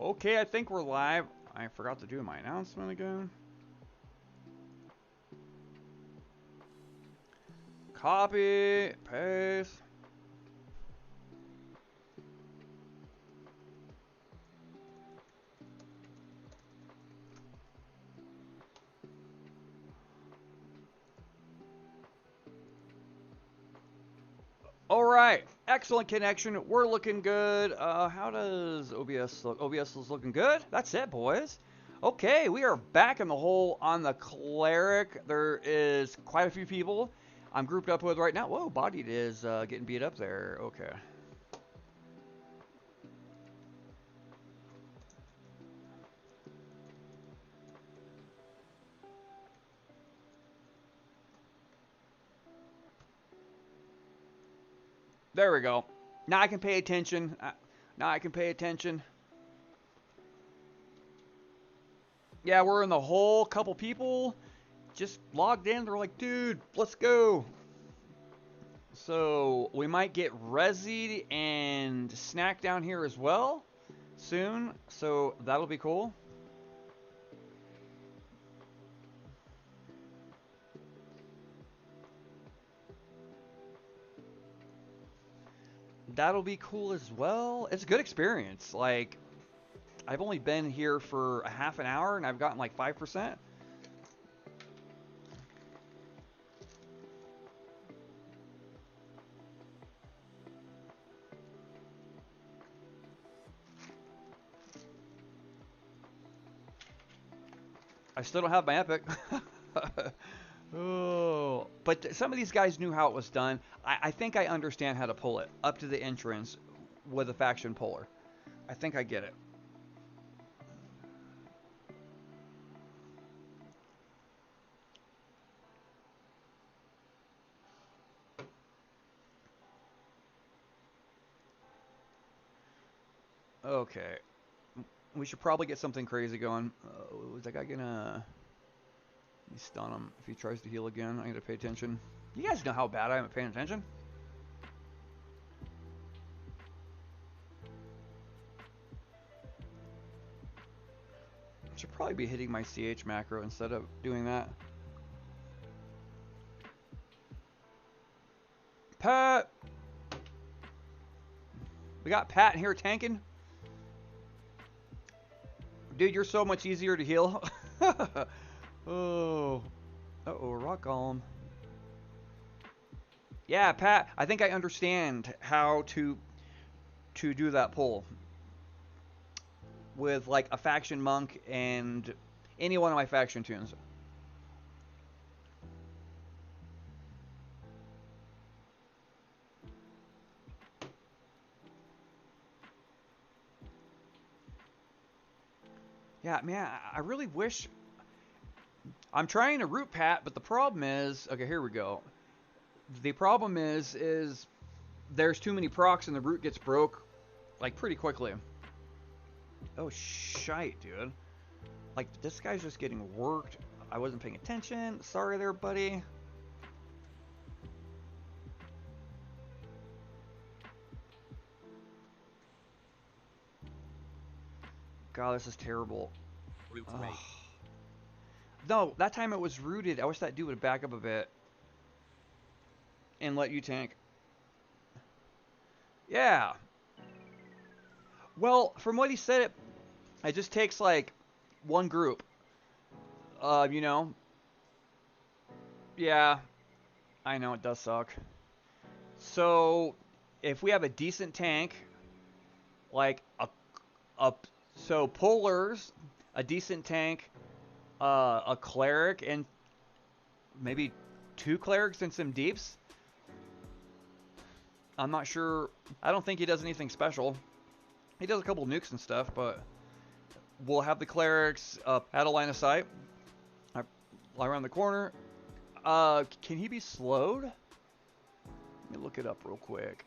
Okay, I think we're live. I forgot to do my announcement again. Copy, paste. All right, excellent connection. We're looking good. How does OBS look? OBS is looking good. That's it, boys. Okay, we are back in the hole on the Cleric. There is quite a few people I'm grouped up with right now. Whoa, Bodied is getting beat up there. Okay. There we go. Now I can pay attention. Now I can pay attention. Yeah, we're in the hole. Couple people just logged in. They're like, dude, let's go. So we might get Resi'd and Snack down here as well soon. So that'll be cool. That'll be cool as well. It's a good experience. Like, I've only been here for a half an hour and I've gotten like 5%. I still don't have my epic. Oh, but some of these guys knew how it was done. I think I understand how to pull it up to the entrance with a faction puller. I think I get it. Okay. We should probably get something crazy going. Is that guy gonna... Let me stun him. If he tries to heal again, I need to pay attention. You guys know how bad I am at paying attention. I should probably be hitting my CH macro instead of doing that. Pat! We got Pat here tanking. Dude, you're so much easier to heal. Oh. Uh-oh, rock golem. Yeah, Pat, I think I understand how to do that pull. With, like, a faction monk and any one of my faction tunes. Yeah, man, I really wish... I'm trying to root Pat, but the problem is... Okay, here we go. The problem is there's too many procs and the root gets broke, like, pretty quickly. Oh, shite, dude. Like, this guy's just getting worked. I wasn't paying attention. Sorry there, buddy. God, this is terrible. Root rate. No, that time it was rooted. I wish that dude would back up a bit. And let you tank. Yeah. Well, from what he said, it just takes, like, one group. You know? Yeah. I know, it does suck. So, if we have a decent tank, like, so pullers, a decent tank, a cleric, and maybe 2 clerics and some deeps. I'm not sure. I don't think he does anything special. He does a couple nukes and stuff, but we'll have the clerics at a line of sight. I lie around the corner. Can he be slowed? Let me look it up real quick.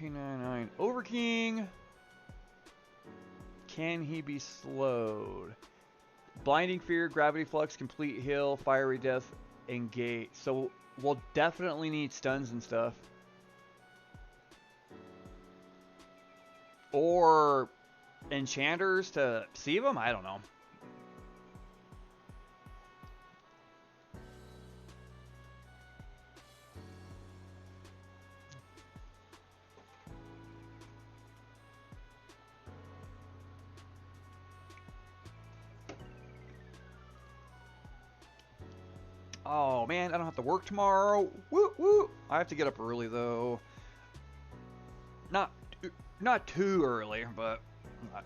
P99 Overking. Can he be slowed? Blinding Fear, Gravity Flux, Complete Heal, Fiery Death, and Gate. So we'll definitely need stuns and stuff. or enchanters to sieve them. I don't know. Oh man, I don't have to work tomorrow. Woo woo. I have to get up early though. Not not too early, but I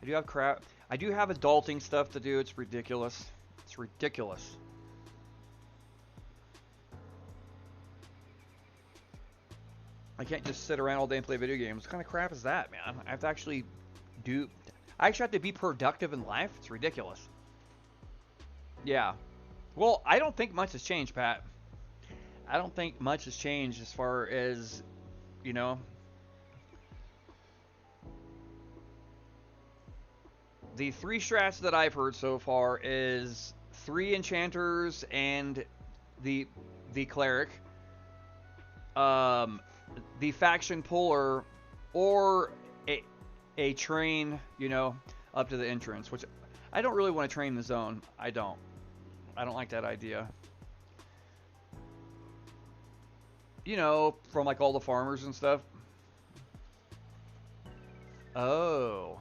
do have crap. I do have adulting stuff to do. It's ridiculous. It's ridiculous. I can't just sit around all day and play video games. What kind of crap is that, man? I have to actually do. I actually have to be productive in life. It's ridiculous. Yeah. Well, I don't think much has changed, Pat. I don't think much has changed as far as, you know, the three strats that I've heard so far is 3 enchanters and the the cleric, um, the faction puller, or a a train, you know, up to the entrance. Which I don't really want to train the zone. I don't. I don't like that idea. You know, from like all the farmers and stuff. Oh.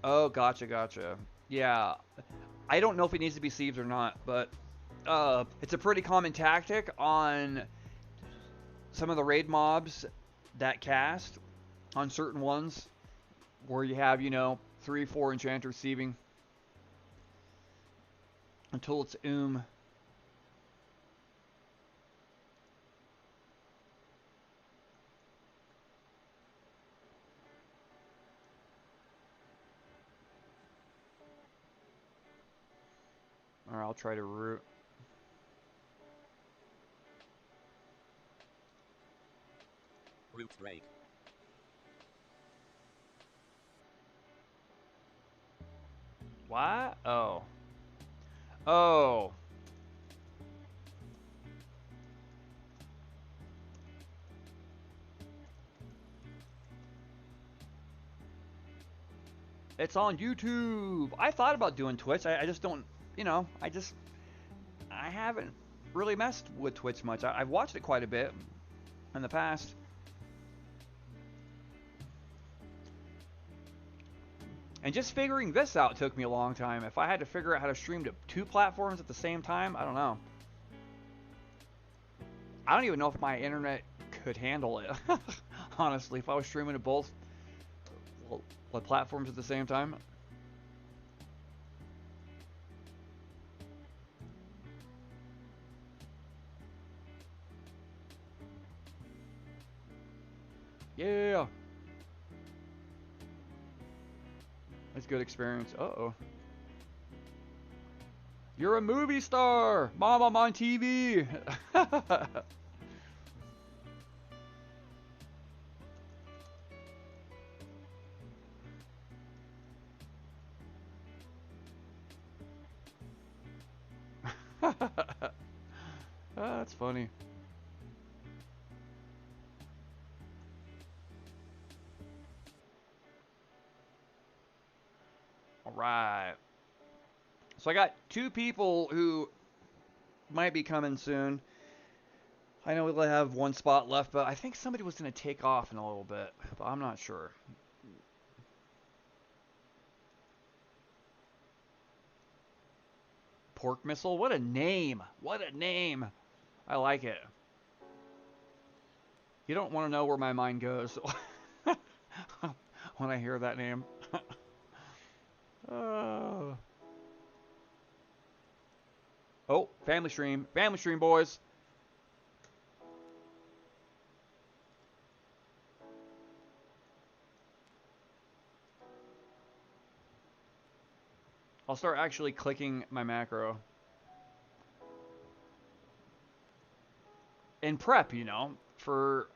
Oh, gotcha, gotcha. Yeah, I don't know if it needs to be sieved or not, but it's a pretty common tactic on some of the raid mobs that cast on certain ones where you have, you know, 3, 4 enchanters sieving until it's Or I'll try to root. Root break. What? Oh. Oh. It's on YouTube. I thought about doing Twitch. I just don't, you know, I haven't really messed with Twitch much. I've watched it quite a bit in the past. And just figuring this out took me a long time. If I had to figure out how to stream to 2 platforms at the same time, I don't know. I don't even know if my internet could handle it. Honestly, if I was streaming to both platforms at the same time. Yeah. That's a good experience. Uh-oh. You're a movie star! Mom, I'm on TV! That's funny. Alright. So I got 2 people who might be coming soon. I know we'll have 1 spot left, but I think somebody was going to take off in a little bit, but I'm not sure. Pork Missile? What a name! What a name! I like it. You don't want to know where my mind goes when I hear that name. Oh. Oh, family stream. Family stream, boys. I'll start actually clicking my macro. In prep, you know, for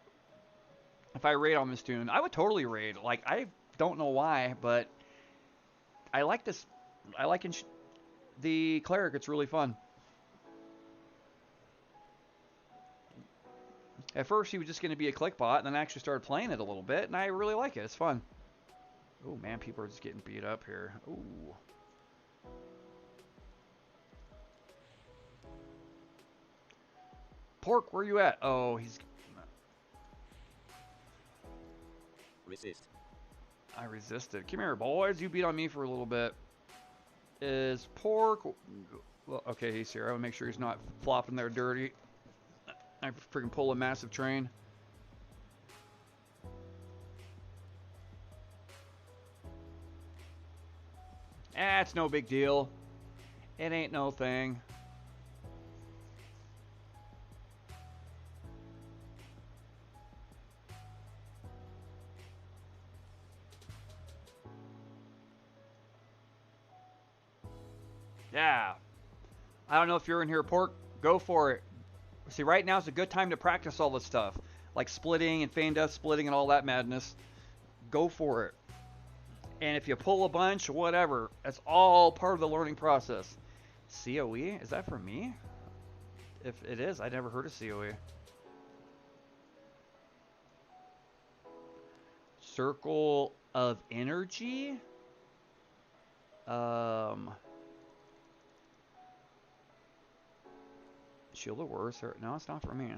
if I raid on this tune. I would totally raid. Like, I don't know why, but I like this. I like the Cleric. It's really fun. At first, he was just going to be a click bot, and then I actually started playing it a little bit, and I really like it. It's fun. Oh, man, people are just getting beat up here. Ooh. Pork, where you at? Oh, he's... Resist. I resisted. Come here, boys. You beat on me for a little bit. Is Pork... Well, okay, he's here. I want to make sure he's not flopping there dirty. I freaking pull a massive train. Ah, it's no big deal. It ain't no thing. Yeah. I don't know if you're in here, Pork. Go for it. See, right now is a good time to practice all this stuff. Like splitting and feign death splitting and all that madness. Go for it. And if you pull a bunch, whatever. That's all part of the learning process. COE? Is that for me? If it is, I never heard of COE. Circle of energy? Shield of Worth. No, it's not for me.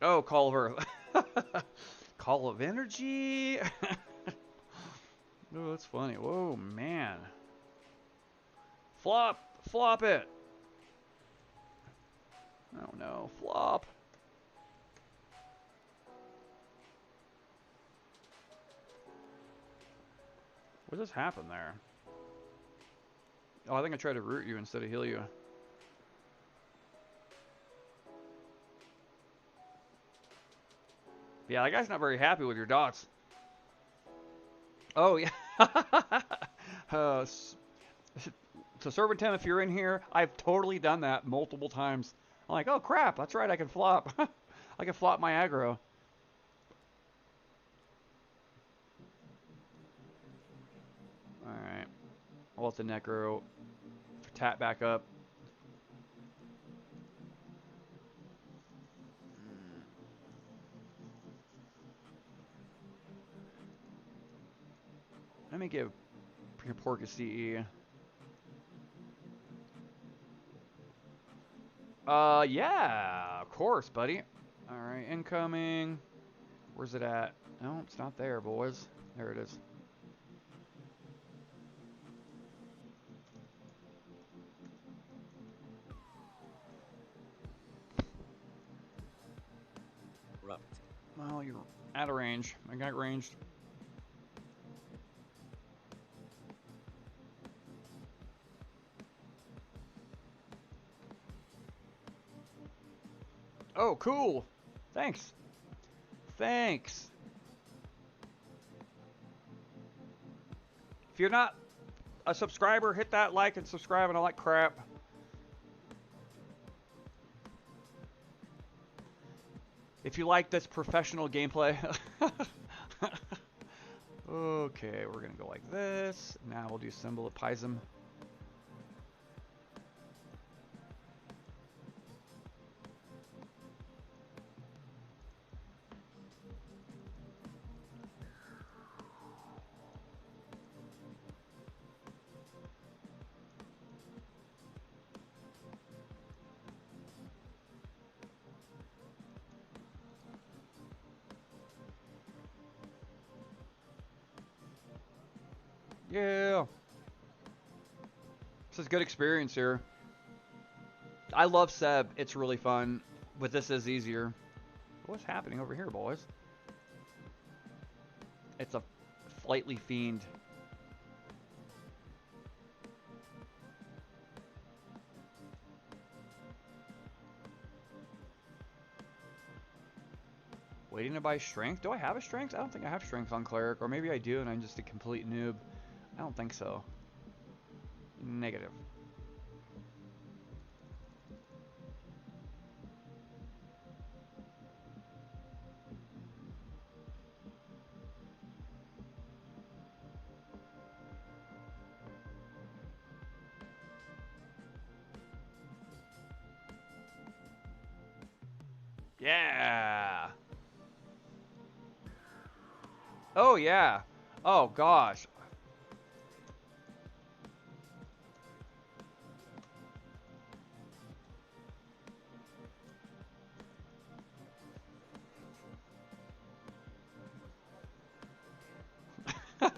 Oh, Call of Earth. Call of Energy? Oh, that's funny. Whoa, man. Flop! Flop it! Oh no, flop. What just happened there? Oh, I think I tried to root you instead of heal you. Yeah, that guy's not very happy with your dots. Oh, yeah. So, Servant Tim, if you're in here, I've totally done that multiple times. I'm like, oh crap, that's right, I can flop. I can flop my aggro. Alright. I'll let the Necro tap back up. Let me give Pork a CE. Yeah, of course, buddy. Alright, incoming. Where's it at? No, it's not there, boys. There it is. Rupt. Well, you're out of range. I got ranged. Oh, cool. Thanks. Thanks. If you're not a subscriber, hit that like and subscribe and all that crap. If you like this professional gameplay. Okay, we're going to go like this. Now we'll do Symbol of Pism. Yeah. This is good experience here. I love Seb. It's really fun. But this is easier. What's happening over here, boys? It's a Flightly Fiend. Waiting to buy strength? Do I have a strength? I don't think I have strength on Cleric. Or maybe I do and I'm just a complete noob. I don't think so. Negative. Yeah. Oh, yeah. Oh, gosh.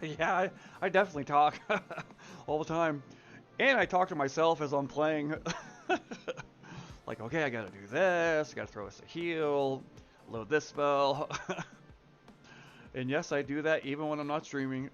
Yeah, I definitely talk all the time. And I talk to myself as I'm playing. Like, okay, I gotta do this, I gotta throw us a heal, load this spell. And yes, I do that even when I'm not streaming.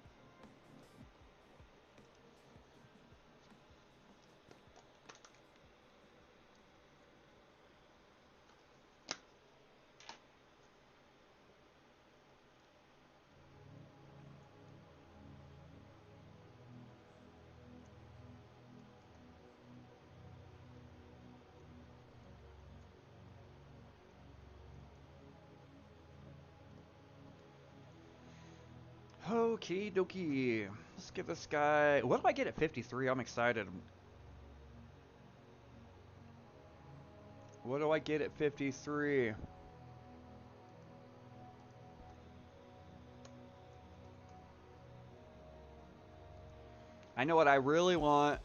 Okie dokie. Let's give this guy. What do I get at 53? I'm excited. What do I get at 53? I know what I really want,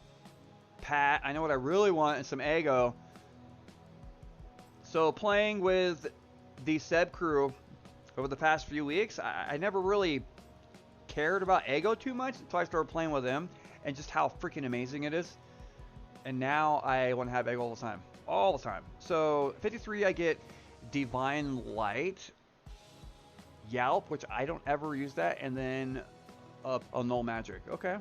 Pat. I know what I really want is some Ego. So playing with the Seb crew over the past few weeks, I never really cared about Ego too much until I started playing with him and just how freaking amazing it is. And now I want to have Ego all the time. All the time. So 53, I get Divine Light, Yelp, which I don't ever use that, and then a Null Magic. Okay.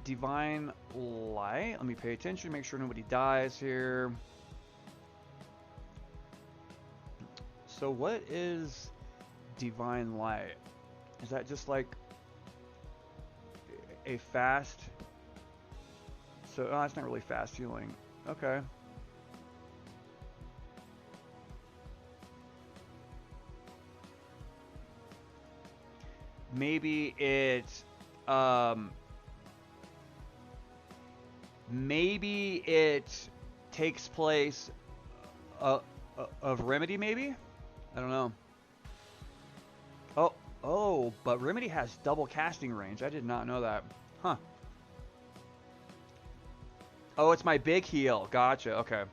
Divine Light. Let me pay attention, make sure nobody dies here. So what is Divine Light? Is that just like a fast? So oh, that's not really fast healing. Okay. Maybe it takes place of Remedy, maybe? I don't know. Oh, but Remedy has double casting range. I did not know that. Huh. Oh, it's my big heal. Gotcha. Okay.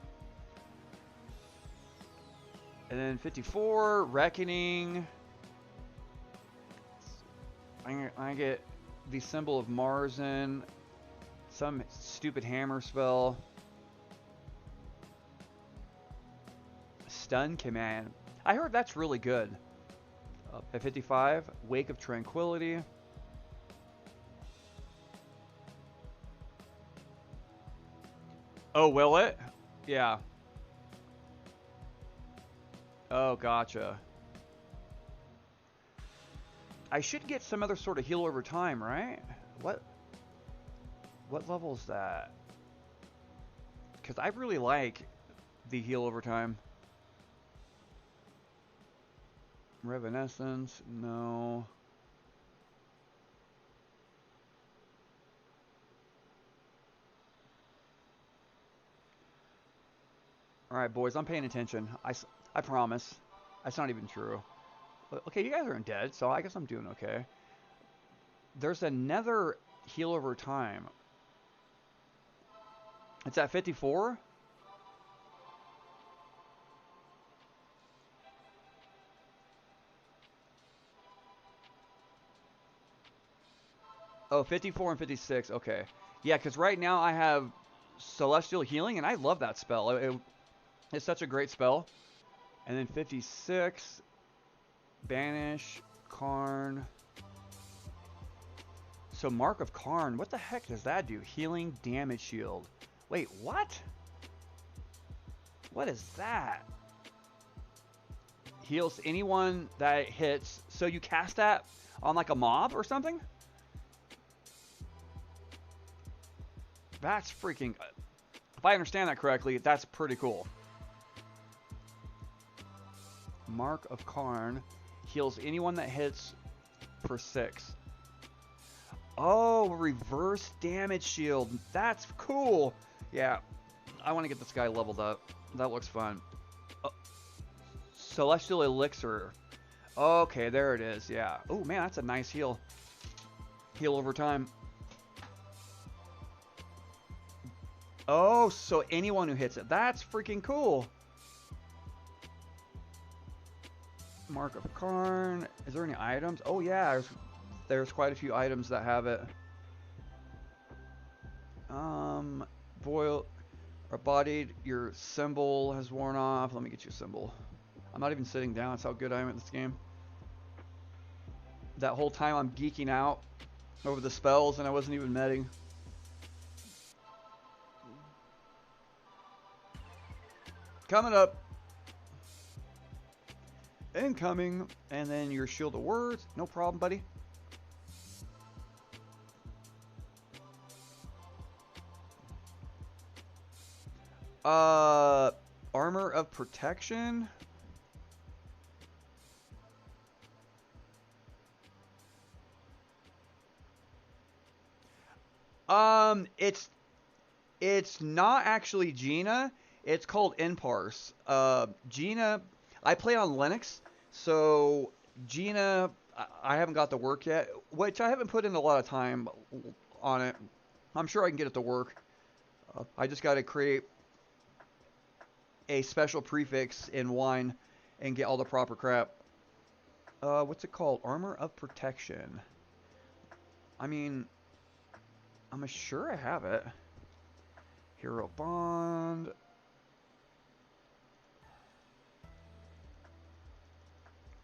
And then 54, Reckoning. I get the symbol of Marzen. Some stupid hammer spell. Stun command. I heard that's really good. At 55, Wake of Tranquility. Oh, will it? Yeah. Oh, gotcha. I should get some other sort of heal over time, right? What level is that? Because I really like the heal over time. Revenescence, no. Alright, boys, I'm paying attention. I promise. That's not even true. Okay, you guys aren't dead, so I guess I'm doing okay. There's another heal over time. It's at 54? Oh, 54 and 56. Okay. Yeah, because right now I have Celestial Healing, and I love that spell. It's such a great spell. And then 56, Banish, Karn. So Mark of Karn, what the heck does that do? Healing damage shield. Wait, what? What is that? Heals anyone that hits. So you cast that on like a mob or something? That's freaking... If I understand that correctly, that's pretty cool. Mark of Karn heals anyone that hits for 6. Oh, reverse damage shield. That's cool. Yeah, I want to get this guy leveled up. That looks fun. Celestial Elixir. Okay, there it is. Yeah. Oh man, that's a nice heal. Heal over time. Oh, so anyone who hits it. That's freaking cool. Mark of Karn. Is there any items? Oh yeah, there's quite a few items that have it. Boil or bodied. Your symbol has worn off. Let me get you a symbol. I'm not even sitting down. That's how good I am at this game. That whole time I'm geeking out over the spells and I wasn't even medding. Coming up. Incoming. And then your Shield of Words. No problem, buddy. Armor of Protection. It's not actually Gina. It's called Inparse. Gina, I play on Linux, so Gina, I haven't got to work yet, which I haven't put in a lot of time on it. I'm sure I can get it to work. I just got to create a special prefix in Wine and get all the proper crap. What's it called? Armor of Protection. I mean, I'm sure I have it. Hero Bond.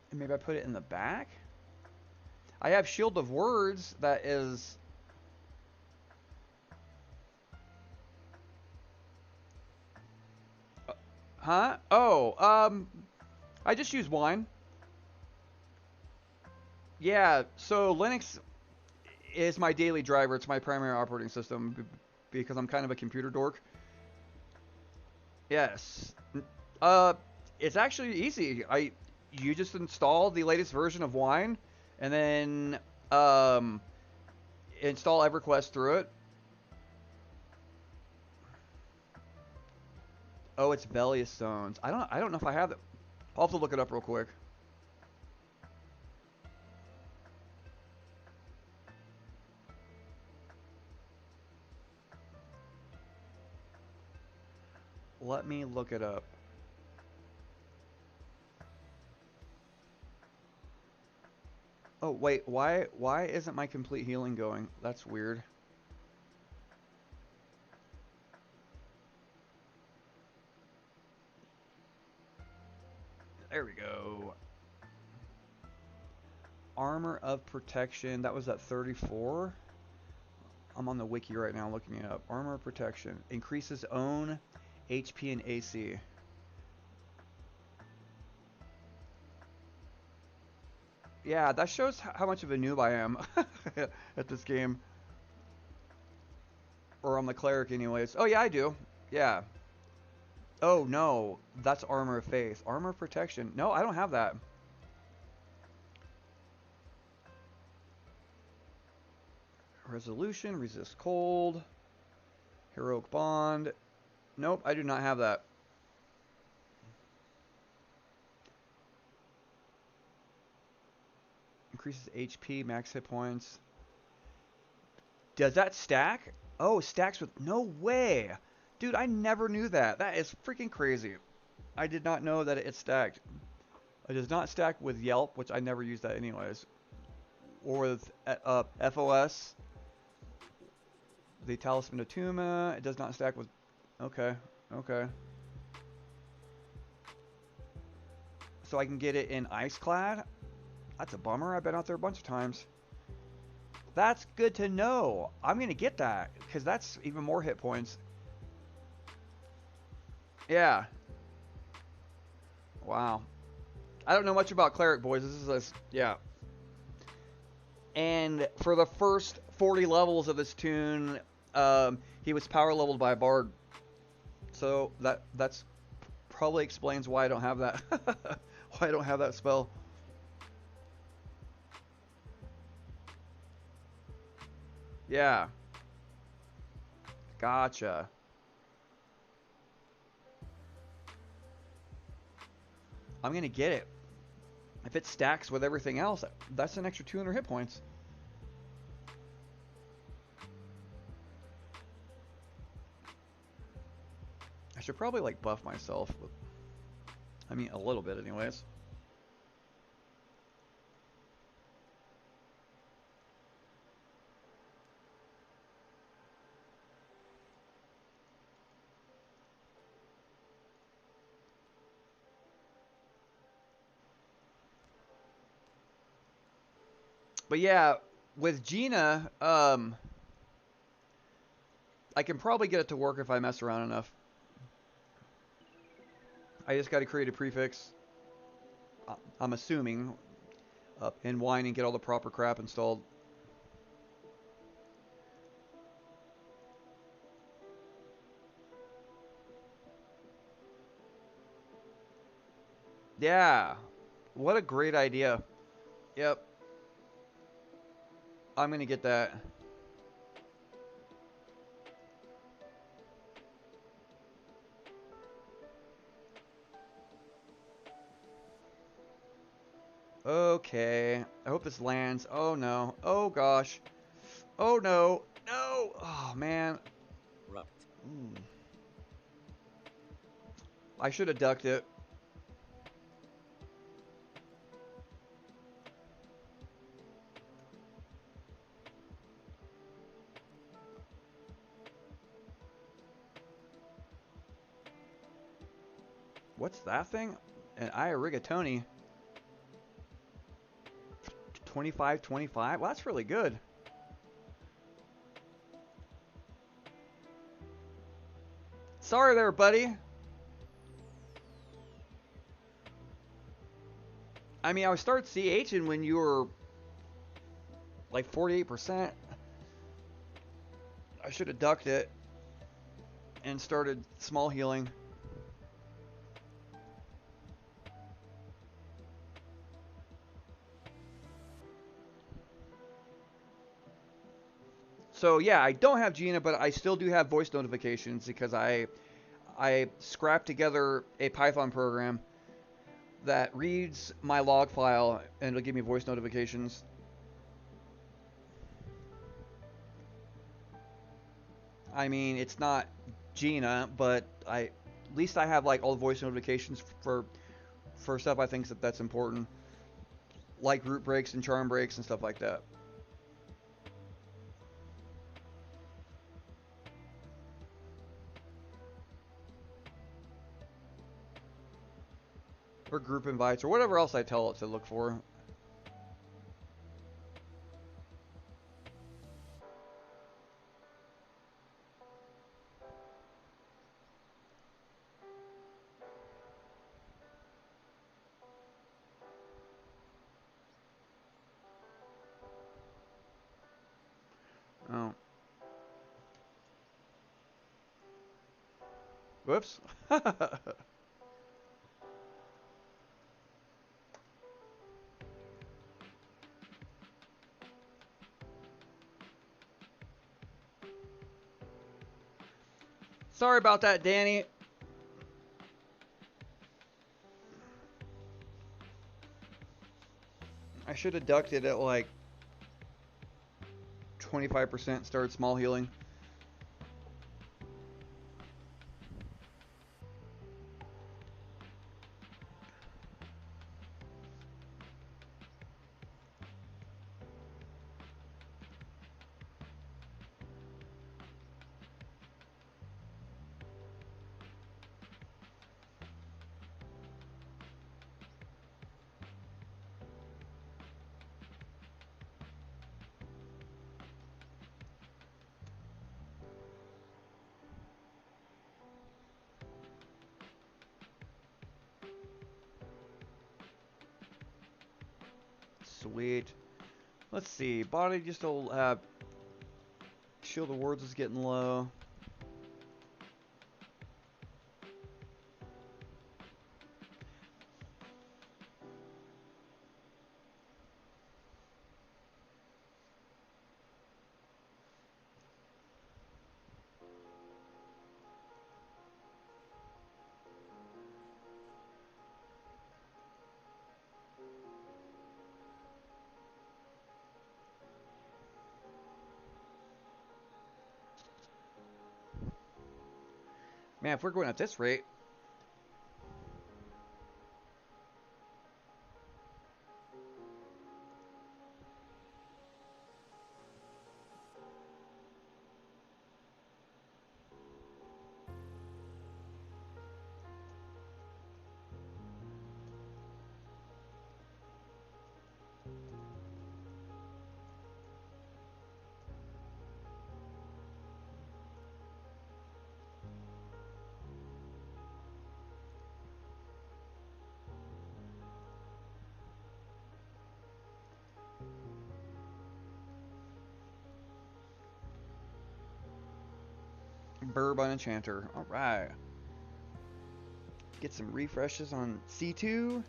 And maybe I put it in the back? I have Shield of Words that is... Huh? Oh, I just use Wine. Yeah, so Linux is my daily driver. It's my primary operating system because I'm kind of a computer dork. Yes. It's actually easy. You just install the latest version of Wine and then install Everquest through it. Oh, it's Bellia Stones. I don't know if I have it. I'll have to look it up real quick. Let me look it up. Oh, wait, why isn't my complete healing going? That's weird. There we go. Armor of Protection. That was at 34. I'm on the wiki right now looking it up. Armor of Protection. Increases own HP and AC. Yeah, that shows how much of a noob I am at this game. Or I'm the Cleric anyways. Oh, yeah, I do. Yeah. Oh, no. That's Armor of Faith. Armor of Protection. No, I don't have that. Resolution. Resist cold. Heroic Bond. Nope, I do not have that. Increases HP, max hit points. Does that stack? Oh, stacks with... No way! Dude, I never knew that. That is freaking crazy. I did not know that it stacked. It does not stack with Yelp, which I never use that anyways. Or with FOS. The Talisman of Tuma. It does not stack with... Okay, okay. So I can get it in Iceclad? That's a bummer. I've been out there a bunch of times. That's good to know. I'm going to get that, because that's even more hit points. Yeah. Wow. I don't know much about Cleric, boys. This is yeah. And for the first 40 levels of this tune, he was power leveled by a bard. So that's probably explains why I don't have that. Why I don't have that spell. Yeah. Gotcha. I'm gonna get it. If it stacks with everything else, that's an extra 200 hit points. I should probably like buff myself. I mean, a little bit anyways. But yeah, with Gina, I can probably get it to work if I mess around enough. I just got to create a prefix. I'm assuming in wine and get all the proper crap installed. Yeah, what a great idea. Yep, I'm gonna get that. Okay, I hope this lands. Oh no. Oh gosh. Oh no. No. Oh man. Wrapped. I should have ducked it. What's that thing? An Rigatoni. 25-25? Well, that's really good. Sorry there, buddy. I mean, I started CHing when you were like 48%. I should have ducked it and started small healing. So yeah, I don't have Gina, but I still do have voice notifications because I scrapped together a Python program that reads my log file and it'll give me voice notifications. I mean, it's not Gina, but at least I have like all the voice notifications for stuff I think that's important, like root breaks and charm breaks and stuff like that. Or group invites or whatever else I tell it to look for. Oh. Whoops. Sorry about that, Danny. I should have ducked it at like 25%, started small healing. Sweet. Let's see. Body just a shield of words is getting low. Man, if we're going at this rate. Burb on Enchanter. Alright. Get some refreshes on C2.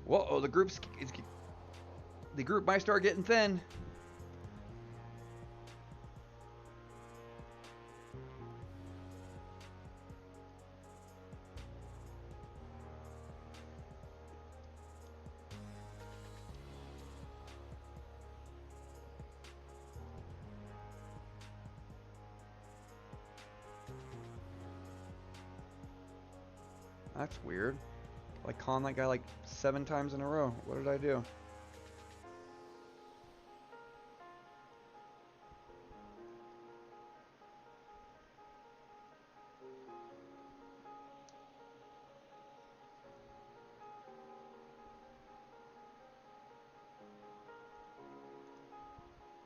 Whoa, the group might start getting thin. That's weird. I conned that guy like 7 times in a row. What did I do?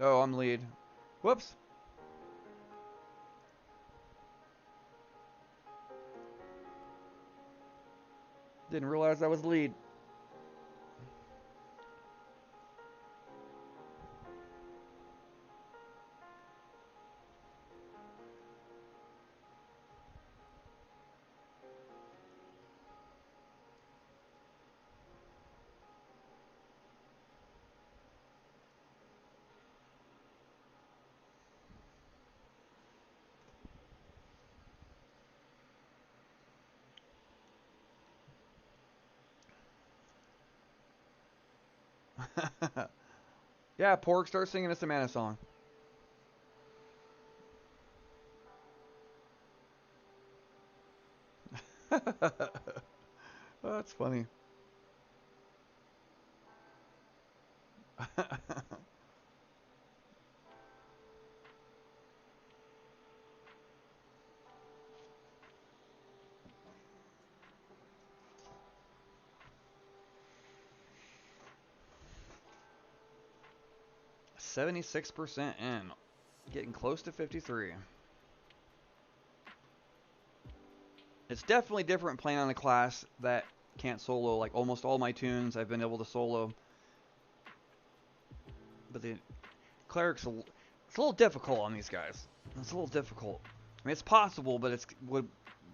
Oh, I'm lead. Whoops. Didn't realize I was lead. Yeah, Pork, start singing a Samantha song. Oh, that's funny. 76% in. Getting close to 53. It's definitely different playing on a class that can't solo. Like almost all my tunes I've been able to solo. But the Cleric's it's a little difficult on these guys. It's a little difficult. I mean, it's possible, but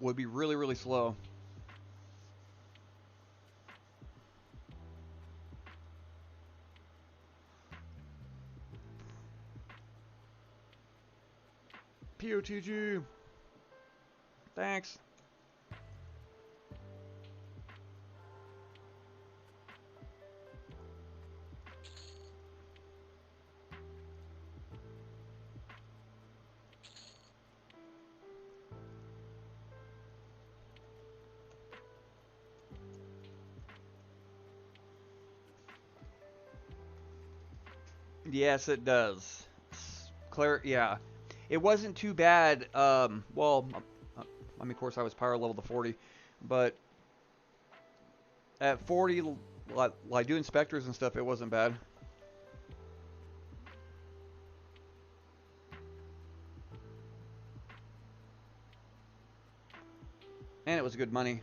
would be really, really slow. POTG. Thanks. Yes, it does. Cleric, yeah. It wasn't too bad. Well, I mean, of course, I was power level to 40, but at 40, like doing specters and stuff, it wasn't bad. And it was good money.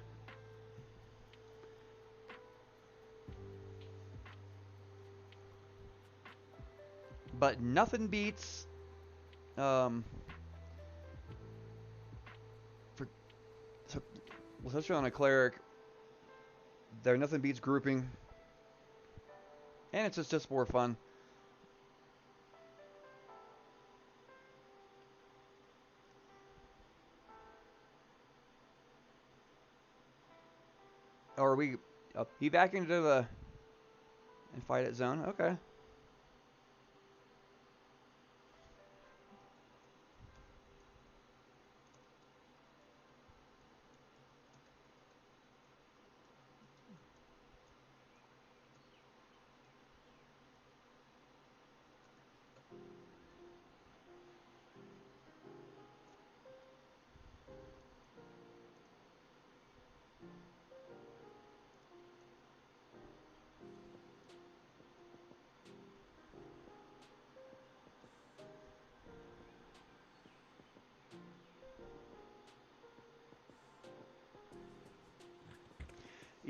But nothing beats especially on a Cleric, There nothing beats grouping, and it's just more fun. Or are we he back into the and fight at zone? Okay.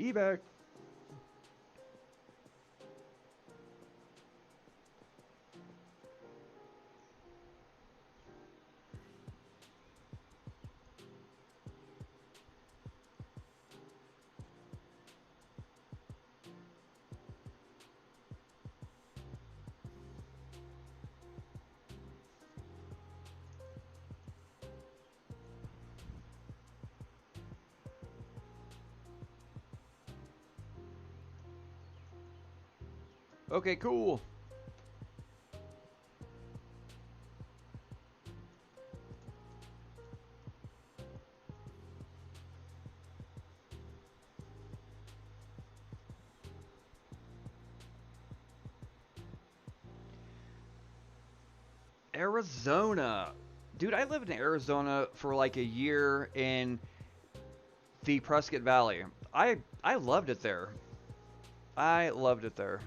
Eback. Okay, cool. Arizona. Dude, I lived in Arizona for like a year in the Prescott Valley. I loved it there. I loved it there.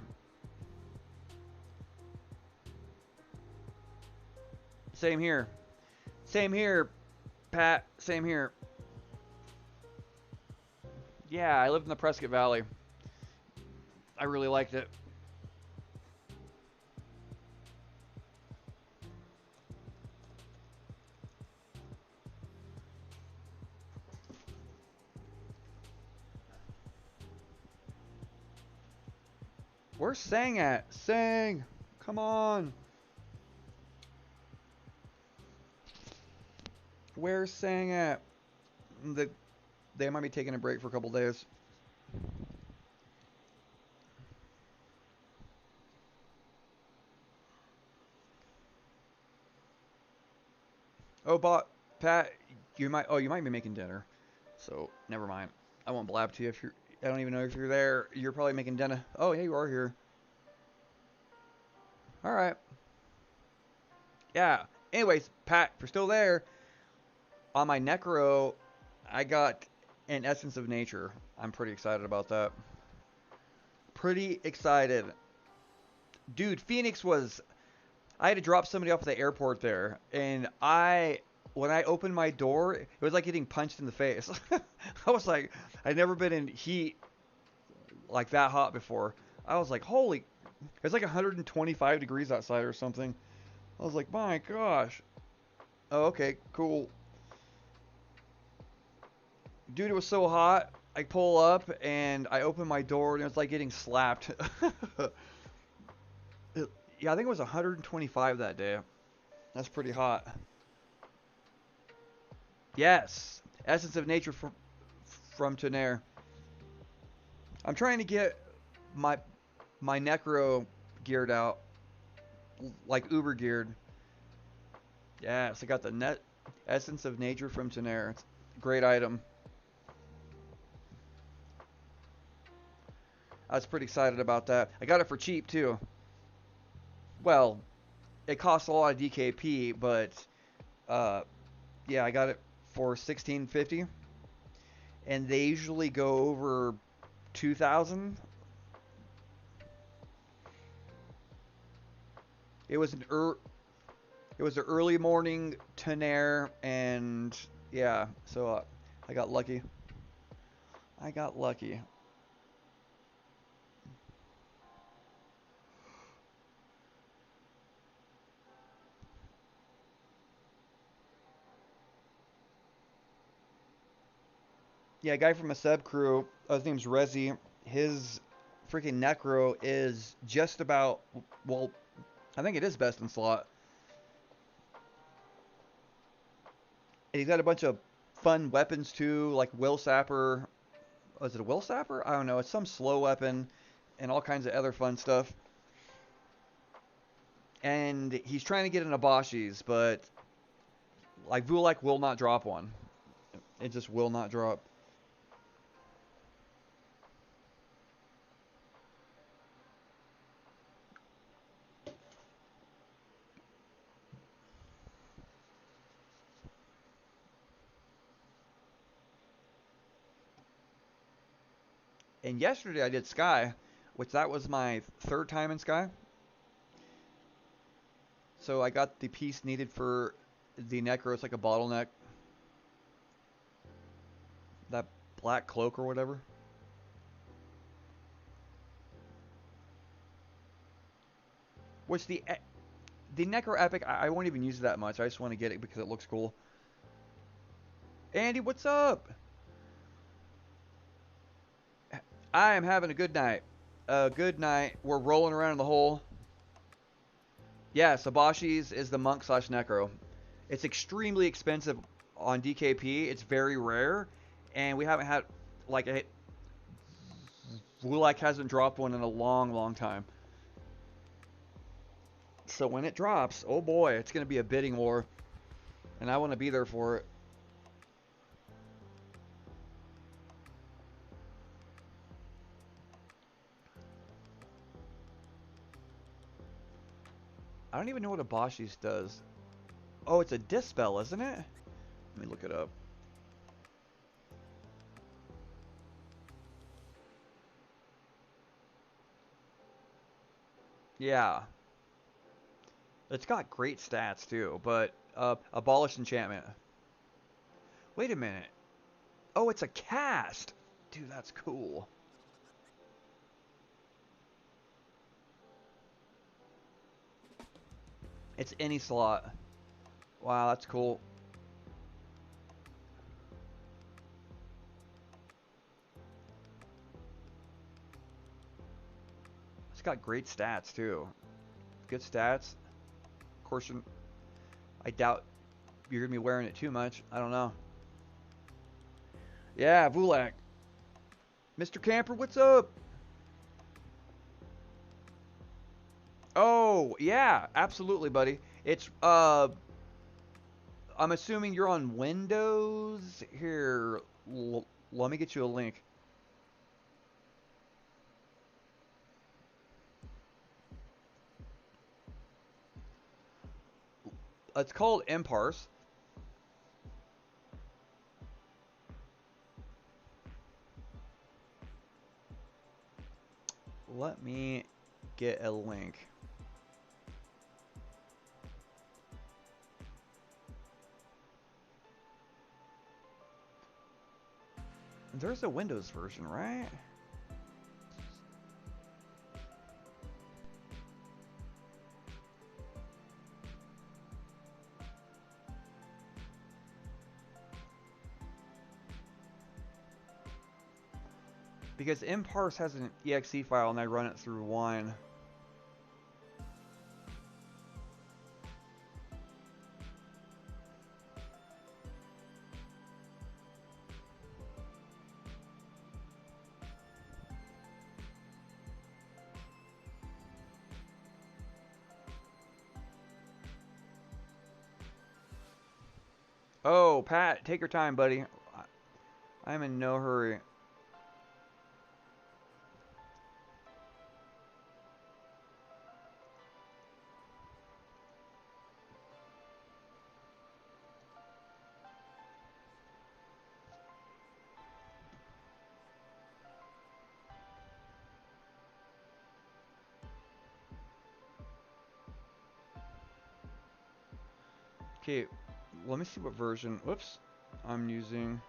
Same here. Same here, Pat. Same here. Yeah, I lived in the Prescott Valley. I really liked it. Where's Sang at? Sang! Come on! Where's Sang at? They might be taking a break for a couple days. Oh, but Pat, you might be making dinner. So never mind. I won't blab to you if you're. I don't even know if you're there. You're probably making dinner. Oh yeah, you are here. All right. Yeah. Anyways, Pat, if you're still there, on my Necro, I got an Essence of Nature. I'm pretty excited about that. Pretty excited. Dude, Phoenix was. I had to drop somebody off at the airport there, and when I opened my door, it was like getting punched in the face. I was like, I'd never been in heat like that hot before. I was like, holy, it's like 125 degrees outside or something. I was like, my gosh. Oh, okay, cool. Dude, it was so hot. I pull up and I open my door and it was like getting slapped. Yeah, I think it was 125 that day. That's pretty hot. Yes, Essence of Nature from Tenaire. I'm trying to get my Necro geared out, like Uber geared. Yes, I got the net Essence of Nature from Tenaire. It's a great item. I was pretty excited about that. I got it for cheap too. Well, it costs a lot of DKP, but uh, yeah, I got it for 1650, and they usually go over 2,000. It was it was an early morning Tenaire, and yeah, so I got lucky. I got lucky. Yeah, a guy from a sub crew. His name's Rezi. his freaking Necro is just about, well, I think it is best in slot. And he's got a bunch of fun weapons too, like Will Sapper. Oh, is it a Will Sapper? I don't know. It's some slow weapon and all kinds of other fun stuff. And he's trying to get an Abashis, but like Vulek will not drop one. It just will not drop. And yesterday I did Sky, which that was my third time in Sky. So I got the piece needed for the Necro. It's like a bottleneck. That black cloak or whatever. Which the Necro Epic, I won't even use it that much. I just want to get it because it looks cool. Andy, what's up? I am having a good night. Good night. We're rolling around in the hole. Yeah, Sabashi's is the monk slash necro. It's extremely expensive on DKP. It's very rare, and we haven't had like a Vulak hasn't dropped one in a long, long time. So when it drops, oh boy, it's gonna be a bidding war, and I want to be there for it. I don't even know what Abashi's does. Oh, it's a dispel, isn't it? Let me look it up. Yeah. It's got great stats too, but abolish enchantment. Wait a minute. Oh, it's a cast. Dude, that's cool. It's any slot. Wow, that's cool. It's got great stats too. Good stats. Of course, I doubt you're gonna be wearing it too much. I don't know. Yeah, Vulak. Mr. Camper, what's up? Oh, yeah, absolutely, buddy. It's I'm assuming you're on Windows. Here, let me get you a link. It's called Imparse. Let me get a link. There's a Windows version, right? Because Imparse has an exe file and I run it through Wine. Oh, Pat, take your time, buddy. I'm in no hurry. Okay, let me see what version. Whoops, I'm using.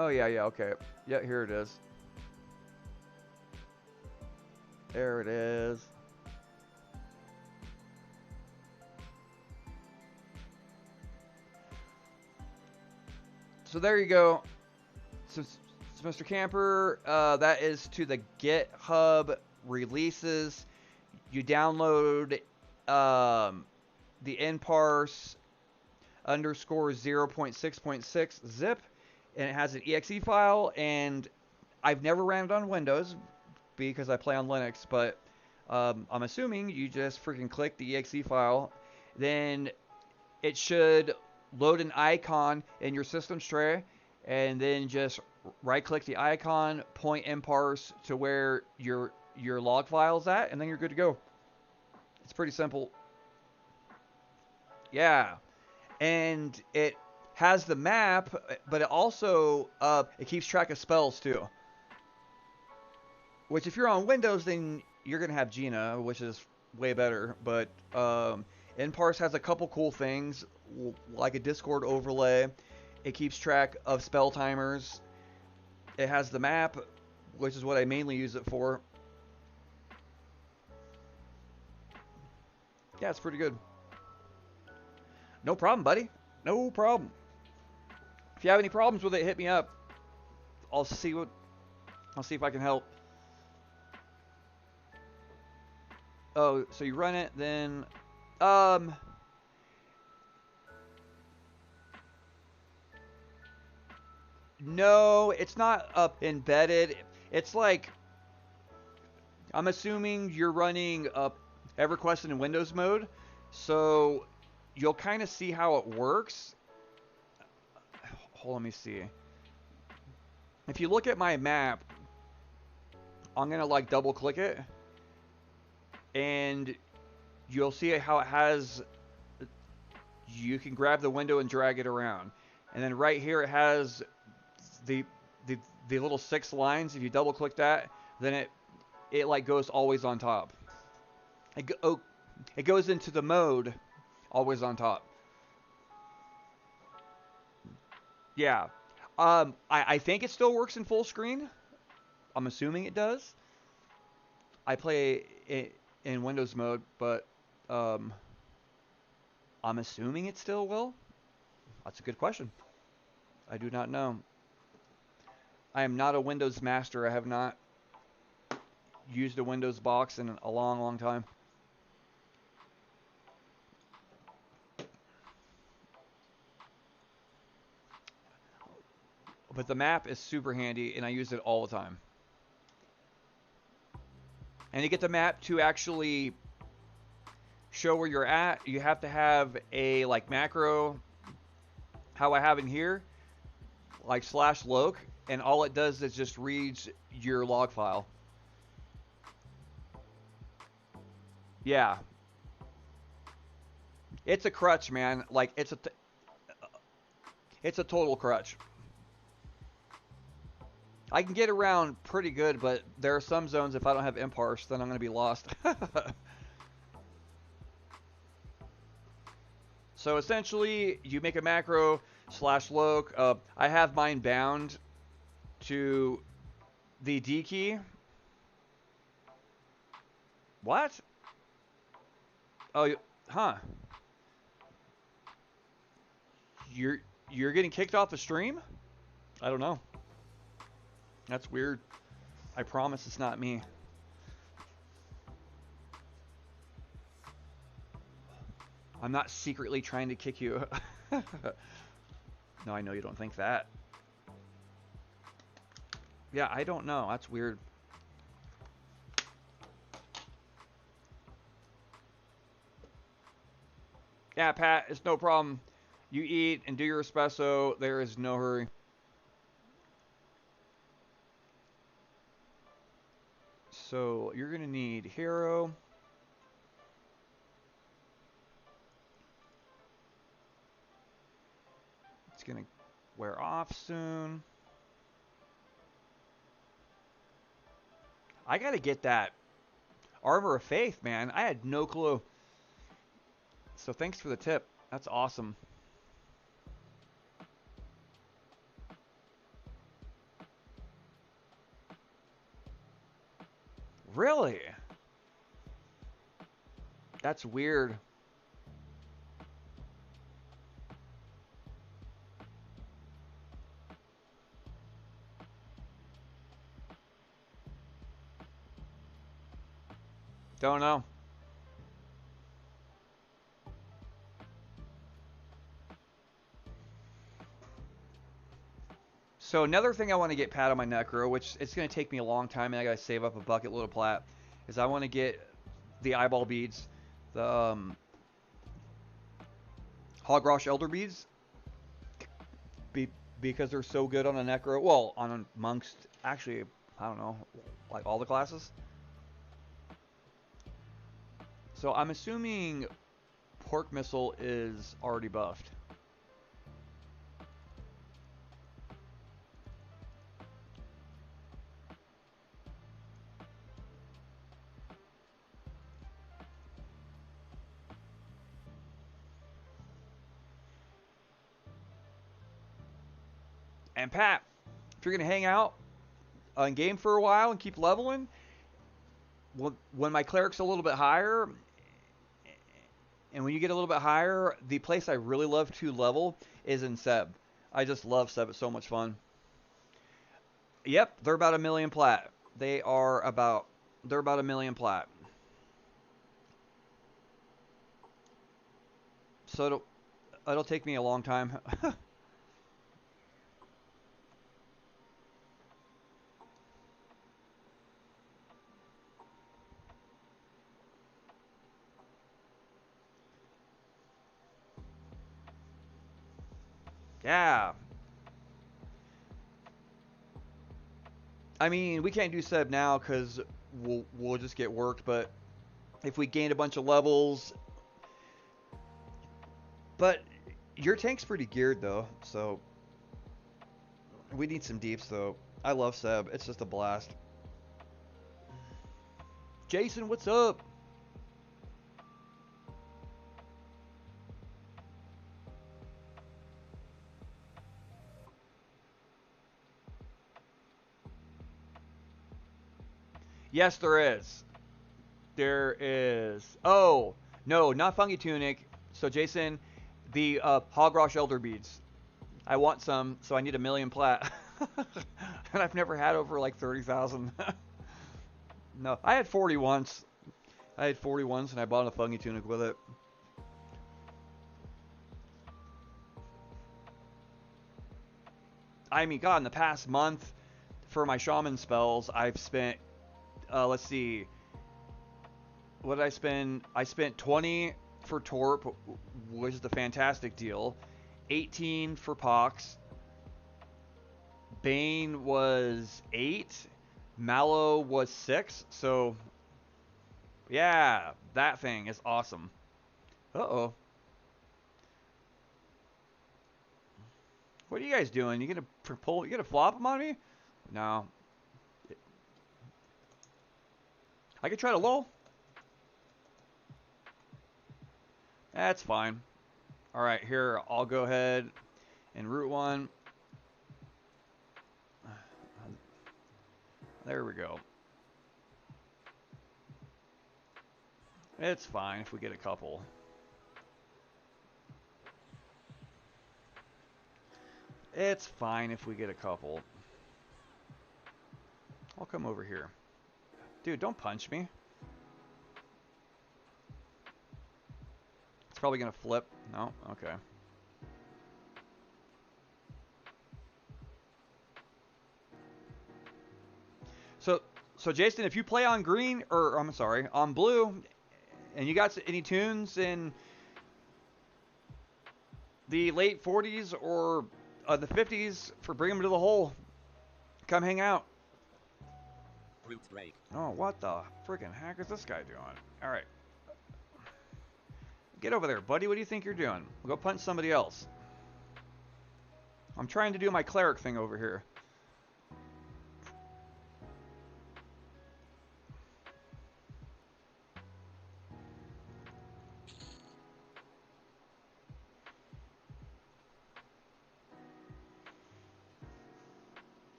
Oh, yeah, yeah, okay. Yeah, here it is. There it is. So there you go. So, Mr. Camper, that is to the GitHub releases. You download the nparse underscore 0.6.6 zip, and it has an exe file, and I've never ran it on Windows because I play on Linux, but I'm assuming you just freaking click the exe file, then it should load an icon in your system's tray, and then just right click the icon, point nparse to where your log file's at, and then you're good to go. It's pretty simple. Yeah. And it has the map, but it also it keeps track of spells too. Which if you're on Windows, then you're gonna have Gina, which is way better. But nparse has a couple cool things, like a Discord overlay. It keeps track of spell timers. It has the map, which is what I mainly use it for. Yeah, it's pretty good. No problem, buddy. No problem. If you have any problems with it, hit me up. I'll see if I can help. Oh, so you run it, then no, it's not embedded. It's like, I'm assuming you're running Everquest in Windows mode, so you'll kind of see how it works. Hold on, let me see. If you look at my map, I'm gonna like double click it, and you'll see how it has. You can grab the window and drag it around, and then right here it has the the little 6 lines. If you double click that, then it like goes always on top. It goes into the mode always on top. Yeah. I think it still works in full screen. I'm assuming it does. I play it in Windows mode, but I'm assuming it still will. That's a good question. I do not know. I am not a Windows master. I have not used a Windows box in a long, long time. But the map is super handy, and I use it all the time. And to get the map to actually show where you're at, you have to have a like macro, how I have in here, like /loc, and all it does is just reads your log file. Yeah. It's a crutch, man. Like, it's a total crutch. I can get around pretty good, but there are some zones, if I don't have nparse, then I'm going to be lost. So essentially, you make a macro /loc. I have mine bound to the D key. What? Oh, huh. You're getting kicked off the stream? I don't know. That's weird. I promise it's not me. I'm not secretly trying to kick you. No, I know you don't think that. Yeah, I don't know. That's weird. Yeah, Pat, it's no problem. You eat and do your espresso. There is no hurry. So you're going to need hero. It's going to wear off soon. I got to get that Armor of Faith, man. I had no clue. So thanks for the tip. That's awesome. Really? That's weird. Don't know. So another thing I want to get Pat on my Necro, which it's going to take me a long time, and I got to save up a bucket load of plat, is I want to get the eyeball beads, the Hogrosh Elder beads, be, because they're so good on a Necro. Well, on amongst, actually, I don't know, like all the classes. So I'm assuming Pork Missile is already buffed. And Pat, if you're going to hang out on game for a while and keep leveling, when my Cleric's a little bit higher, and when you get a little bit higher, the place I really love to level is in Seb. I just love Seb. It's so much fun. Yep, they're about a million plat. They're about a million plat. So it'll take me a long time. Yeah. I mean, we can't do Seb now because we'll just get worked. But if we gained a bunch of levels, but your tank's pretty geared though, so we need some deeps though. I love Seb. It's just a blast. Jason, what's up? Yes, there is. There is. Oh, no, not Fungi Tunic. So, Jason, the Hogrosh Elder Beads. I want some, so I need a million plat. And I've never had over like 30,000. No, I had 40 once. I had 40 once, and I bought a Fungi Tunic with it. I mean, God, in the past month, for my shaman spells, I've spent, let's see, what did I spend? I spent 20 for Torp, which is a fantastic deal. 18 for Pox. Bane was 8. Mallow was 6. So, yeah, that thing is awesome. Uh-oh. What are you guys doing? You gonna flop them on me? No. I could try to lull. That's fine. Alright, here, I'll go ahead and root one. There we go. It's fine if we get a couple. It's fine if we get a couple. I'll come over here. Dude, don't punch me. It's probably going to flip. No? Okay. So Jason, if you play on green, or I'm sorry, on blue, and you got any tunes in the late 40s or the 50s for Bring 'em to the Hole, come hang out. Root break. Oh, what the freaking heck is this guy doing? All right. Get over there, buddy. What do you think you're doing? Go punch somebody else. I'm trying to do my cleric thing over here.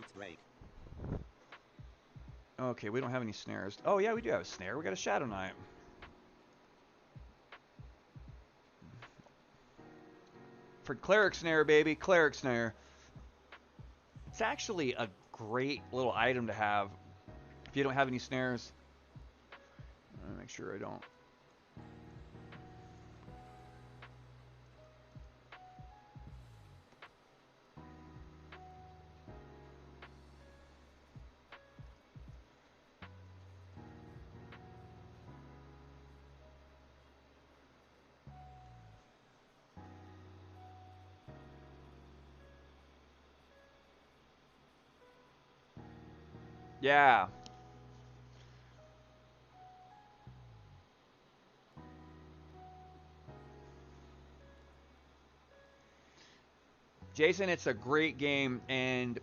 Root break. Okay, we don't have any snares. Oh yeah, we do have a snare. We got a Shadow Knight. For Cleric snare, baby. Cleric snare. It's actually a great little item to have if you don't have any snares. Let me make sure I don't. Yeah. Jason, it's a great game, and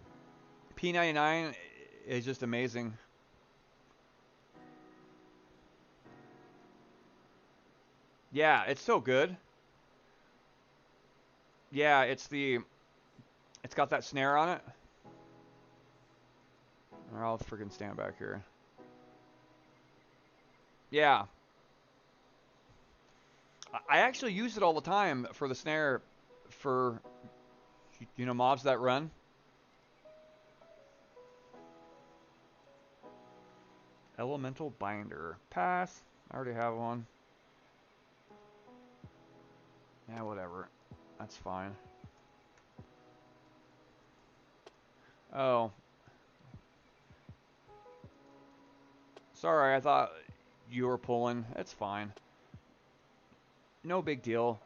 P99 is just amazing. Yeah, it's so good. Yeah, it's got that snare on it. Or I'll freaking stand back here. Yeah. I actually use it all the time for the snare for, mobs that run. Elemental binder. Pass. I already have one. Yeah, whatever. That's fine. Oh. Sorry, I thought you were pulling. It's fine. No big deal.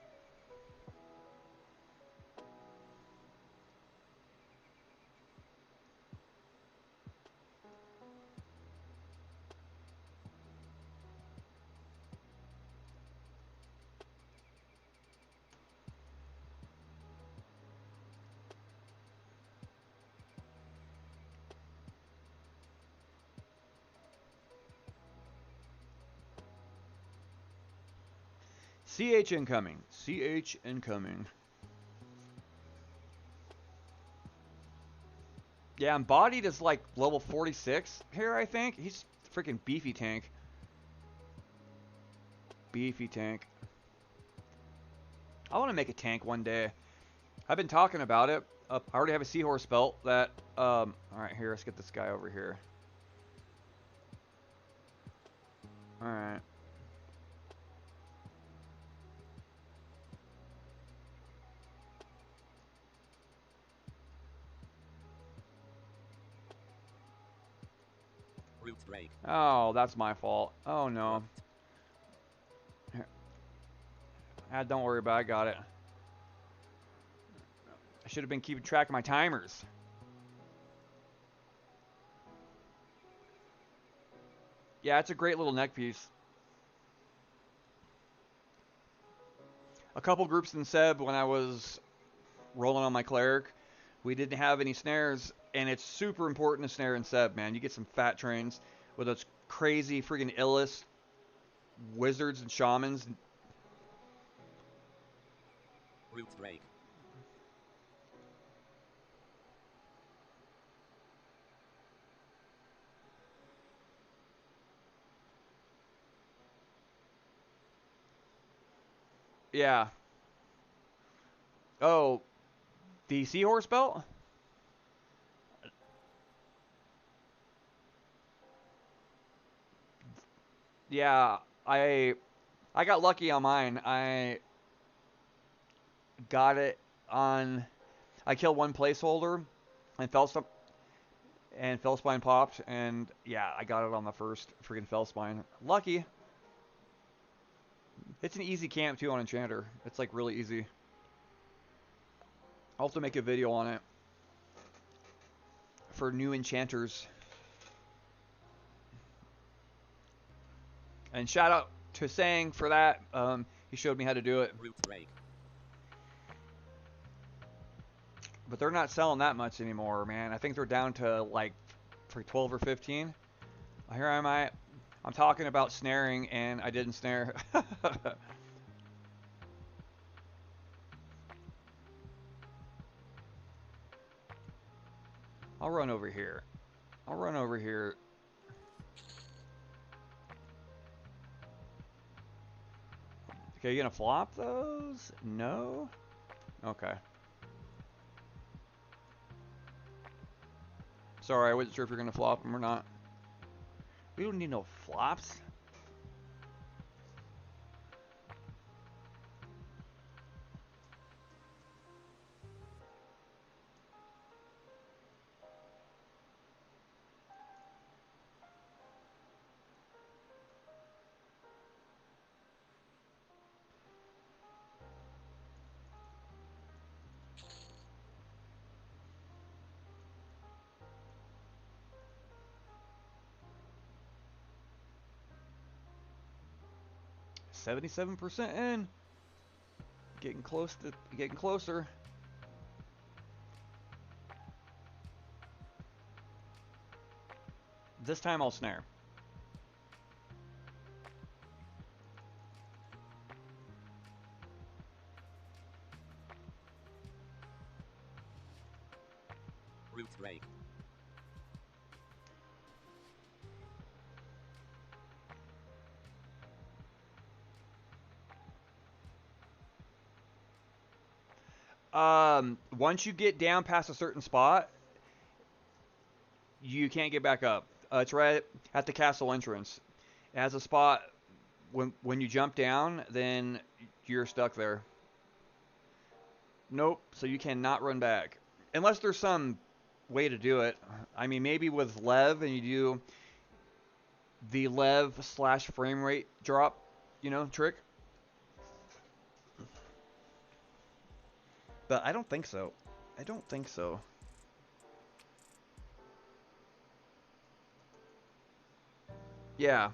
CH incoming. CH incoming. Yeah, embodied is like level 46 here, I think. He's freaking beefy tank. Beefy tank. I want to make a tank one day. I've been talking about it. I already have a seahorse belt that, alright, here, let's get this guy over here. Alright. Root break. Oh, that's my fault. Oh, no. Here. Ah, don't worry about it. I got it. I should have been keeping track of my timers. Yeah, it's a great little neck piece. A couple groups in Seb when I was rolling on my Cleric, we didn't have any snares, and it's super important to snare in Seb, man. You get some fat trains with those crazy freaking illest wizards and shamans. Root break. Yeah. Oh, the seahorse belt? Yeah, I got lucky on mine. I got it on. I killed one placeholder, and Fellspine popped, and yeah, I got it on the first freaking Fellspine. Lucky. It's an easy camp too on Enchanter. It's like really easy. I'll have to make a video on it for new enchanters. And shout out to Sang for that. He showed me how to do it. Root break. But they're not selling that much anymore, man. I think they're down to like for 12 or 15. Here am I. I'm talking about snaring and I didn't snare. I'll run over here. I'll run over here. Okay, you gonna flop those? No? Okay. Sorry, I wasn't sure if you're gonna flop them or not. We don't need no flops. $77% in. Getting close to getting closer. This time I'll snare. Root rake. Once you get down past a certain spot, you can't get back up. It's right at the castle entrance. It has a spot when you jump down, then you're stuck there. Nope. So you cannot run back unless there's some way to do it. I mean, maybe with Lev and you do the Lev slash frame rate drop, trick. But I don't think so. I don't think so. Yeah.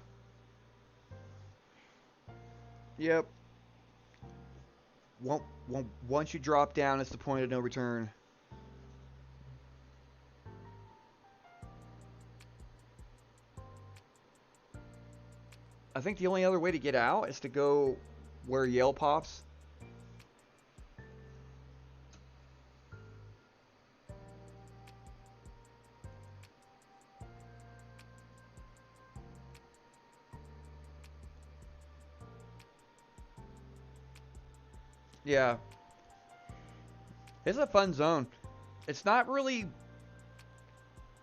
Yep. Once you drop down, it's the point of no return. I think the only other way to get out is to go where Yale pops. Yeah. It's a fun zone. It's not really...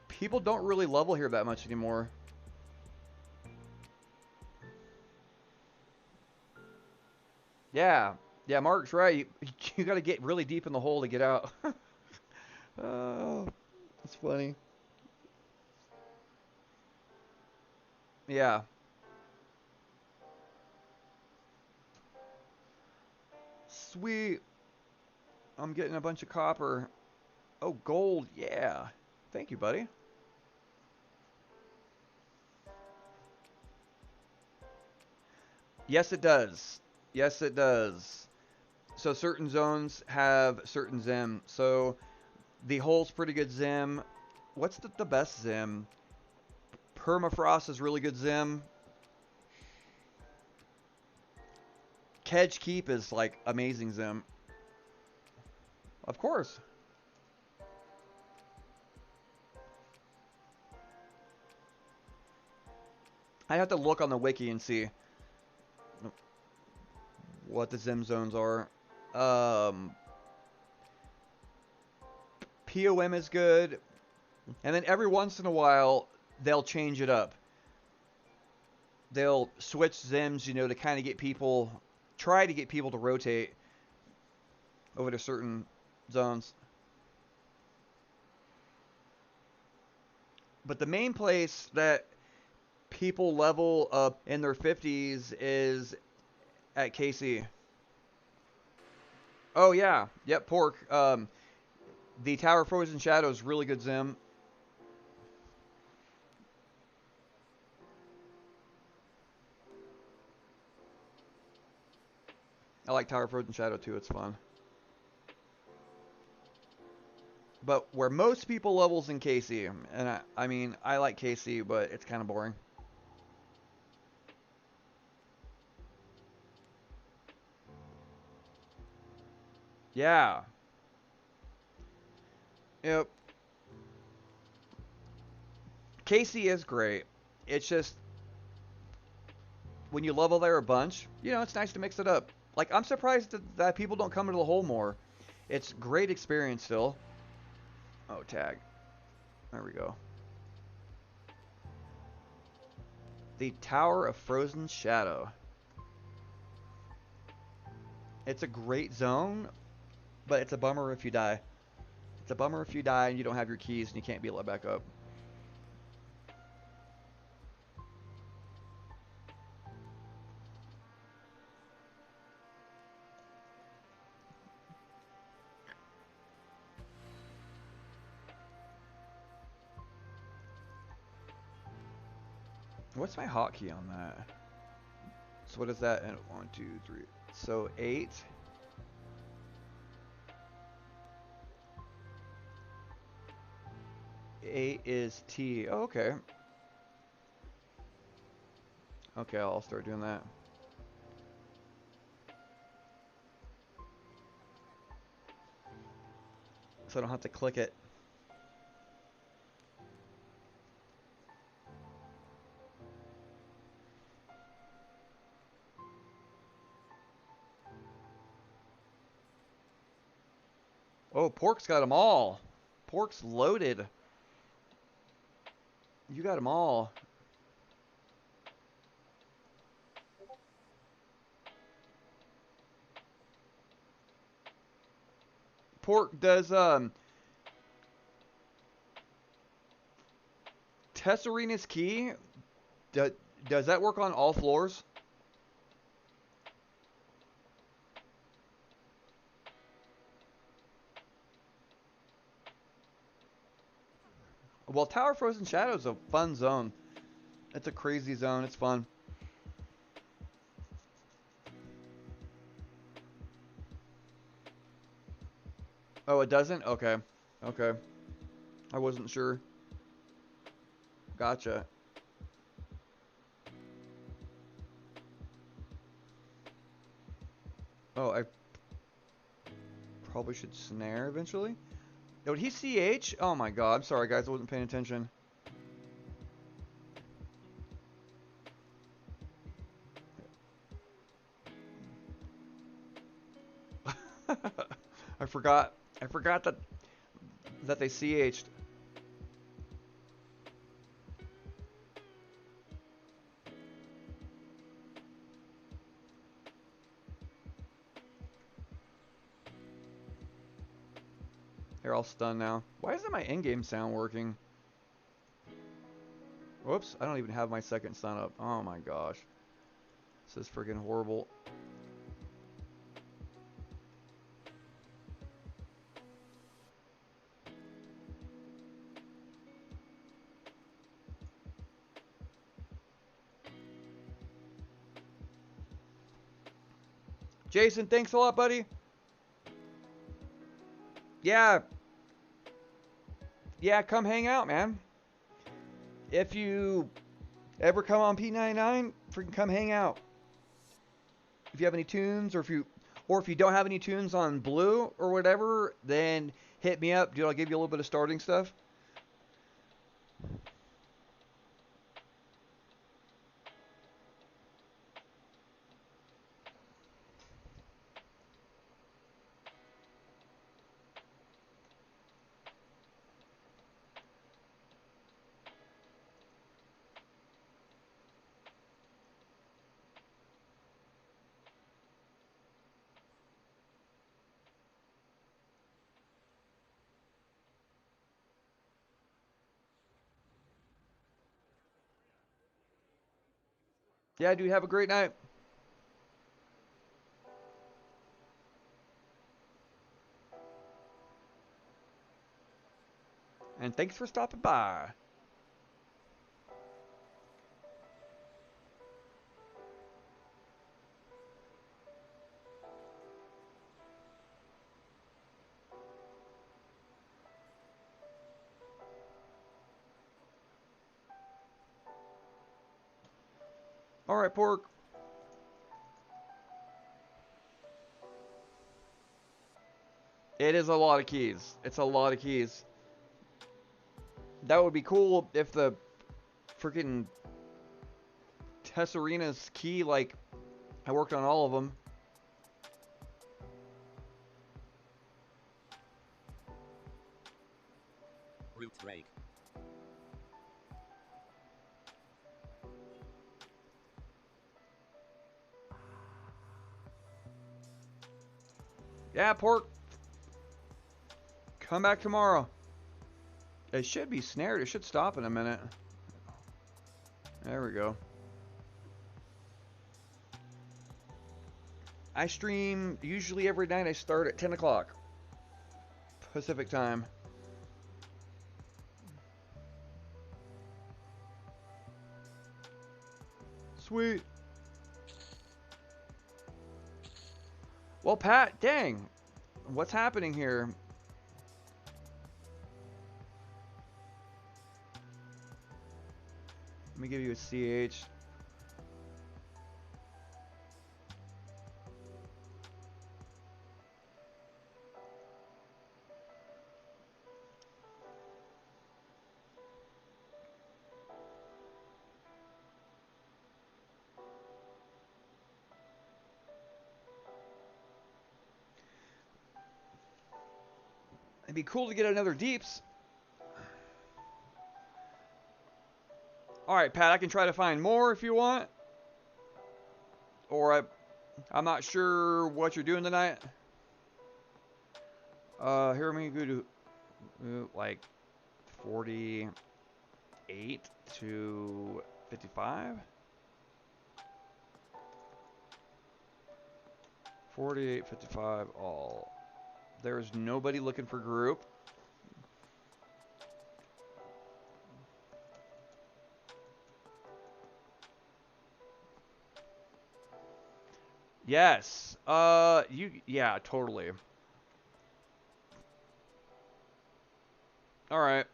People don't really level here that much anymore. Yeah. Yeah, Mark's right. You got to get really deep in the hole to get out. Oh, that's funny. Yeah. Sweet. I'm getting a bunch of copper. Oh, gold. Yeah. Thank you, buddy. Yes, it does. Yes, it does. So certain zones have certain Zim. So the hole's pretty good Zim. What's the best Zim? Permafrost is really good Zim. Kedge Keep is like amazing Zim. Of course. I have to look on the wiki and see what the Zim zones are. POM is good. And then every once in a while, they'll change it up. They'll switch Zims, to kind of get people, try to get people to rotate over to certain zones. But the main place that people level up in their 50s is at KC. Oh, yeah. Yep, Pork. The Tower of Frozen Shadows is really good Zim. I like Tower of Frozen Shadow too, it's fun. But where most people levels in KC, and I mean, I like KC, but it's kind of boring. Yeah. Yep. Casey is great. It's just when you level there a bunch, you know, it's nice to mix it up. Like, I'm surprised that people don't come into the hole more. It's great experience still. Oh, tag. There we go. The Tower of Frozen Shadow. It's a great zone, but it's a bummer if you die. It's a bummer if you die and you don't have your keys and you can't be let back up. What's my hotkey on that? So what is that? And 1, 2, 3. So 8. Eight is T. Oh, okay. Okay, I'll start doing that. So I don't have to click it. Oh, Pork's got them all. Pork's loaded. You got them all. Pork, does Tesserina's key, does that work on all floors? Well, Tower Frozen Shadow is a fun zone. It's a crazy zone. It's fun. Oh, it doesn't? Okay. Okay. I wasn't sure. Gotcha. Oh, I probably should snare eventually. Oh, did he CH? Oh my god. I'm sorry, guys. I wasn't paying attention. I forgot. I forgot that they CH'd. They're all stunned now. Why isn't my in-game sound working? Whoops, I don't even have my second stun up. Oh my gosh. This is freaking horrible. Jason, thanks a lot, buddy. Yeah. Yeah, come hang out, man. If you ever come on P99, freaking come hang out. If you have any tunes, or if you don't have any tunes on Blue or whatever, then hit me up, dude. I'll give you a little bit of starting stuff. Yeah, dude, have a great night. And thanks for stopping by. Alright, Pork. It is a lot of keys. It's a lot of keys. That would be cool if the freaking Tessarina's key, like, I worked on all of them. Root rake. Yeah, pork. Come back tomorrow. It should be snared. It should stop in a minute. There we go. I stream usually every night. I start at 10 o'clock Pacific time. Sweet. Well, Pat, dang. What's happening here? Let me give you a CH. It'd be cool to get another Deeps. Alright, Pat, I can try to find more if you want. Or I'm not sure what you're doing tonight. Here, let me go to like 48 to 55. 48, 55, all. There's nobody looking for group. Yes. Yeah, totally. All right.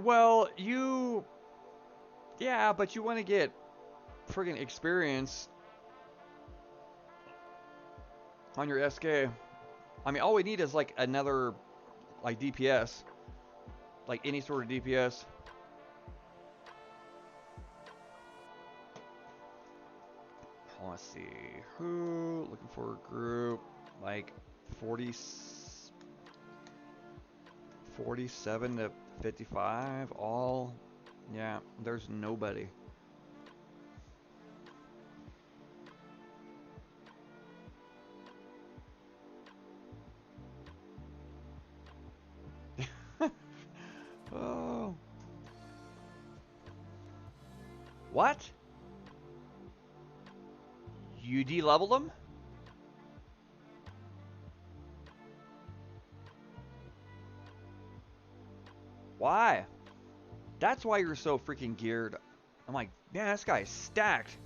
Well, yeah, but you want to get friggin' experience on your SK. I mean, all we need is like another, like DPS, like any sort of DPS. Let's see, who looking for a group, like 47 to 55, all. Yeah, there's nobody. Oh. What? You de-leveled them? Why? That's why you're so freaking geared. I'm like, man, this guy's stacked.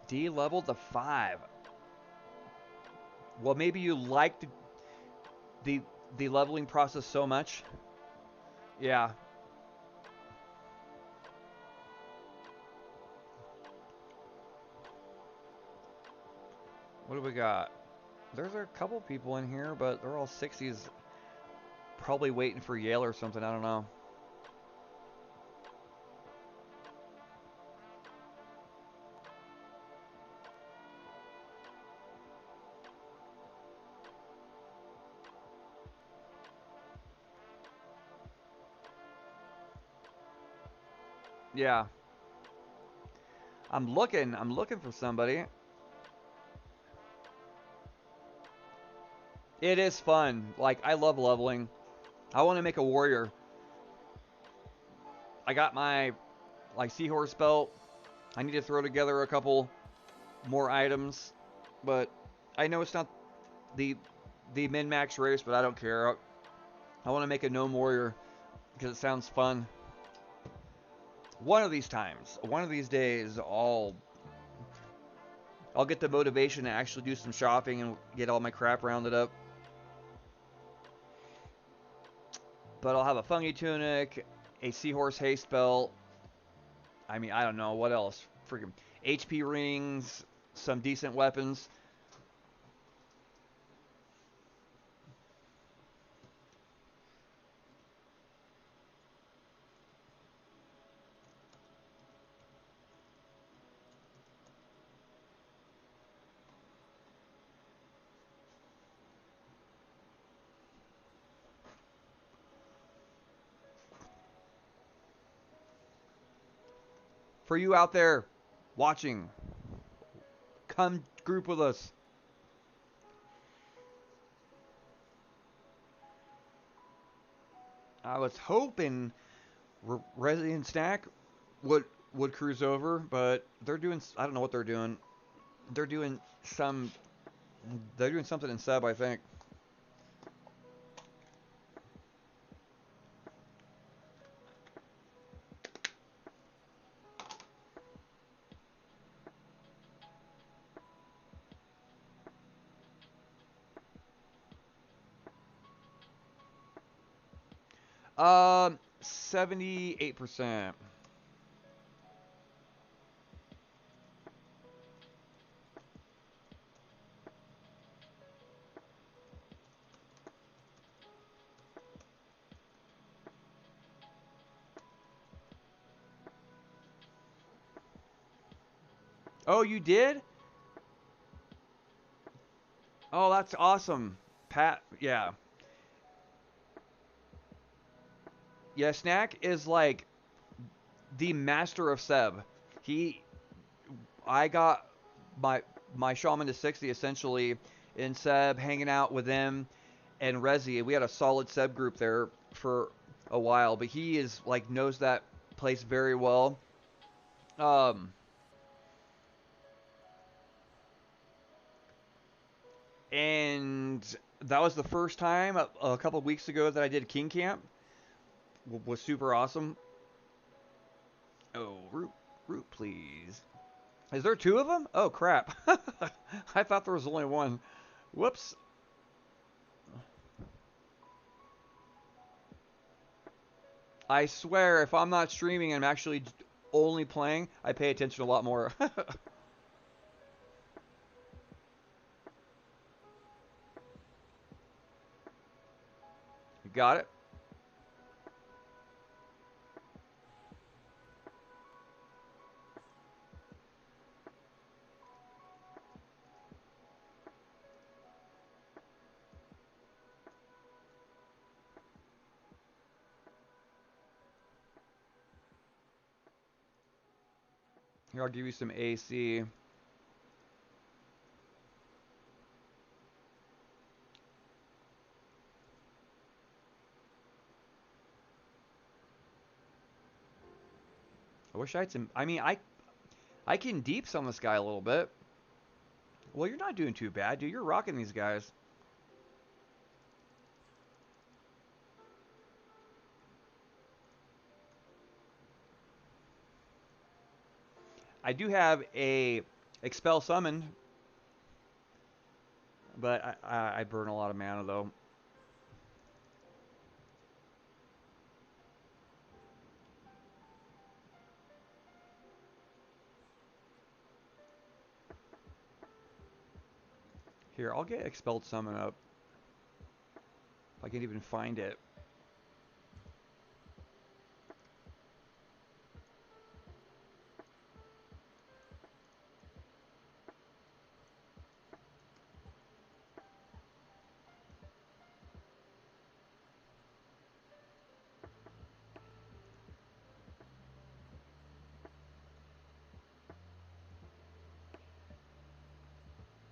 De-leveled to 5. Well, maybe you liked the leveling process so much. Yeah. What do we got? There's a couple people in here, but they're all 60s. Probably waiting for Yale or something. I don't know. Yeah. I'm looking for somebody. It is fun. Like, I love leveling. I want to make a warrior. I got my, like, seahorse belt. I need to throw together a couple more items, but I know it's not the min max race, but I don't care. I want to make a gnome warrior because it sounds fun. One of these times, one of these days, I'll get the motivation to actually do some shopping and get all my crap rounded up. But I'll have a fungi tunic, a seahorse haste belt. I mean, I don't know what else. Freaking HP rings, some decent weapons. For you out there watching, come group with us. I was hoping Resident Snack would cruise over, but they're doing, I don't know what they're doing. They're doing something in sub, I think. Um, 78%. Oh, you did? Oh, that's awesome. Pat, yeah. Yeah, Snack is like the master of Seb. He, I got my shaman to 60 essentially in Seb, hanging out with him and Rezi. We had a solid Seb group there for a while, but he is like knows that place very well. Um, and that was the first time a couple of weeks ago that I did King Camp. Was super awesome. Oh, root, please. Is there two of them? Oh, crap. I thought there was only one. Whoops. I swear, if I'm not streaming and I'm actually only playing, I pay attention a lot more. You got it? Here, I'll give you some AC. I wish I had some. I mean, I can deep some this guy a little bit. Well, you're not doing too bad, dude. You're rocking these guys. I do have a expel summon, but I burn a lot of mana though. Here, I'll get expelled summon up. If I can even find it.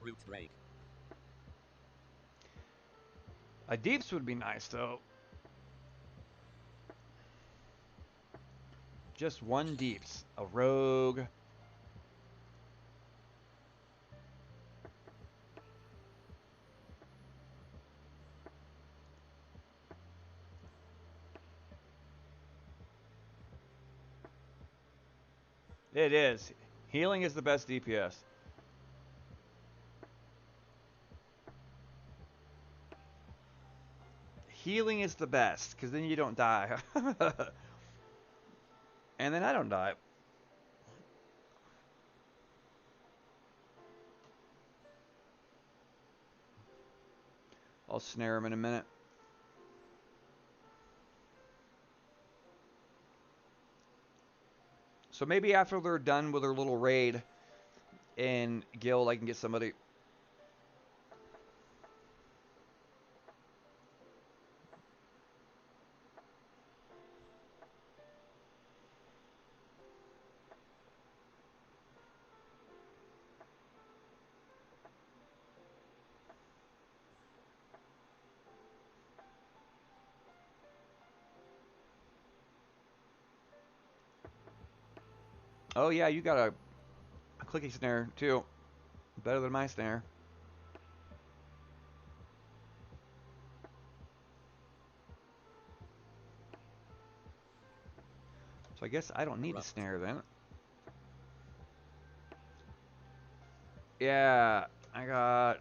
Root rake. A deeps would be nice though. Just one deeps. A rogue. It is. Healing is the best DPS. Healing is the best, because then you don't die. And then I don't die. I'll snare him in a minute. So maybe after they're done with their little raid in guild, I can get somebody. Oh yeah, you got a clicky snare too. Better than my snare. So I guess I don't need a snare then. Yeah, I got.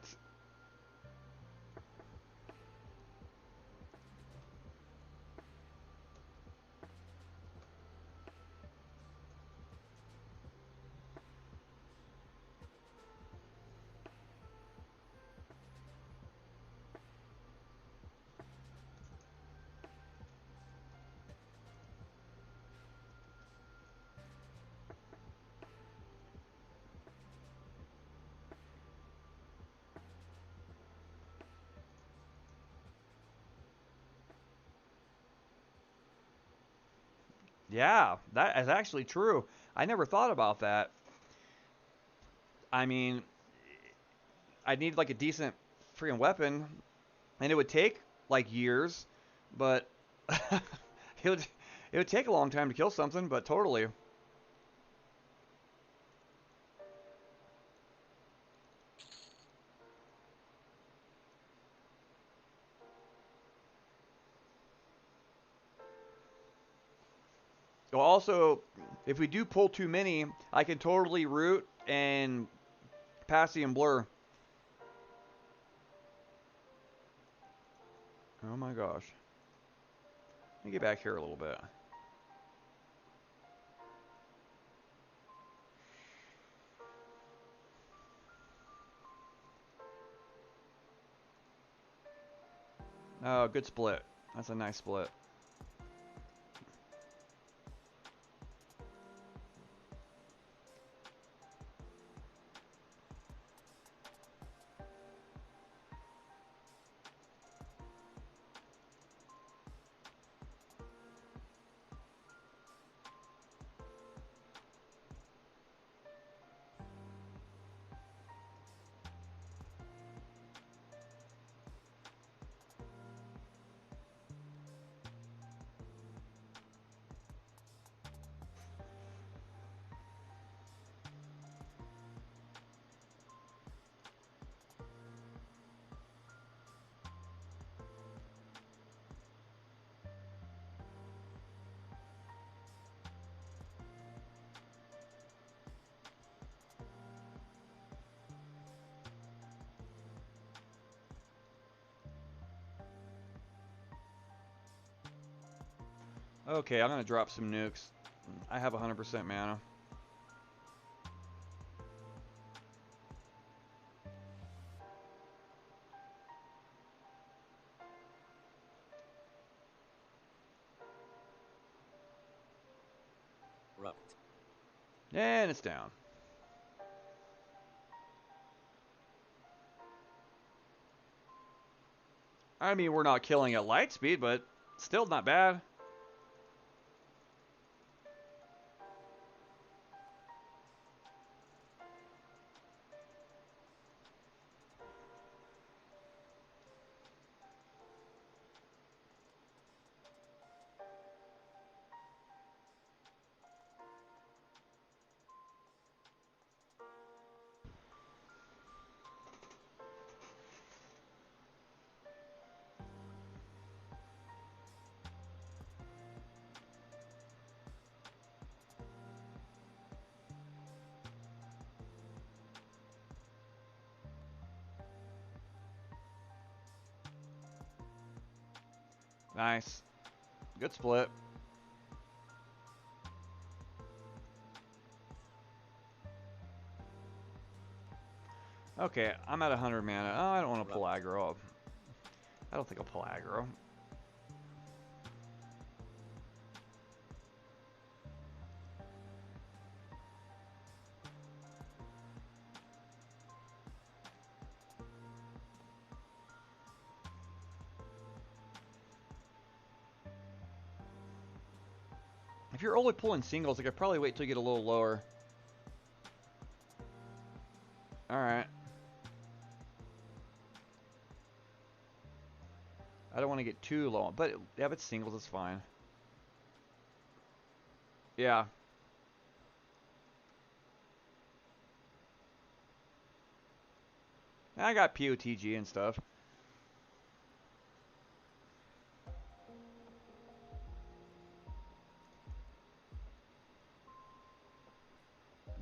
Yeah, that is actually true. I never thought about that. I mean, I need like a decent freaking weapon, and it would take like years, but it would it would take a long time to kill something. But totally. Well, also, if we do pull too many, I can totally root and Passy and blur. Oh my gosh. Let me get back here a little bit. Oh, good split. That's a nice split. Okay, I'm gonna drop some nukes. I have 100% mana. Rupt. And it's down. I mean, we're not killing at light speed, but still not bad. Nice. Good split. Okay, I'm at 100 mana. Oh, I don't want to pull aggro. I don't think I'll pull aggro. If you're only pulling singles, I could probably wait till you get a little lower. Alright. I don't want to get too low, but yeah, if it's singles, it's fine. Yeah. I got POTG and stuff.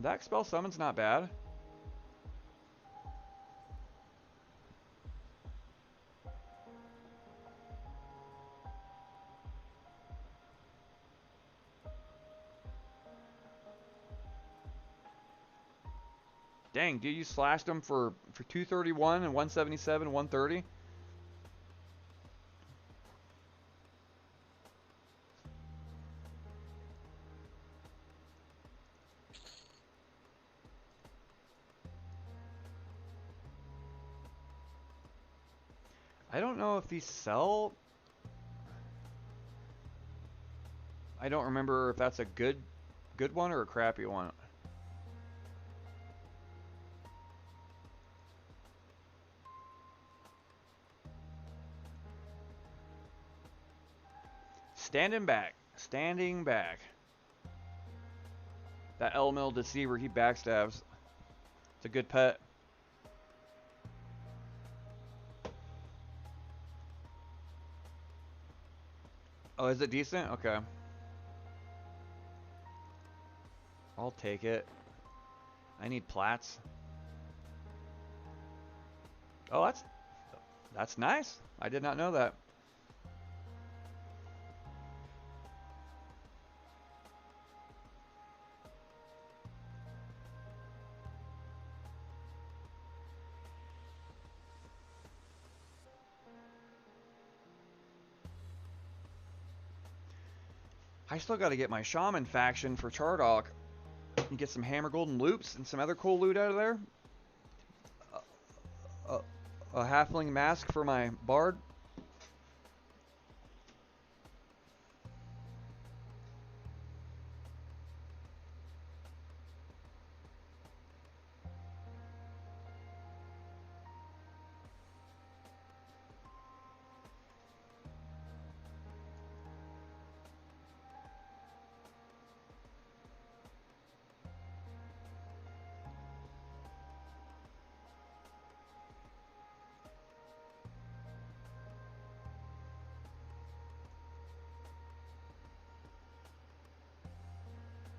That spell summon's not bad. Dang, dude, you slashed them for 231 and 177 and 130? I don't know if these sell. I don't remember if that's a good one or a crappy one. Standing back. Standing back. That elemental deceiver, he backstabs. It's a good pet. Oh, is it decent? Okay. I'll take it. I need plats. Oh, that's nice. I did not know that. I still got to get my shaman faction for Chardock. You get some hammer golden loops and some other cool loot out of there. A halfling mask for my bard.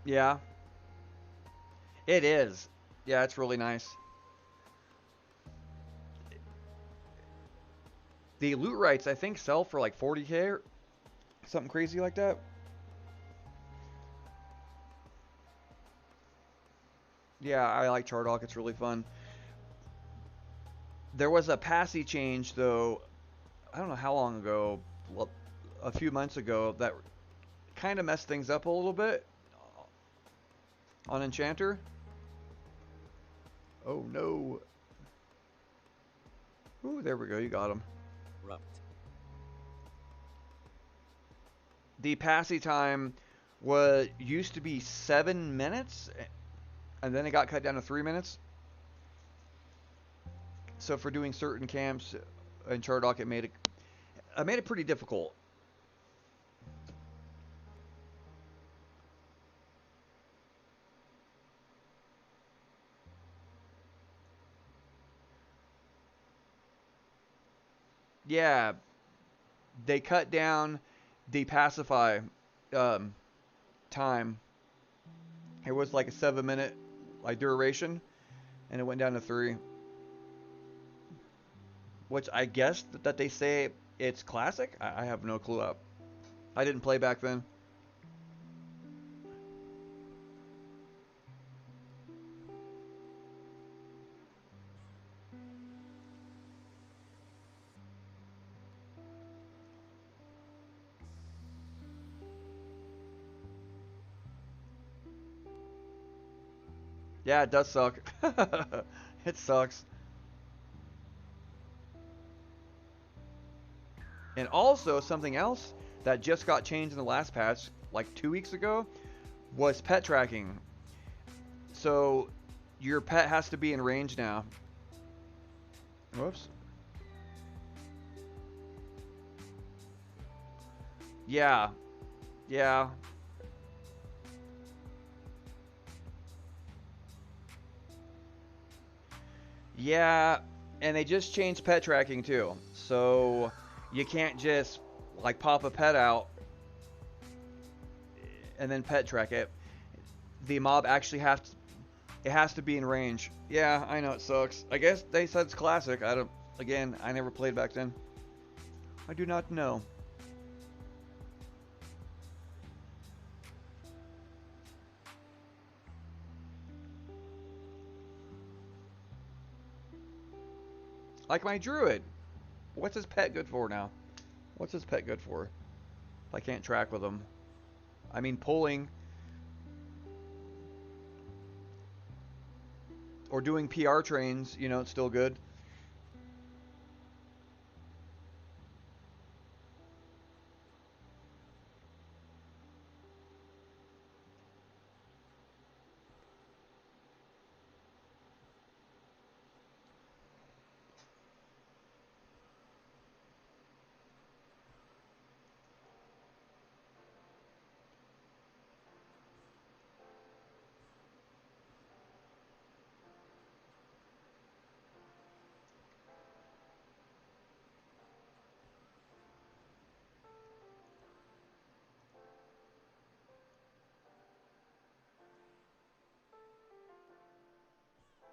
Yeah, it is. Yeah, it's really nice. The loot rights, I think, sell for like 40k or something crazy like that. Yeah, I like Chardock. It's really fun. There was a passy change, though, I don't know how long ago, well, a few months ago, that kind of messed things up a little bit on Enchanter. Oh, no. Ooh, there we go. You got him. The passy time used to be 7 minutes, and then it got cut down to 3 minutes. So for doing certain camps in Chardock, it made it pretty difficult. Yeah, they cut down the pacify time. It was like a 7 minute like duration, and it went down to 3. Which I guess that they say It's classic? I have no clue. I didn't play back then. Yeah, it does suck. It sucks. And also, something else that just got changed in the last patch, like 2 weeks ago, was pet tracking. So, your pet has to be in range now. Whoops. Yeah. Yeah. Yeah. And they just changed pet tracking too. So, you can't just, like, pop a pet out and then pet track it. The mob actually it has to be in range. Yeah, I know it sucks. I guess they said it's classic. I don't. Again, I never played back then. I do not know. Like my druid. What's his pet good for now? What's his pet good for? If I can't track with him. I mean, pulling or doing PR trains, it's still good.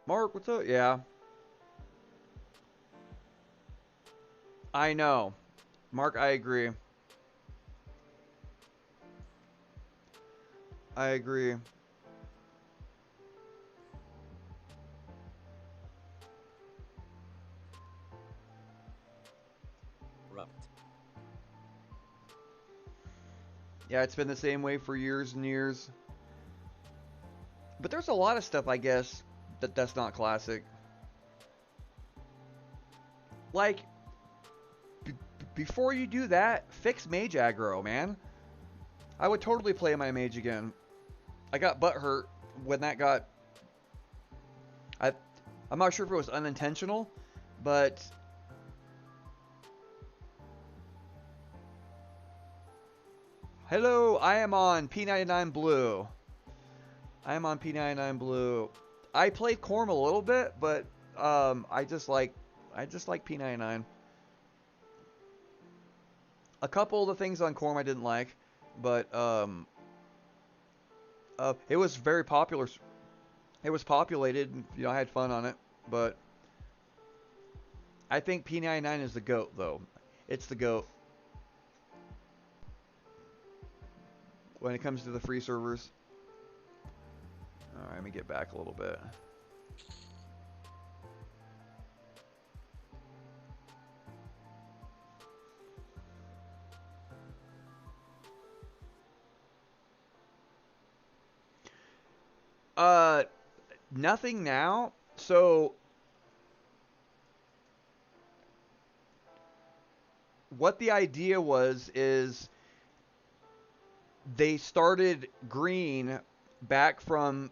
Mark, what's up? Yeah, I know. Mark, I agree. I agree. Rupt. Yeah, it's been the same way for years and years. But there's a lot of stuff, I guess, that's not classic. Like, b- before you do that, fix mage aggro, man. I would totally play my mage again. I got butt hurt when that got. I, I'm not sure if it was unintentional, but hello, I am on P99 Blue. I am on P99 Blue. I played Corm a little bit, but I just like P99. A couple of the things on Corm I didn't like, but it was very popular. It was populated. I had fun on it, but I think P99 is the goat, though. It's the goat when it comes to the free servers. All right, let me get back a little bit. Uh, Nothing now. So what the idea was is they started green back from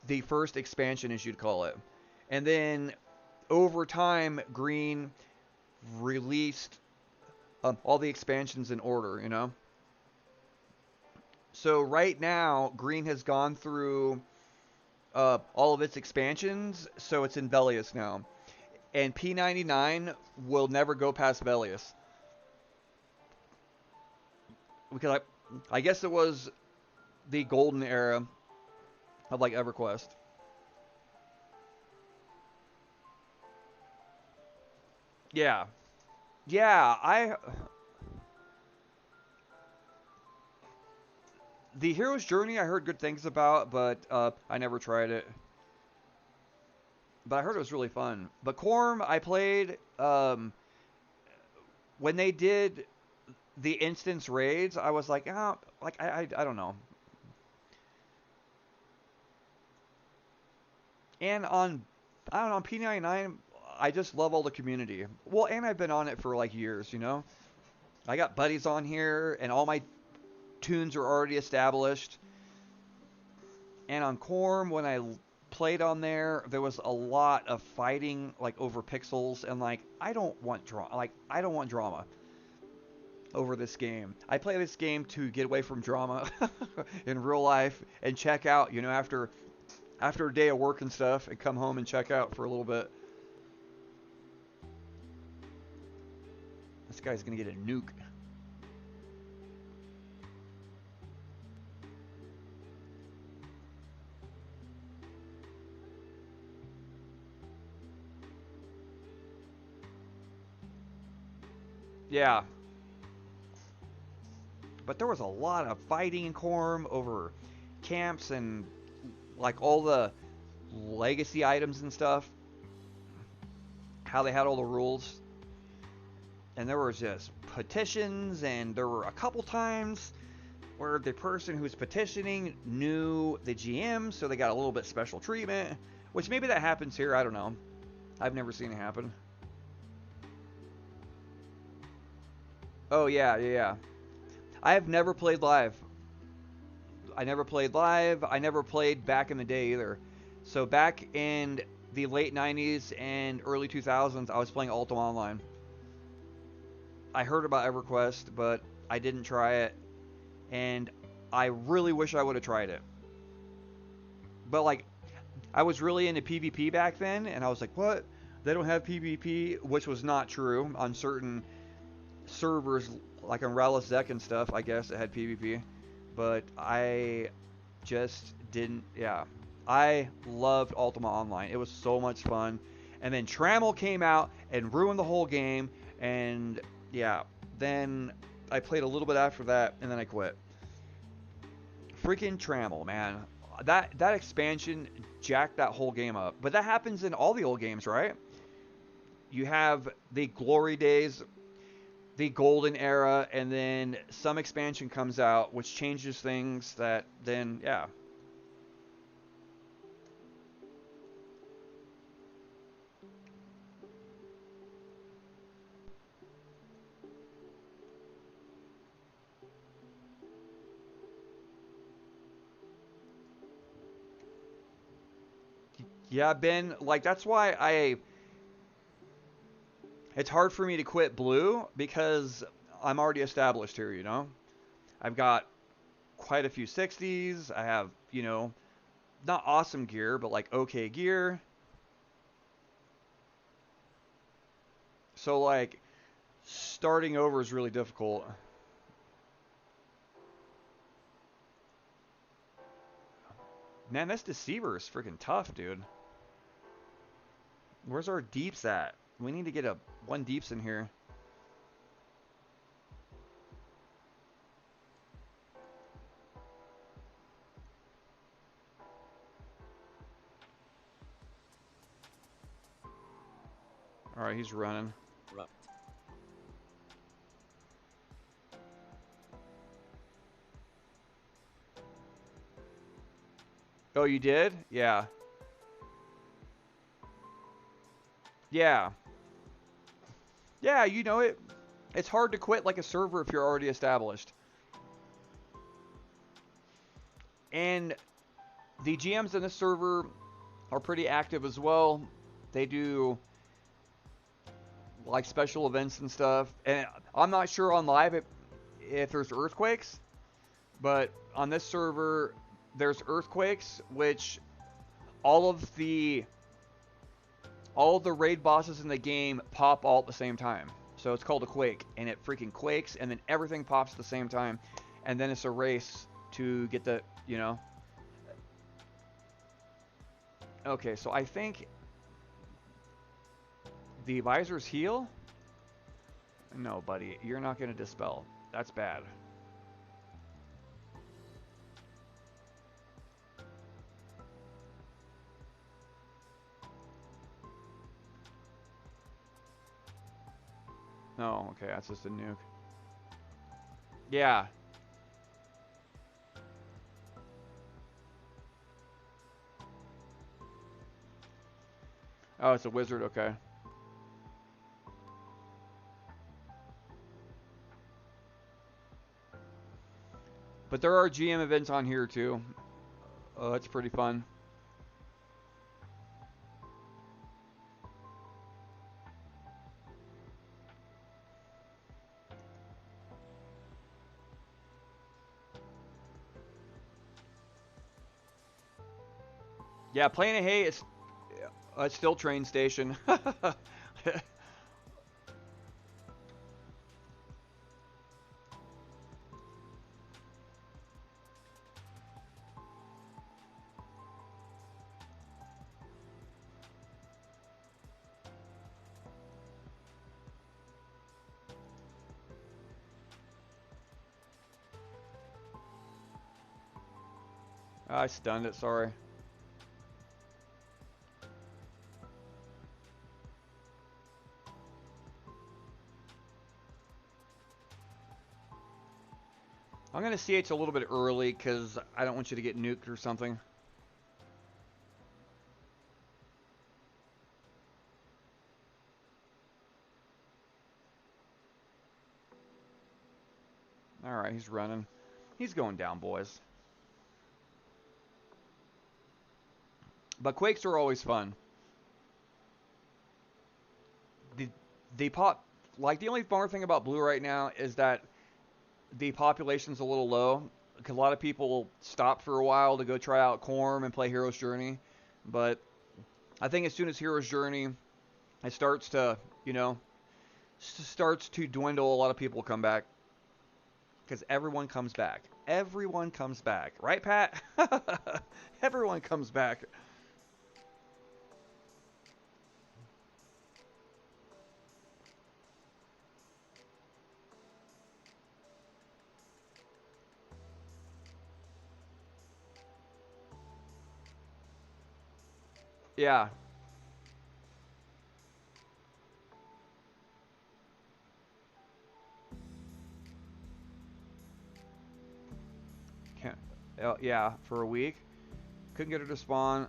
the first expansion, as you'd call it, and then over time, green released all the expansions in order. So right now, green has gone through all of its expansions, so it's in Velius now. And P99 will never go past Velius. Because I guess it was the golden era of like EverQuest. Yeah. Yeah, the hero's journey I heard good things about, but I never tried it. But I heard it was really fun. But Corm, I played when they did the instance raids. I was like, ah, like I don't know. And on I don't know on P99, I just love all the community. Well, and I've been on it for like years, you know. I got buddies on here, and all my tunes are already established. And on Corm, when I played on there, there was a lot of fighting, like over pixels, and like I don't want drama. Like I don't want drama over this game. I play this game to get away from drama in real life and check out. You know, after a day of work and stuff, and come home and check out for a little bit. This guy's gonna get a nuke. Yeah, but there was a lot of fighting in Corm over camps and like all the legacy items and stuff. How they had all the rules, and there was just petitions, and there were a couple times where the person who's petitioning knew the GM, so they got a little bit special treatment. Which maybe that happens here. I don't know. I've never seen it happen. Oh yeah, yeah, yeah. I have never played live. I never played live. I never played back in the day either. So back in the late 90s and early 2000s, I was playing Ultima Online. I heard about Everquest, but I didn't try it, and I really wish I would have tried it. But like, I was really into PvP back then, and I was like, what? They don't have PvP, which was not true on certain servers, like on Rallus Zek and stuff. I guess it had PvP, but I just didn't. Yeah, I loved Ultima Online. It was so much fun. And then Trammel came out and ruined the whole game. And yeah, then I played a little bit after that, and then I quit. Freaking Trammel, man. That expansion jacked that whole game up. But that happens in all the old games, right? You have the glory days, the golden era, and then some expansion comes out which changes things that then yeah. Yeah, Ben, like that's why I it's hard for me to quit blue because I'm already established here, you know? I've got quite a few 60s. I have, you know, not awesome gear, but like okay gear. So like starting over is really difficult. Man, this deceiver is freaking tough, dude. Where's our deeps at? We need to get a one deeps in here. All right, he's running. Corrupt. Oh, you did? Yeah. Yeah. Yeah, you know it. It's hard to quit like a server if you're already established. And the GMs in this server are pretty active as well. They do like special events and stuff. And I'm not sure on live if there's earthquakes, but on this server there's earthquakes, which all of the all of the raid bosses in the game pop all at the same time. So it's called a quake, and it freaking quakes, and then everything pops at the same time, and then it's a race to get the, you know. Okay, so I think the visors heal. No, buddy, you're not going to dispel. That's bad. No, okay, that's just a nuke. Yeah. Oh, it's a wizard, okay. But there are GM events on here too. Oh, that's pretty fun. Yeah, Planet Hay is still train station. I stunned it, sorry. I'm going to CH a little bit early because I don't want you to get nuked or something. Alright, he's running. He's going down, boys. But Quakes are always fun. The, the pop... Like, the only bummer thing about Blue right now is that the population's a little low. Because a lot of people stop for a while to go try out Corm and play Hero's Journey. But I think as soon as Hero's Journey, it starts to, starts to dwindle, a lot of people come back. Because everyone comes back. Everyone comes back. Right, Pat? Everyone comes back. Yeah. Can't, yeah, for a week. Couldn't get her to spawn.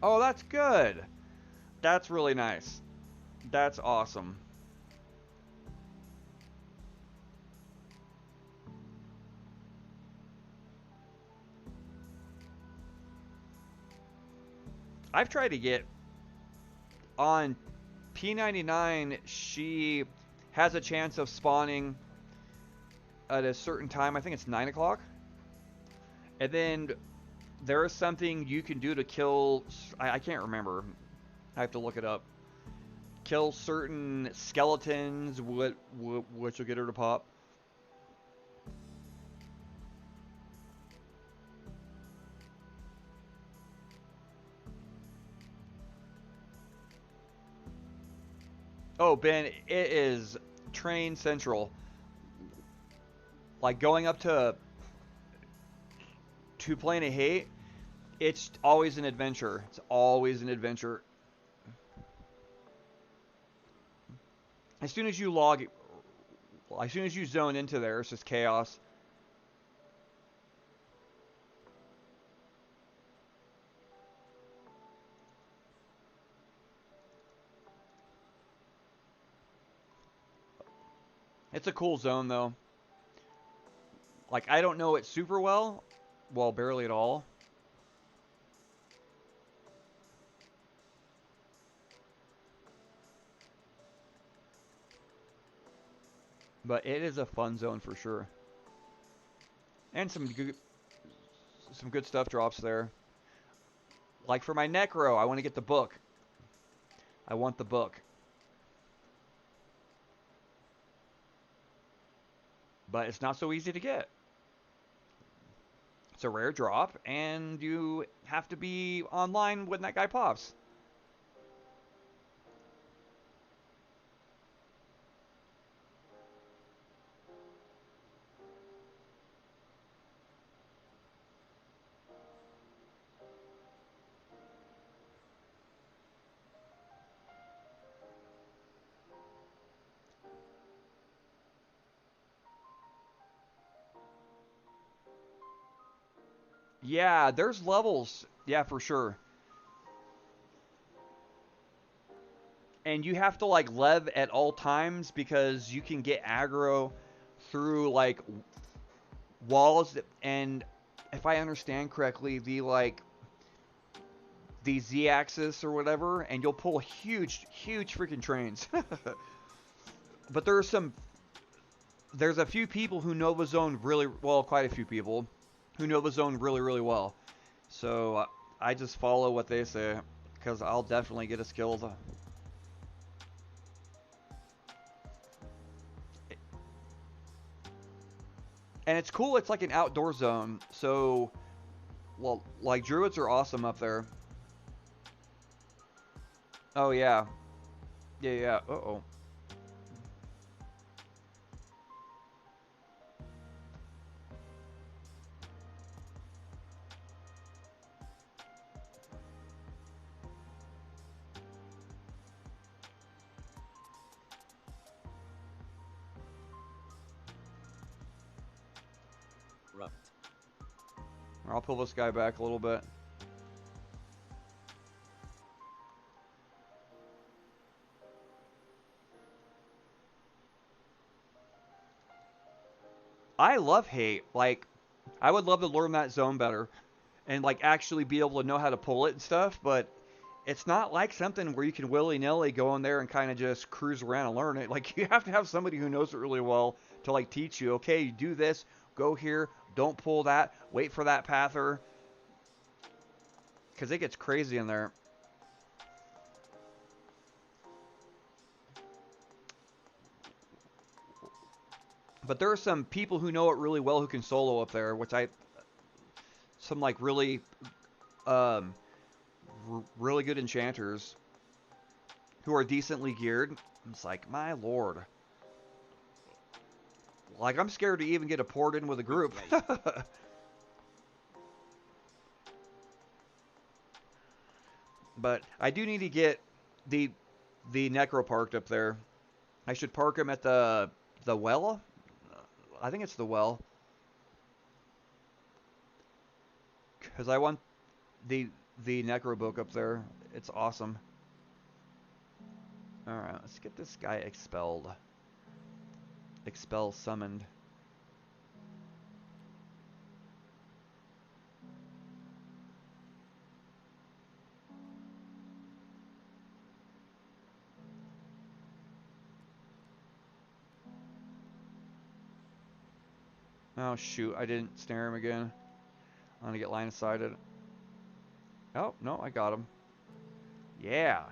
Oh, that's good. That's really nice. That's awesome. I've tried to get on P99. She has a chance of spawning at a certain time. I think it's 9 o'clock. And then there is something you can do to kill. I can't remember. I have to look it up. Kill certain skeletons, which will get her to pop. Oh, Ben, it is train central. Like going up to Planet Hate, it's always an adventure. It's always an adventure. As soon as you as soon as you zone into there, it's just chaos. It's a cool zone though. Like I don't know it super well, barely at all. But it is a fun zone for sure. And some good stuff drops there. Like for my Necro, I want to get the book. I want the book. But it's not so easy to get. It's a rare drop, and you have to be online when that guy pops. Yeah, there's levels. Yeah, for sure. And you have to like lev at all times because you can get aggro through like walls and if I understand correctly, the z-axis or whatever, and you'll pull huge freaking trains. But there's a few people who know the zone really well, quite a few people who know the zone really well. So I just follow what they say because I'll definitely get a skill. And it's cool. It's like an outdoor zone. So, well, like druids are awesome up there. Oh yeah, yeah. Uh oh. Rupt. I'll pull this guy back a little bit. I love hate. Like, I would love to learn that zone better and like actually be able to know how to pull it and stuff. But it's not like something where you can willy nilly go in there and kind of just cruise around and learn it. Like, you have to have somebody who knows it really well to like teach you. Okay, you do this. Go here. Don't pull that. Wait for that pather. Because it gets crazy in there. But there are some people who know it really well who can solo up there, which some like really um really good enchanters who are decently geared. It's like, my lord. Like, I'm scared to even get a port in with a Root group. raid. But I do need to get the the necro parked up there. I should park him at the well. I think it's the well because I want the the necro book up there. It's awesome. All right, let's get this guy expelled. Expel summoned. Oh shoot, I didn't snare him again. I'm gonna get line of sighted. Oh no, I got him. Yeah.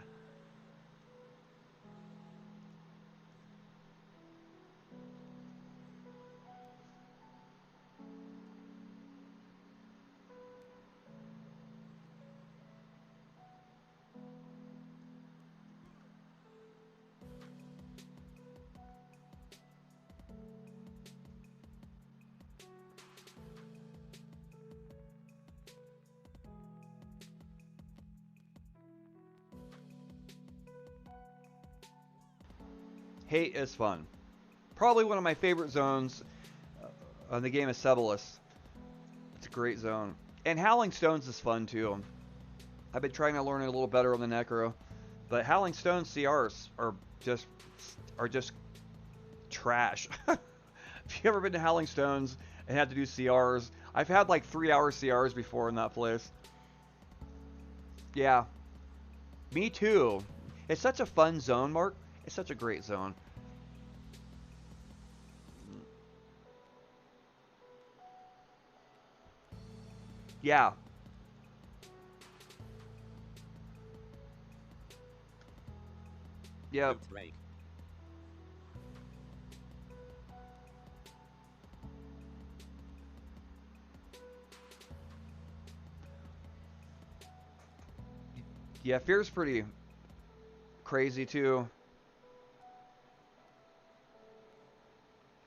Hate is fun. Probably one of my favorite zones on the game is Sebalus. It's a great zone. And Howling Stones is fun too. I've been trying to learn it a little better on the Necro. But Howling Stones CRs just are just trash. If you ever been to Howling Stones and had to do CRs, I've had like 3 hour CRs before in that place. Yeah, me too. It's such a fun zone, Mark. It's such a great zone. Yeah, yep. Root raid. Yeah, Fear's pretty crazy too.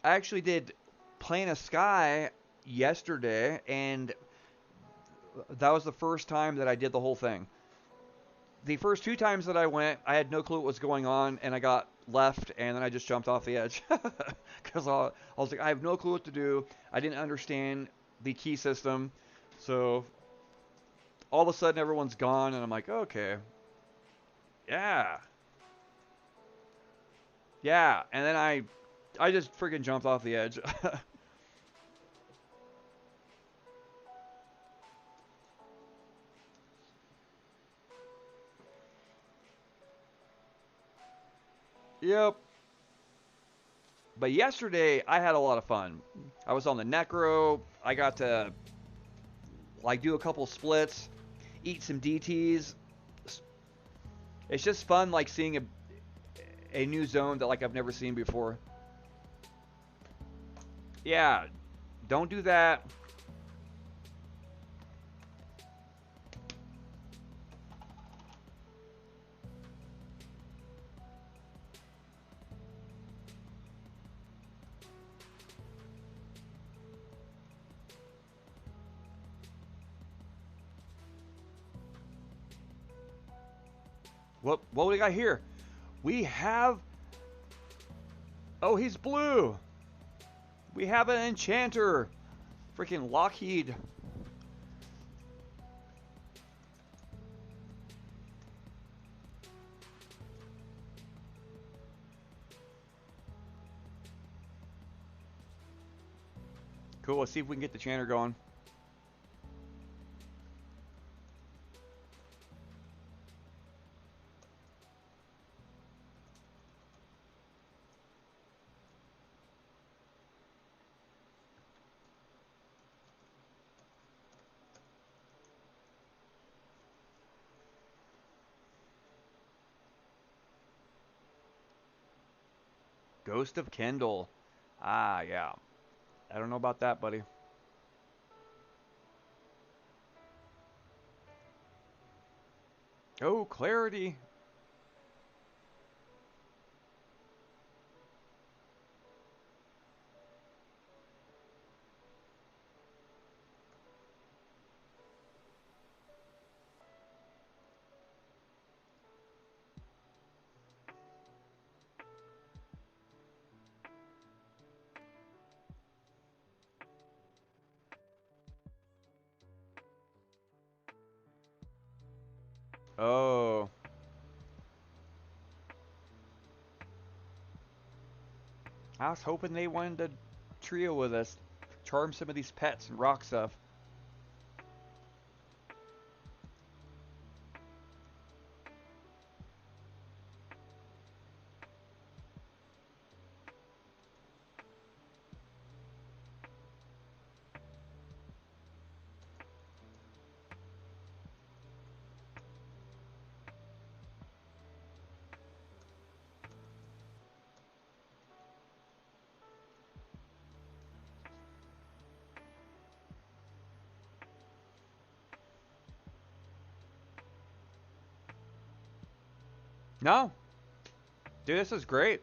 I actually did Plane of Sky yesterday, and that was the first time that I did the whole thing. The first two times that I went, I had no clue what was going on, and I got left, and then I just jumped off the edge because I was like, I have no clue what to do. I didn't understand the key system, So all of a sudden everyone's gone, and I'm like, okay, yeah, yeah. And then I just freaking jumped off the edge. Yep. But yesterday I had a lot of fun. I was on the Necro. I got to like do a couple splits, eat some DTs. It's just fun like seeing a new zone that like I've never seen before. Yeah, don't do that. What we got here? We have. Oh, he's blue. We have an enchanter. Freaking Lockheed. Cool. Let's see if we can get the enchanter going. Ghost of Kendall. Ah, yeah. I don't know about that, buddy. Oh, clarity. Oh. I was hoping they wanted to trio with us. Charm some of these pets and rock stuff. No. Dude, this is great.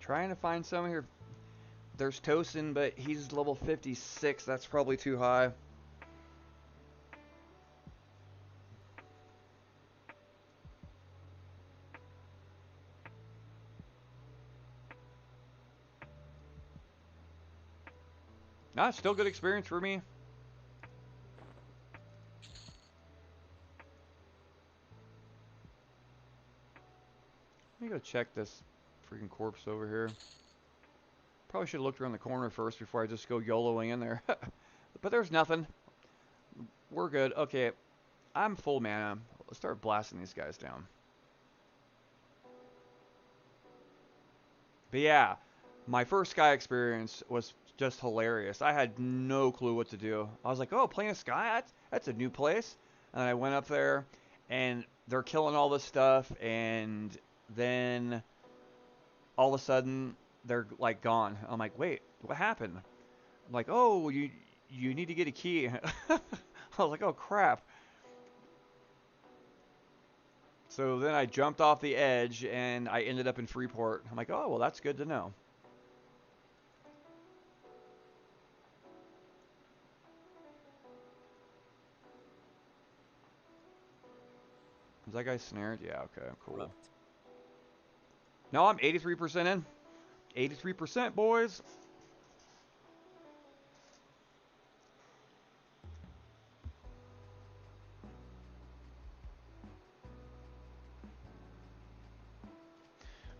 Trying to find some here. There's Tosin, but he's level 56. That's probably too high. Nah, still good experience for me. Let me go check this freaking corpse over here. Probably should have looked around the corner first before I just go YOLOing in there. But there's nothing. We're good. Okay, I'm full mana. Let's start blasting these guys down. But yeah, my first Sky experience was just hilarious. I had no clue what to do. I was like, oh, playing a Sky? That's a new place. And I went up there, and they're killing all this stuff, and then all of a sudden they're like gone. I'm like, wait, what happened? I'm like, oh, you need to get a key. I was like, oh crap. So then I jumped off the edge and I ended up in Freeport. I'm like, oh well, that's good to know. Is that guy snared? Yeah, okay, cool. Rooked. No, I'm 83% in. 83%, boys.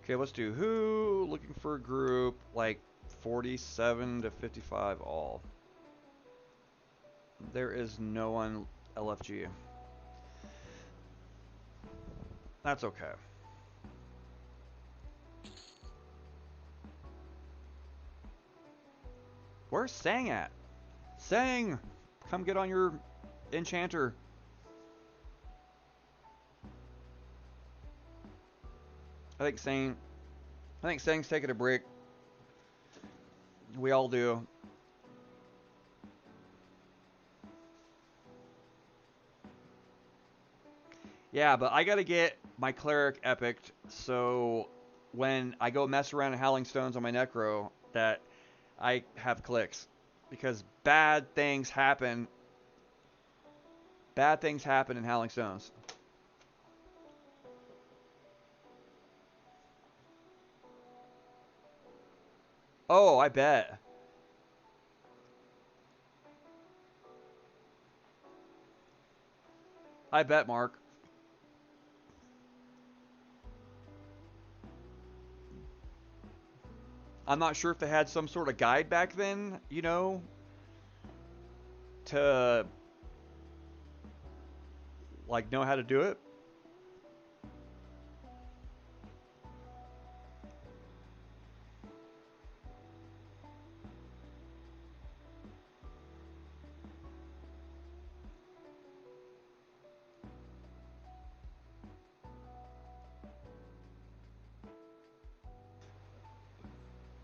Okay, let's do who. Looking for a group like 47 to 55 all. There is no one LFG. That's okay. Where's Sang at? Sang! Come get on your enchanter. I think Sang's taking a break. We all do. Yeah, but I gotta get my Cleric epicked, so when I go mess around in Howling Stones on my Necro, that I have clicks. Because bad things happen. Bad things happen in Howling Stones. Oh, I bet. I bet, Mark. I'm not sure if they had some sort of guide back then, you know, to like know how to do it.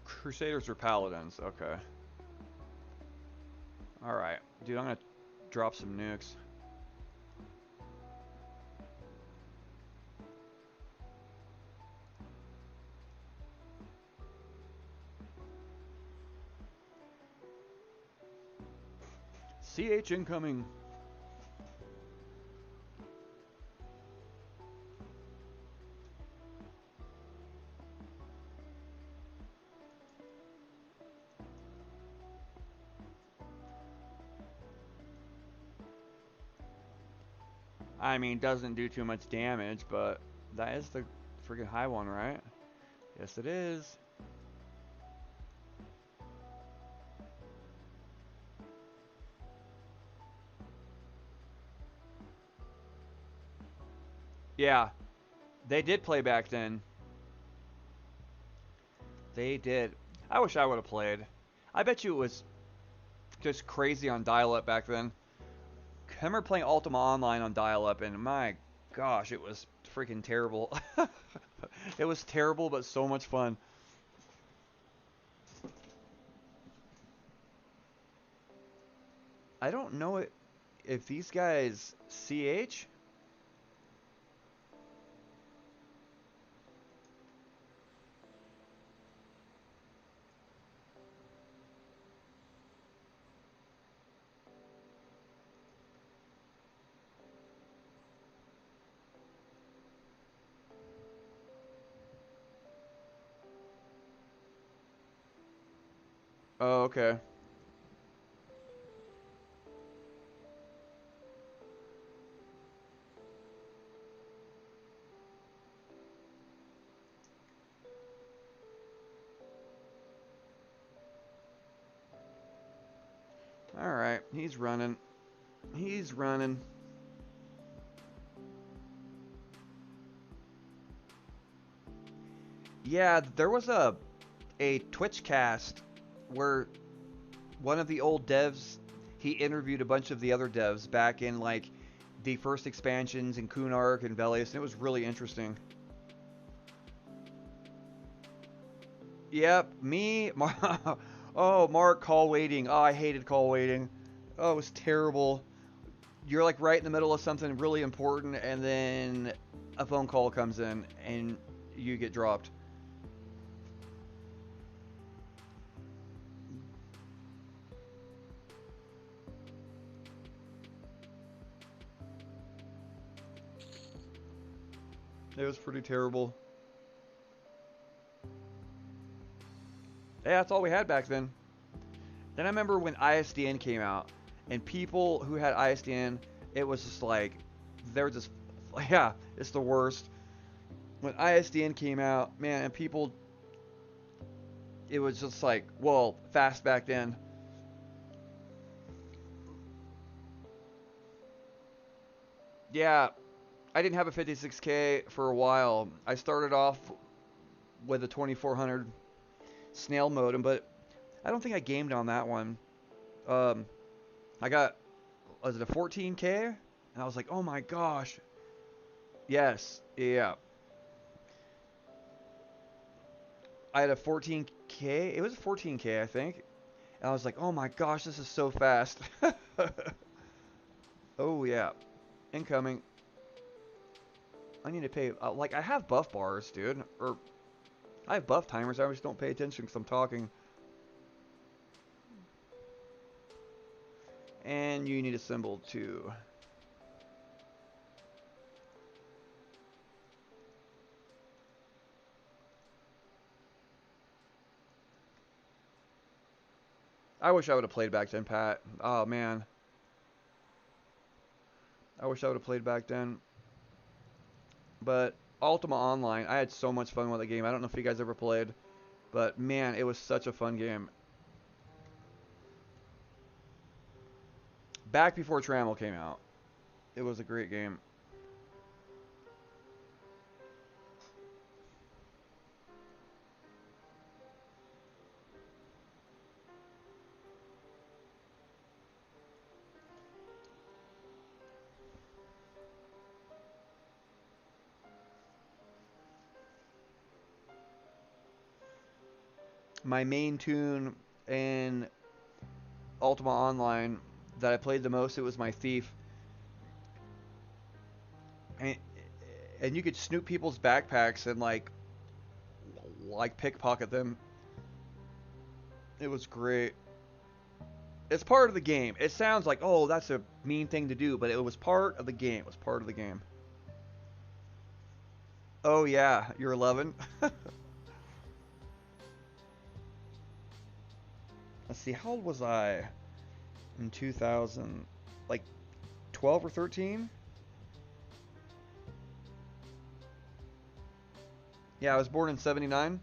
Crusaders or Paladins? Okay. Alright. Dude, I'm gonna drop some nukes. CH incoming. I mean, doesn't do too much damage, but that is the freaking high one, right? Yes, it is. Yeah, they did play back then. They did. I wish I would have played. I bet you it was just crazy on dial-up back then. I remember playing Ultima Online on dial-up, and my gosh, it was freaking terrible. It was terrible, but so much fun. I don't know if these guys CH. Oh, okay. All right, he's running. He's running. Yeah, there was a a Twitch cast where one of the old devs, he interviewed a bunch of the other devs back in like the first expansions in Kunark and Velius, and it was really interesting. Yep, me. Oh, Mark, call waiting. Oh, I hated call waiting. Oh, it was terrible. You're like right in the middle of something really important, and then a phone call comes in, and you get dropped. It was pretty terrible. Yeah, that's all we had back then. Then I remember when ISDN came out, and people who had ISDN, it was just like, they were just, yeah, it's the worst. When ISDN came out, man, and people, it was just like, well, fast back then. Yeah, I didn't have a 56K for a while. I started off with a 2400 snail modem, but I don't think I gamed on that one. Um, I got, was it a 14K? And I was like, oh my gosh. Yes, yeah. I had a 14K. It was a 14K, I think. And I was like, oh my gosh, this is so fast. Oh yeah, incoming. I need to pay. Like I have buff bars, dude, or I have buff timers. I just don't pay attention because I'm talking. And you need a symbol too. I wish I would have played back then, Pat. Oh man, I wish I would have played back then. But Ultima Online, I had so much fun with the game. I don't know if you guys ever played, but man, it was such a fun game. Back before Trammel came out, it was a great game. My main tune in Ultima Online that I played the most, it was my Thief. And, and you could snoop people's backpacks and like pickpocket them. It was great. It's part of the game. It sounds like, oh, that's a mean thing to do, but it was part of the game. It was part of the game. Oh yeah, you're 11. Let's see, how old was I in 2000? Like 12 or 13? Yeah, I was born in 79.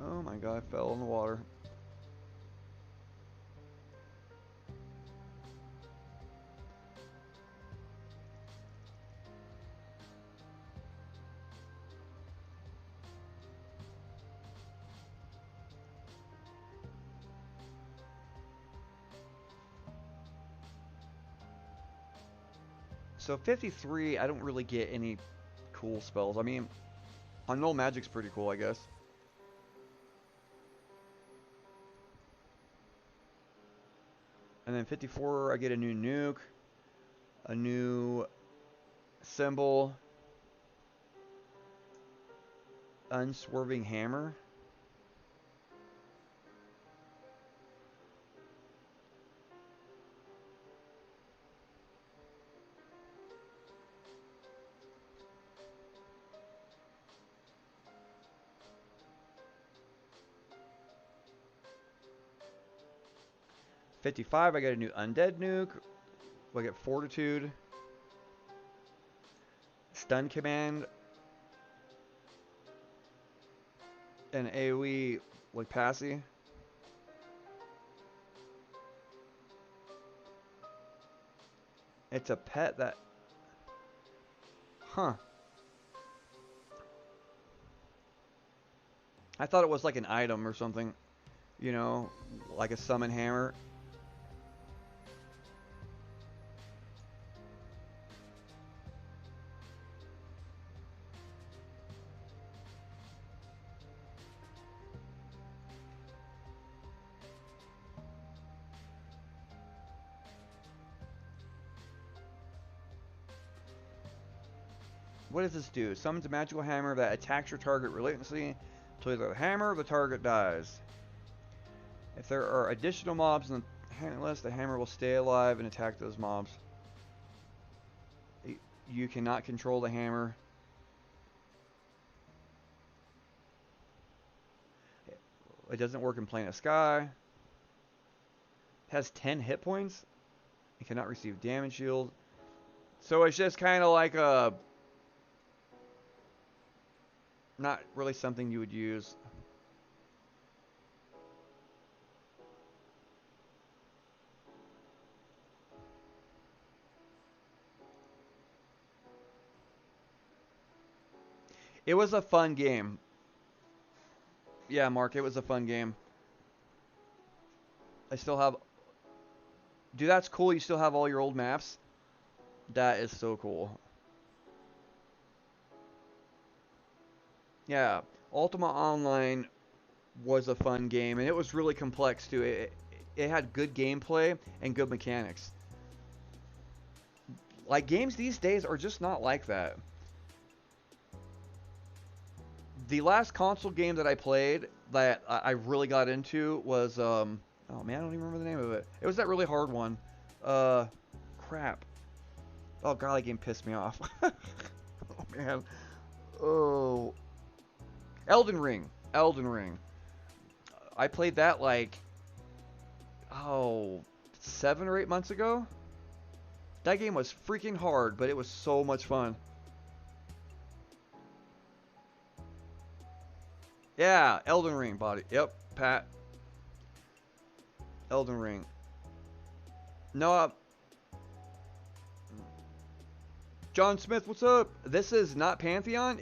Oh my god, I fell in the water. So 53, I don't really get any cool spells. I mean, Unknown Magic's pretty cool, I guess. And then 54, I get a new nuke, a new symbol, Unswerving Hammer. '55, I get a new Undead nuke. I get Fortitude, Stun Command, and AoE like Passy. It's a pet that... Huh. I thought it was like an item or something, you know, like a summon hammer. What does this do? Summons a magical hammer that attacks your target relentlessly until either the hammer or the target dies. If there are additional mobs in the hammer list, the hammer will stay alive and attack those mobs. You cannot control the hammer. It doesn't work in Plane of Sky. It has 10 hit points. It cannot receive damage shield. So it's just kind of like a... not really something you would use. It was a fun game. Yeah, Mark, it was a fun game. I still have... Dude, that's cool. You still have all your old maps. That is so cool. Yeah, Ultima Online was a fun game, and it was really complex too. It had good gameplay and good mechanics. Like, games these days are just not like that. The last console game that I played that I really got into was, oh man, I don't even remember the name of it. It was that really hard one. Crap. Oh god, that game pissed me off. Oh man. Oh. Elden Ring. Elden Ring. I played that like, 7 or 8 months ago. That game was freaking hard, but it was so much fun. Yeah, Elden Ring, body. Yep, Pat. Elden Ring. No, John Smith, what's up? This is not Pantheon.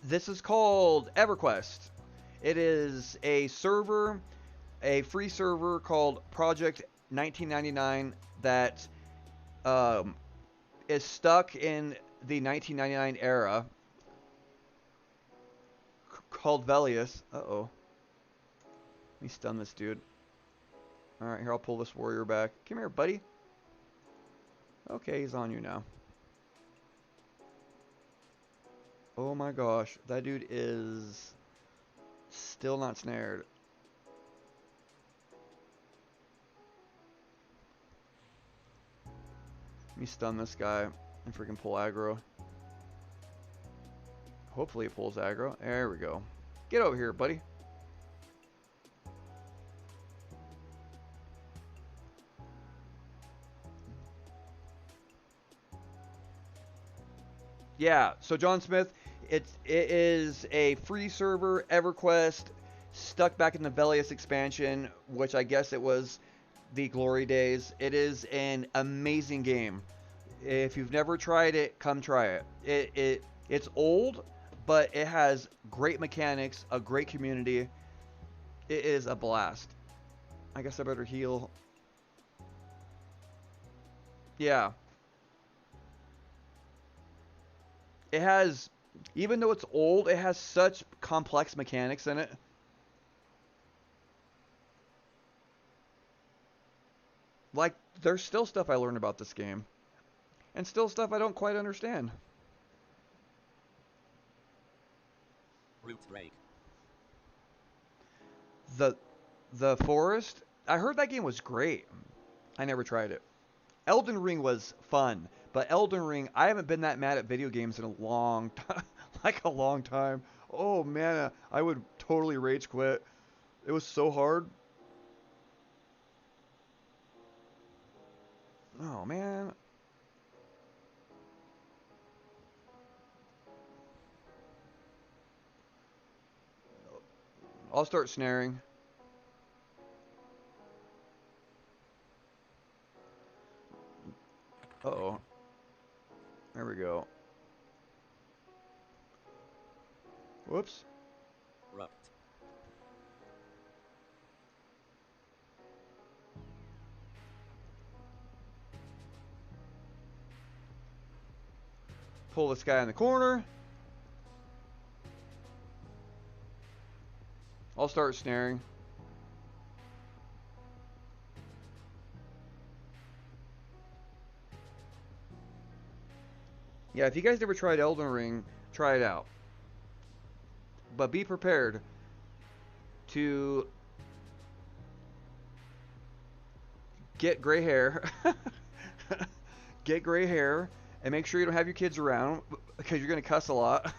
This is called Everquest. It is a server, a free server called Project 1999 that is stuck in the 1999 era, called Velius. Uh-oh. Let me stun this dude. Alright, here, I'll pull this warrior back. Come here, buddy. Okay, he's on you now. Oh my gosh, that dude is still not snared. Let me stun this guy and freaking pull aggro. Hopefully it pulls aggro. There we go. Get over here, buddy. Yeah, so John Smith, it is a free server, EverQuest, stuck back in the Velius expansion, which I guess it was the glory days. It is an amazing game. If you've never tried it, come try it. It's old, but it has great mechanics, a great community. It is a blast. I guess I better heal. Yeah. It has, even though it's old, it has such complex mechanics in it. Like, there's still stuff I learned about this game. And still stuff I don't quite understand. Root rake. The Forest, I heard that game was great. I never tried it. Elden Ring was fun, but Elden Ring, I haven't been that mad at video games in a long time. Like a long time. Oh man, I would totally rage quit. It was so hard. Oh man. I'll start snaring. Uh-oh. There we go. Whoops. Rupt. Pull this guy in the corner. I'll start snaring. Yeah, if you guys never tried Elden Ring, try it out. But be prepared to get gray hair. Get gray hair. And make sure you don't have your kids around because you're going to cuss a lot.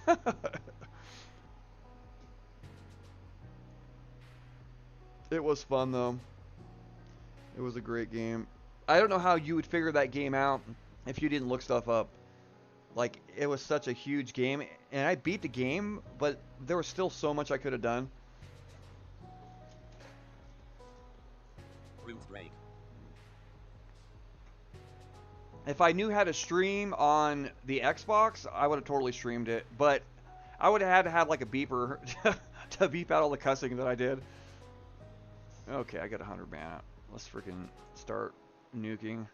It was fun, though. It was a great game. I don't know how you would figure that game out if you didn't look stuff up. Like, it was such a huge game. And I beat the game, but there was still so much I could have done. Root break. If I knew how to stream on the Xbox, I would have totally streamed it. But I would have had to have like a beeper to beep out all the cussing that I did. Okay, I got 100 mana. Let's freaking start nuking.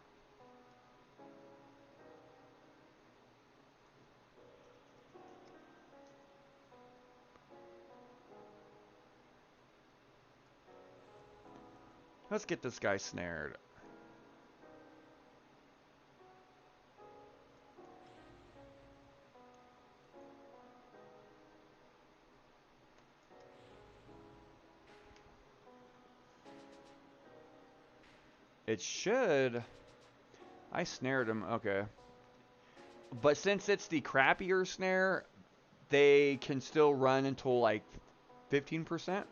Let's get this guy snared. It should. I snared him. Okay. But since it's the crappier snare, they can still run until like 15%.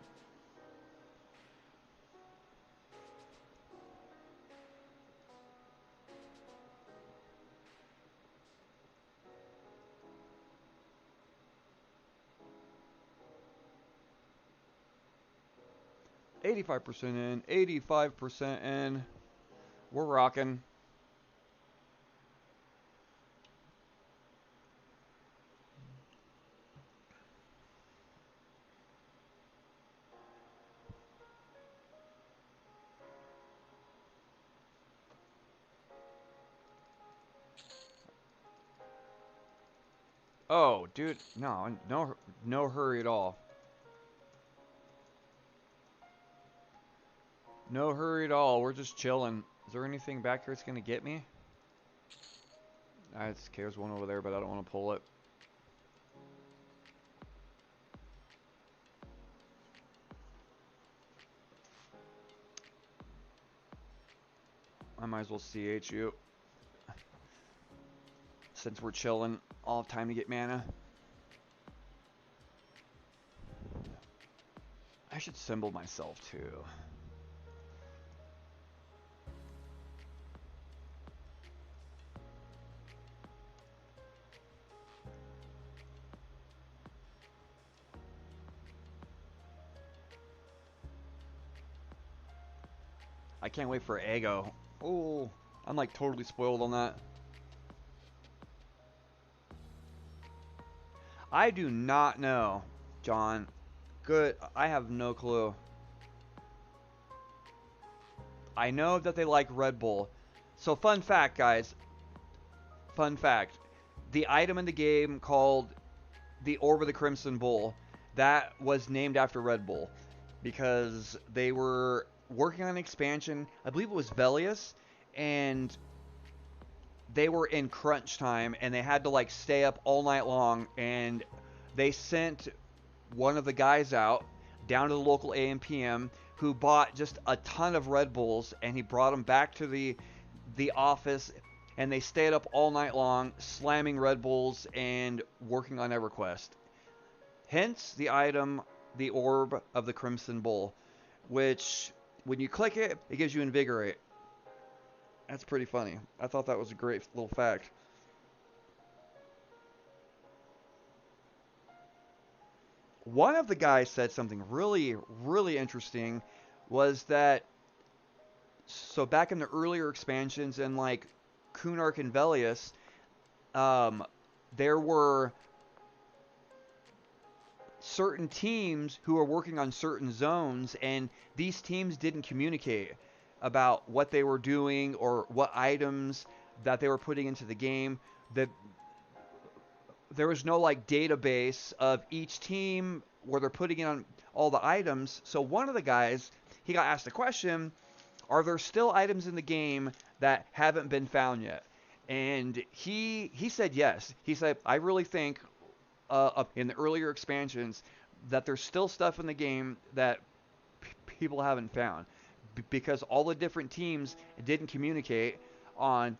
$85% in, 85% in. We're rocking. Oh, dude, no hurry at all. No hurry at all. We're just chilling. Is there anything back here that's gonna get me? Okay, there's one over there, but I don't want to pull it. I might as well CH you. Since we're chilling, I'll have time to get mana. I should symbol myself too. I can't wait for Ego. Oh, I'm like totally spoiled on that. I do not know, John. Good, I have no clue. I know that they like Red Bull. So fun fact, guys. Fun fact. The item in the game called the Orb of the Crimson Bull, that was named after Red Bull. Because they were working on an expansion. I believe it was Velius. And they were in crunch time. And they had to like stay up all night long. And they sent one of the guys out down to the local AMPM who bought just a ton of Red Bulls, and he brought them back to the office, and they stayed up all night long slamming Red Bulls and working on Everquest. Hence the item, the Orb of the Crimson Bull, which when you click it, it gives you Invigorate. That's pretty funny. I thought that was a great little fact. One of the guys said something really, really interesting, was that, so back in the earlier expansions in like Kunark and Velius, there were certain teams who were working on certain zones, and these teams didn't communicate about what they were doing or what items that they were putting into the game. there was no like database of each team where they're putting in on all the items. So one of the guys, he got asked a question, are there still items in the game that haven't been found yet? And he said yes. He said, I really think in the earlier expansions that there's still stuff in the game that people haven't found because all the different teams didn't communicate on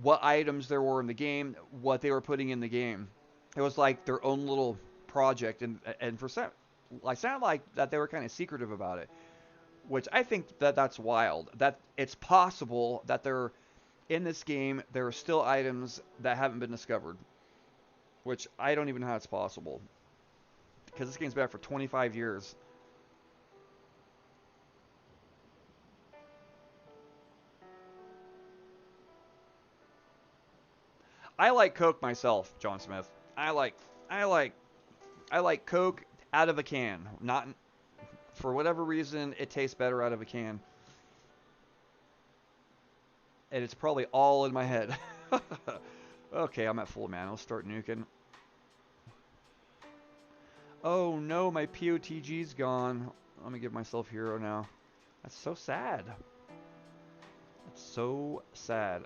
what items there were in the game, what they were putting in the game. It was like their own little project, and for some, I sound like that they were kind of secretive about it, which I think that that's wild. That it's possible that there, in this game, there are still items that haven't been discovered, which I don't even know how it's possible because this game's been out for 25 years. I like Coke myself, John Smith. I like I like I like Coke out of a can. Not for whatever reason, it tastes better out of a can, and it's probably all in my head. Okay, I'm at full mana. I'll start nuking. Oh no, my POTG's gone. Let me give myself hero now. That's so sad. That's so sad.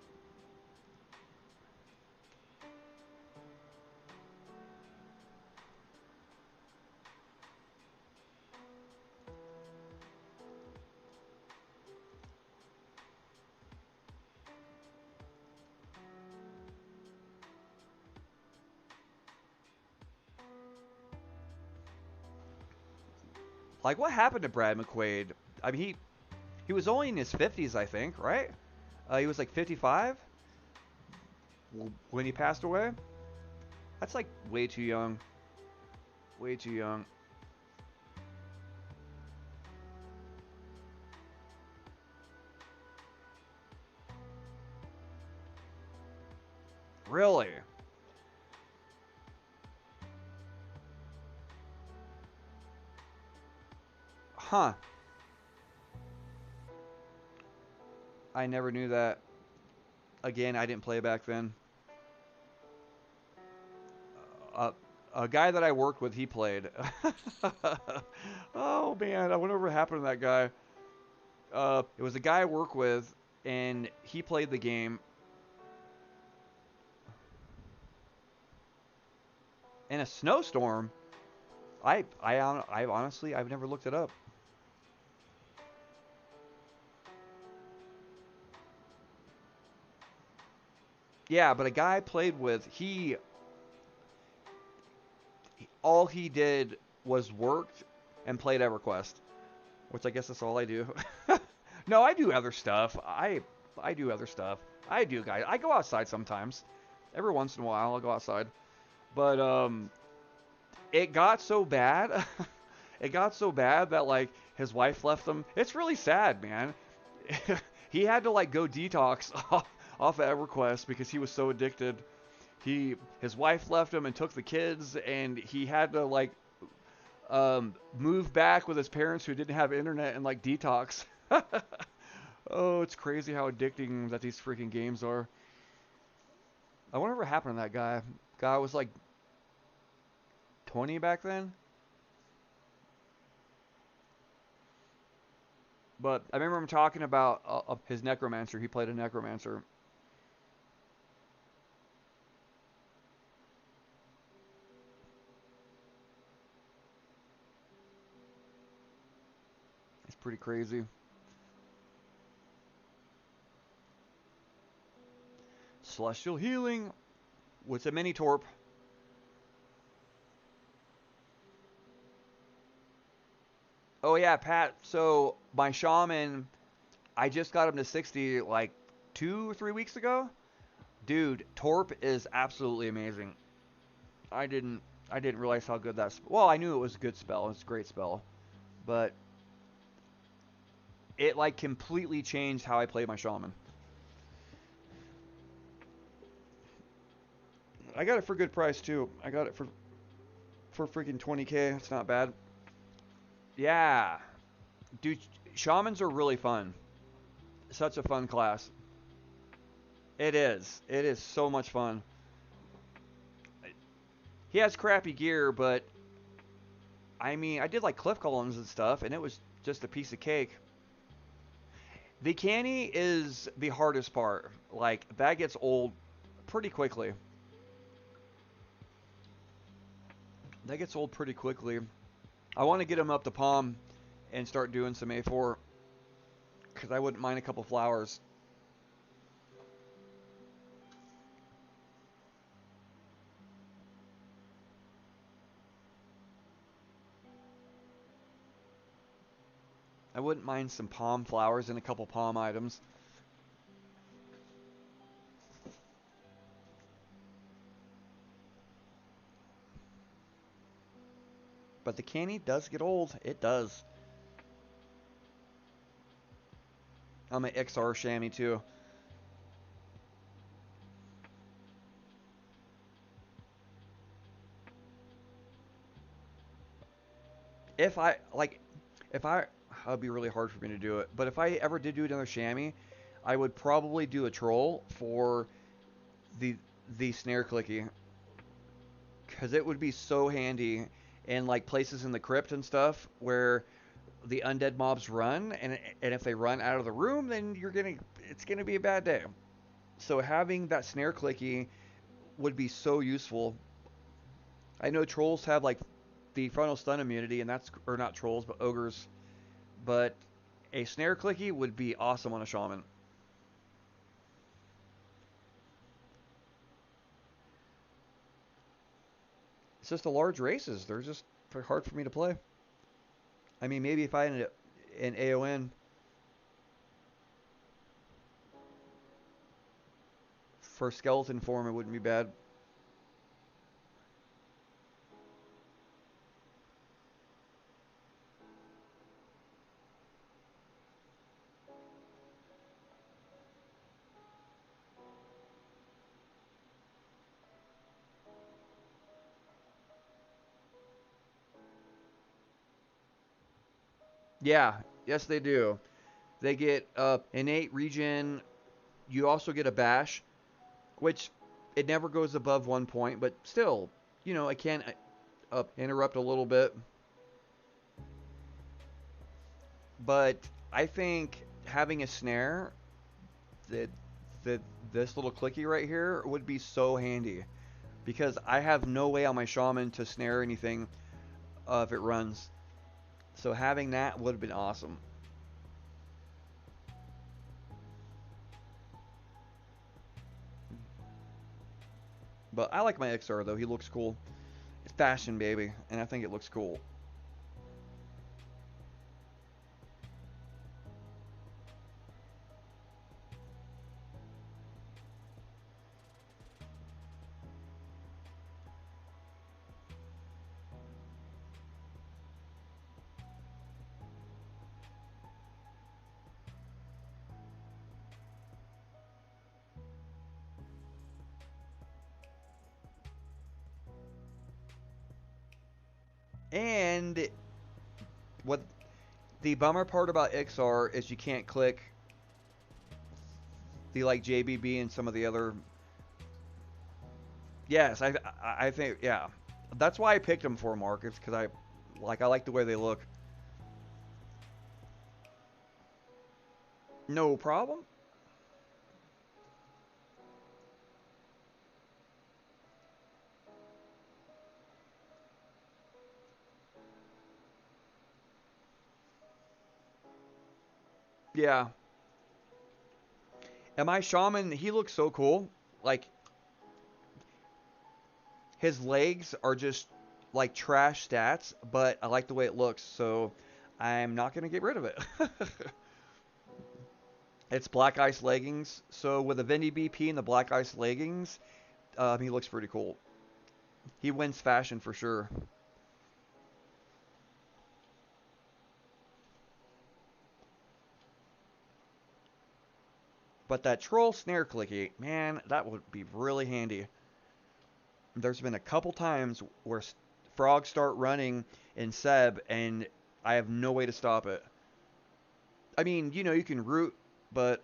Like, what happened to Brad McQuaid? I mean, he was only in his 50s, I think, right? He was like 55 when he passed away. That's like way too young. Way too young. Really? Huh. I never knew that. Again, I didn't play back then. Uh, a guy that I worked with, he played. Oh man, I wonder what happened to that guy. It was a guy I work with, and he played the game in a snowstorm. I honestly, I've never looked it up. Yeah, but a guy I played with, all he did was worked and played Everquest, which I guess that's all I do. No, I do other stuff. I do other stuff. I do, guys. I go outside sometimes. Every once in a while, I'll go outside. But it got so bad. It got so bad that like his wife left him. It's really sad, man. He had to like go detox off of EverQuest because he was so addicted. His wife left him and took the kids, and he had to like move back with his parents who didn't have internet and like detox. Oh, it's crazy how addicting that these freaking games are. I wonder what happened to that guy. Guy was like 20 back then. But I remember him talking about his necromancer. He played a necromancer. It's pretty crazy. Celestial healing. What's a mini torp? Oh yeah, Pat. So my shaman, I just got him to 60 like 2 or 3 weeks ago. Dude, torp is absolutely amazing. I didn't I didn't realize how good that's. Well, I knew it was a good spell. It's a great spell, but it like completely changed how I play my shaman. I got it for a good price too. I got it for freaking 20K. It's not bad. Yeah, dude, shamans are really fun. Such a fun class. It is. It is so much fun. he has crappy gear, but I mean, I did like cliff columns and stuff, and it was just a piece of cake. The canny is the hardest part. Like, that gets old pretty quickly. That gets old pretty quickly. I want to get him up to palm and start doing some A4 because I wouldn't mind a couple flowers. I wouldn't mind some palm flowers and a couple palm items. But the canny does get old. It does. I'm an XR chamois too. If I like, if I, it would be really hard for me to do it. But if I ever did do another chamois, I would probably do a troll for the the snare clicky because it would be so handy in like places in the crypt and stuff where the undead mobs run, and if they run out of the room, then it's gonna be a bad day. So having that snare clicky would be so useful. I know trolls have like the frontal stun immunity, and that's or not trolls, but ogres. But a snare clicky would be awesome on a shaman. It's just the large races; they're just hard for me to play. I mean, maybe if I had an AON for skeleton form, it wouldn't be bad. Yeah, yes they do. They get innate regen. You also get a bash, which it never goes above 1 point, but still, it can interrupt a little bit. But I think having a snare, that that this little clicky right here would be so handy because I have no way on my shaman to snare anything if it runs. So having that would have been awesome. But I like my XR though. He looks cool. It's fashion, baby, and I think it looks cool. And what the bummer part about XR is you can't click the like JBB and some of the other. Yes, I think yeah. That's why I picked them for markets because I like the way they look. No problem. Yeah. And my shaman, he looks so cool. Like his legs are just like trash stats, but I like the way it looks, so I'm not gonna get rid of it. It's black ice leggings, so with the Vindy BP and the black ice leggings, he looks pretty cool. He wins fashion for sure. But that troll snare clicky, man, that would be really handy. There's been a couple times where frogs start running in Seb, and I have no way to stop it. I mean, you can root, but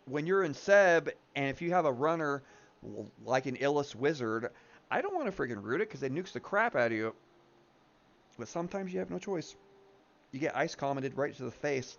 when you're in Seb, and if you have a runner like an Illis wizard. I don't want to freaking root it because it nukes the crap out of you. But sometimes you have no choice. You get ice commented right to the face.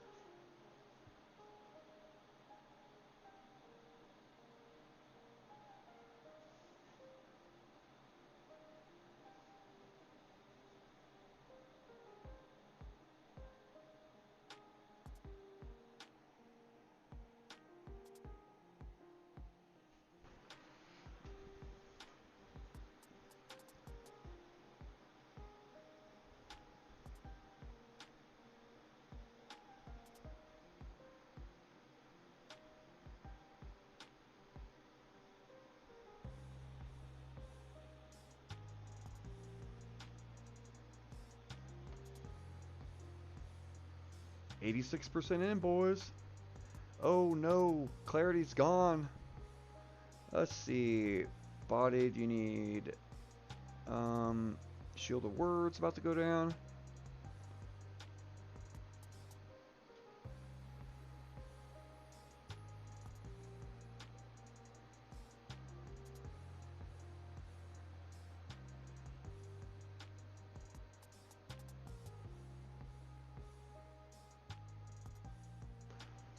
%86 in, boys. Oh no, clarity's gone. Let's see. Body, you need Shield of Words about to go down.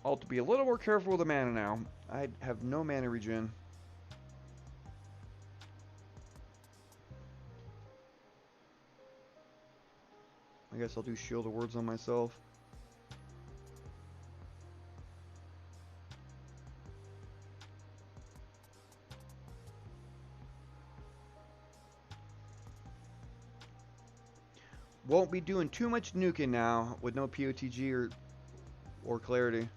I'll have to be a little more careful with the mana now. I have no mana regen. I guess I'll do Shield of Words on myself. Won't be doing too much nuking now with no POTG or clarity.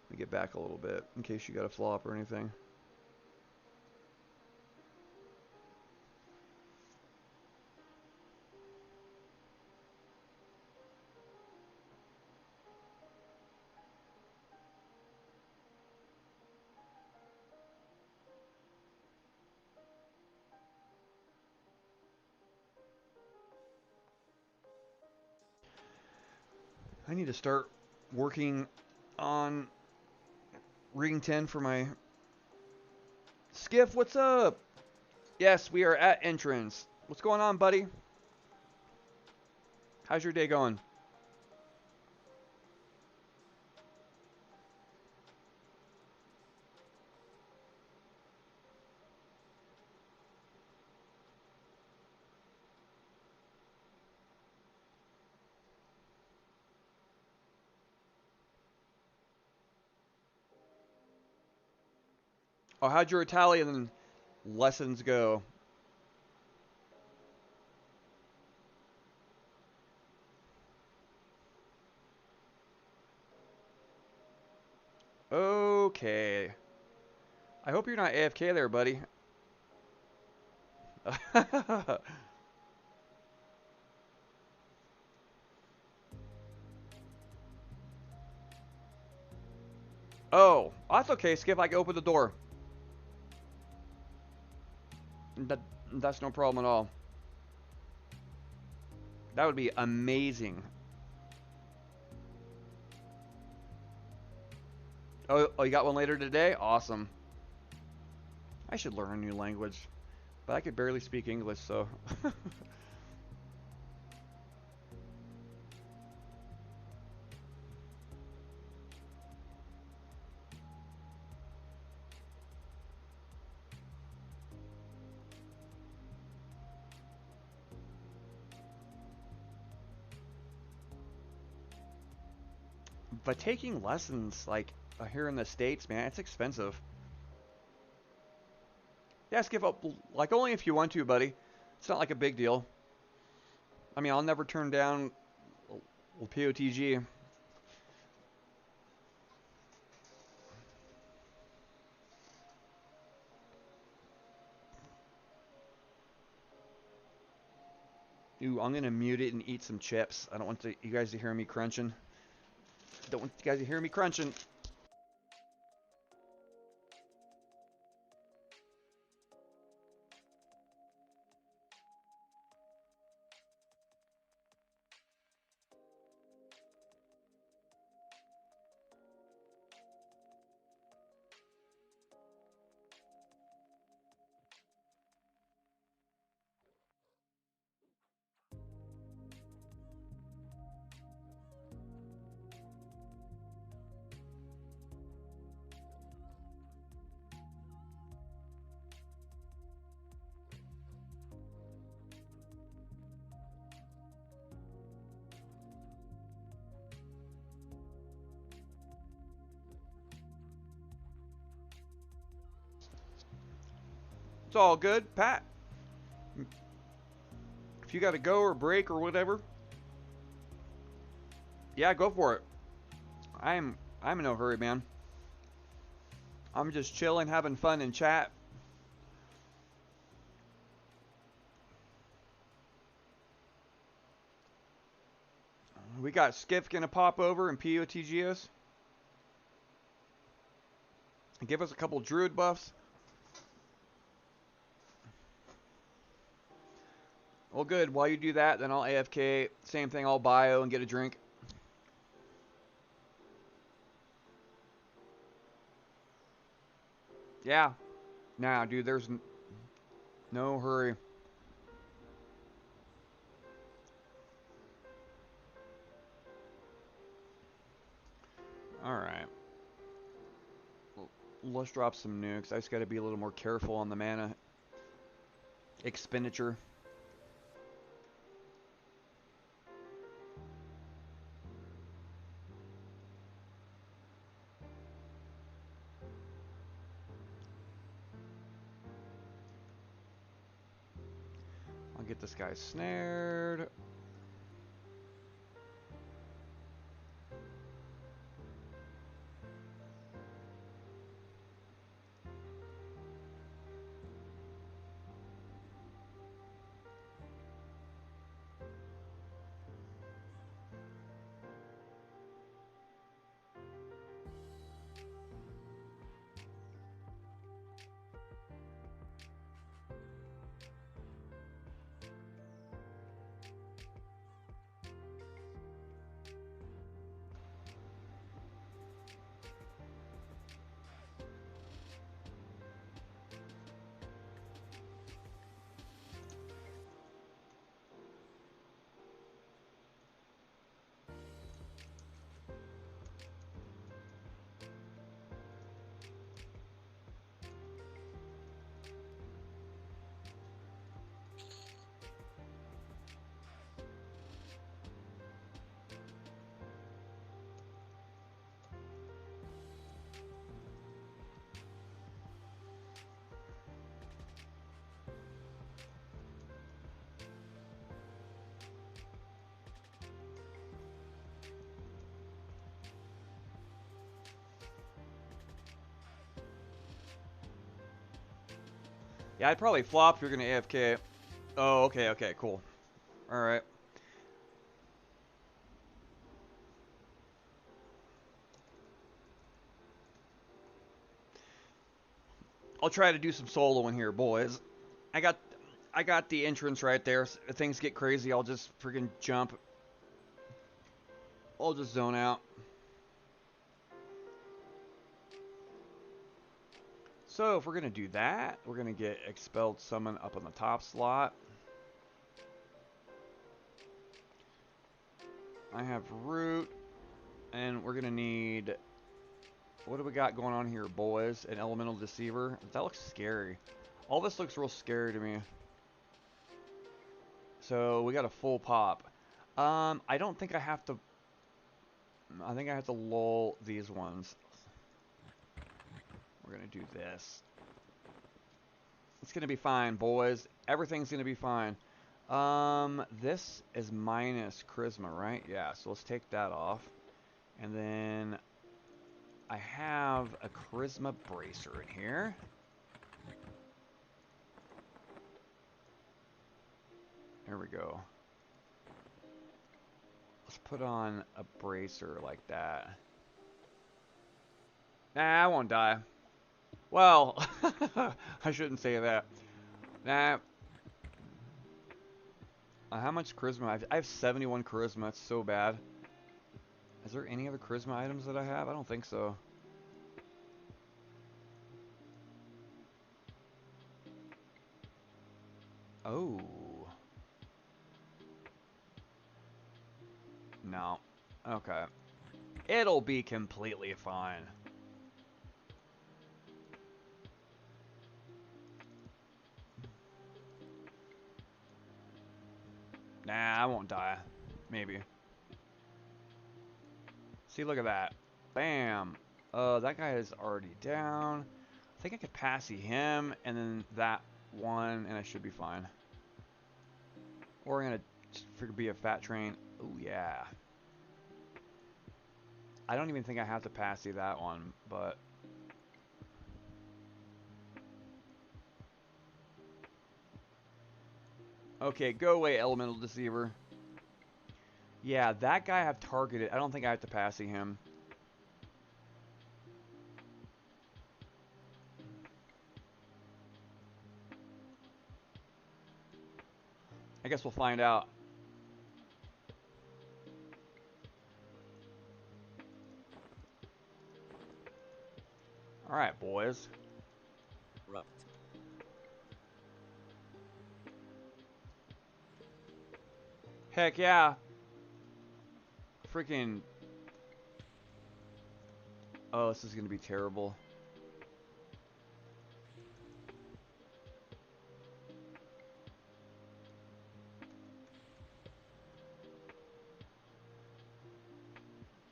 Let me get back a little bit in case you got a flop or anything. I need to start working on Ring 10 for my Skiff. What's up? Yes, we are at entrance. What's going on, buddy? How's your day going? Oh, how'd your Italian lessons go? Okay. I hope you're not AFK there, buddy. Oh, that's okay, Skip. I can open the door. That's no problem at all. That would be amazing. Oh, you got one later today? Awesome. I should learn a new language. But I could barely speak English, so... But taking lessons, like, here in the States, man, it's expensive. Yeah, Skip up, like, only if you want to, buddy. It's not like a big deal. I mean, I'll never turn down POTG. Ooh, I'm gonna mute it and eat some chips. I don't want you guys to hear me crunching. Don't want you guys to hear me crunching. It's all good, Pat. If you got to go or break or whatever, yeah, go for it. I'm in no hurry, man. I'm just chilling, having fun in chat. We got Skiff gonna pop over and POTGS. And give us a couple druid buffs. Well, good. While you do that, then I'll AFK. Same thing, I'll bio and get a drink. Yeah. Nah, dude, there's no hurry. Alright. Let's drop some nukes. I just gotta be a little more careful on the mana expenditure. I'll get this guy snared. Yeah, I'd probably flop if you're gonna AFK. Oh, okay, cool. Alright. I'll try to do some soloing here, boys. I got the entrance right there. If things get crazy, I'll just freaking jump. I'll just zone out. So if we're gonna do that, we're gonna get expelled summon up on the top slot. I have root, and we're gonna need. What do we got going on here, boys? An elemental deceiver. That looks scary. All this looks real scary to me. So we got a full pop. I don't think I have to. I think I have to lull these ones. We're gonna do this. It's gonna be fine, boys. Everything's gonna be fine. This is minus charisma, right? Yeah, so let's take that off. And then I have a charisma bracer in here. There we go. Let's put on a bracer like that. Nah, I won't die. Well, I shouldn't say that. Nah. How much charisma? I have 71 charisma. That's so bad. Is there any other charisma items that I have? I don't think so. Oh. No. Okay. It'll be completely fine. Nah, I won't die. Maybe. See, look at that. Bam. That guy is already down. I think I could passy him, and then that one, and I should be fine. Or I'm gonna figure be a fat train. Oh yeah. I don't even think I have to passy that one, but okay, go away, Elemental Deceiver. Yeah, that guy I've targeted. I don't think I have to passy him. I guess we'll find out. Alright, boys. Rupt. Heck yeah. Freaking. Oh, this is gonna be terrible.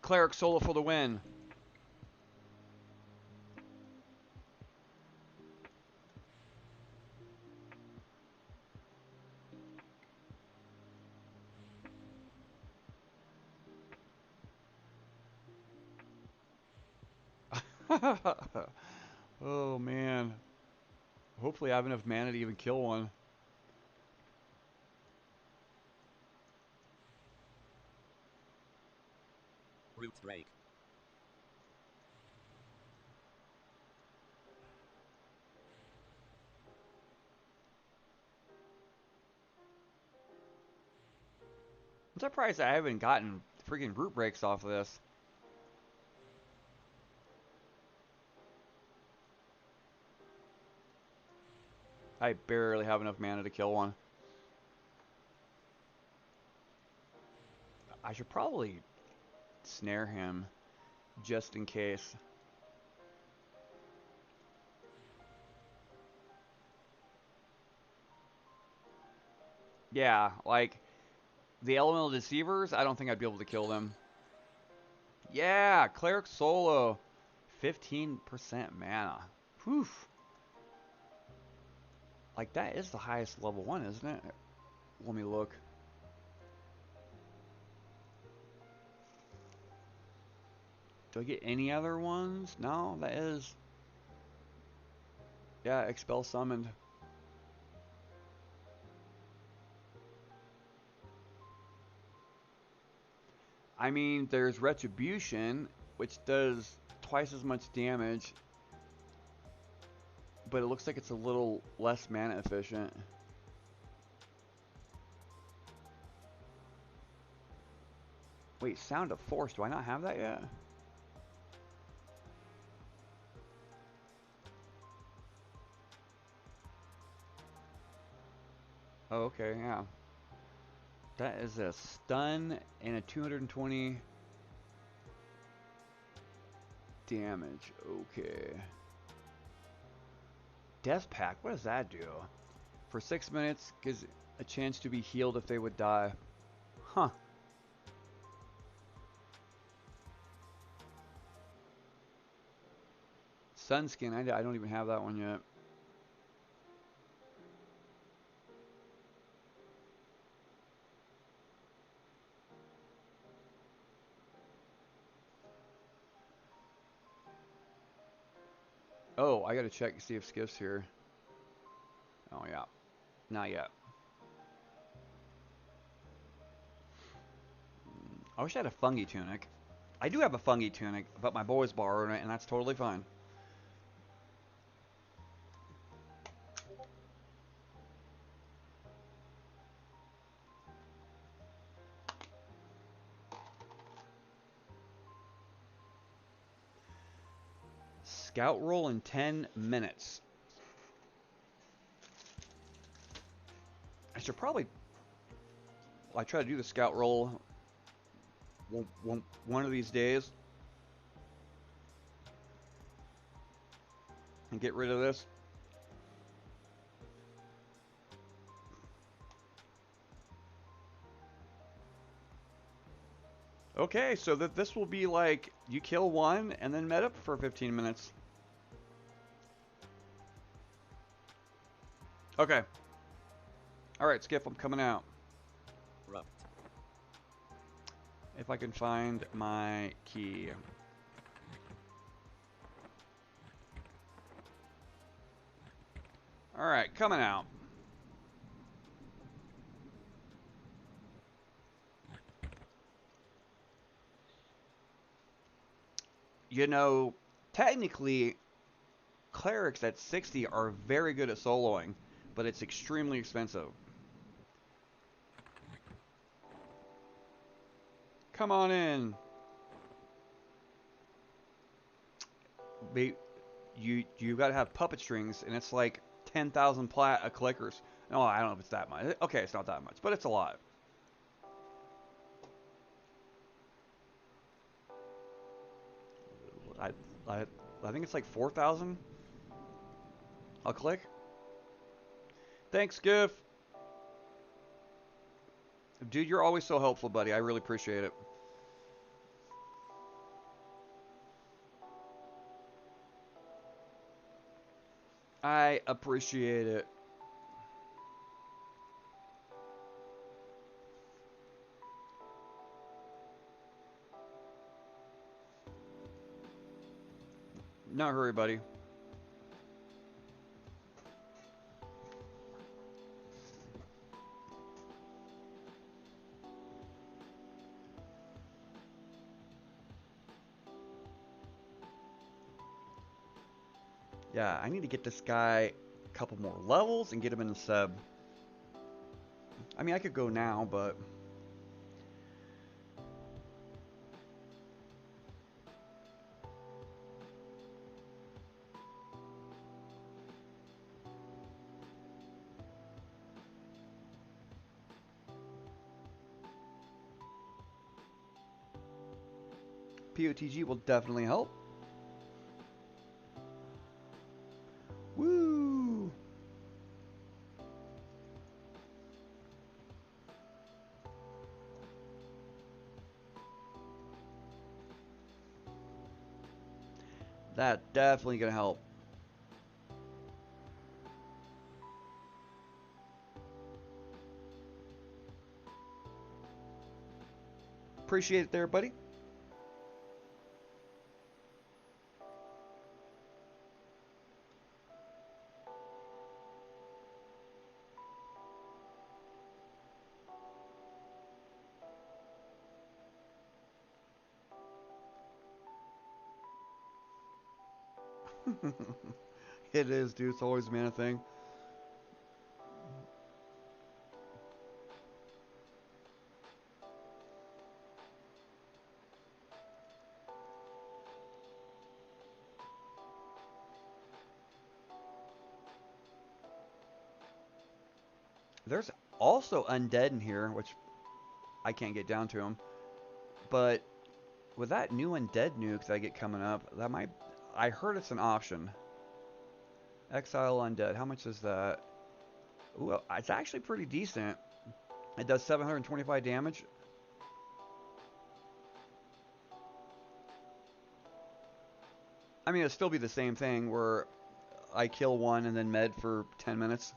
Cleric solo for the win. Oh man. Hopefully I have enough mana to even kill one. Root Drake. I'm surprised I haven't gotten freaking root breaks off of this. I barely have enough mana to kill one. I should probably snare him just in case. Yeah, like the elemental deceivers, I don't think I'd be able to kill them. Yeah, cleric solo. 15% mana. Whew. Like that is the highest level one, isn't it? Let me look. Do I get any other ones? No, that is. Yeah, expel summoned. I mean, there's retribution, which does twice as much damage, but it looks like it's a little less mana efficient. Wait, Sound of Force, do I not have that yet? Oh, okay, yeah. That is a stun and a 220 damage. Okay. Death Pack, what does that do? For 6 minutes, gives a chance to be healed if they would die. Huh. Sunskin, I don't even have that one yet. Oh, I gotta check to see if Skiff's here. Oh, yeah. Not yet. I wish I had a fungi tunic. I do have a fungi tunic, but my boys borrowed it, and that's totally fine. Scout roll in 10 minutes. I should probably... I try to do the scout roll one of these days. And get rid of this. Okay, so this will be like, you kill one, and then med up for 15 minutes. Okay. All right, Skip, I'm coming out. Rupt. If I can find my key. All right, coming out. You know, technically, clerics at 60 are very good at soloing, but it's extremely expensive. Come on in. You got to have puppet strings, and it's like 10,000 plat clickers. No, I don't know if it's that much. Okay, it's not that much, but it's a lot. I I, I think it's like 4,000 a click. Thanks, Giff. Dude, you're always so helpful, buddy. I really appreciate it. I appreciate it. No hurry, buddy. Yeah, I need to get this guy a couple more levels and get him in the sub. I mean, I could go now, but POTG will definitely help. Woo! That definitely gonna help. Appreciate it there, buddy. It is, dude. It's always been a thing. There's also undead in here, which I can't get down to them. But with that new undead nuke that I get coming up, that might. I heard it's an option. Exile undead. How much is that? Ooh, it's actually pretty decent. It does 725 damage. I mean, it'll still be the same thing where I kill one and then med for 10 minutes.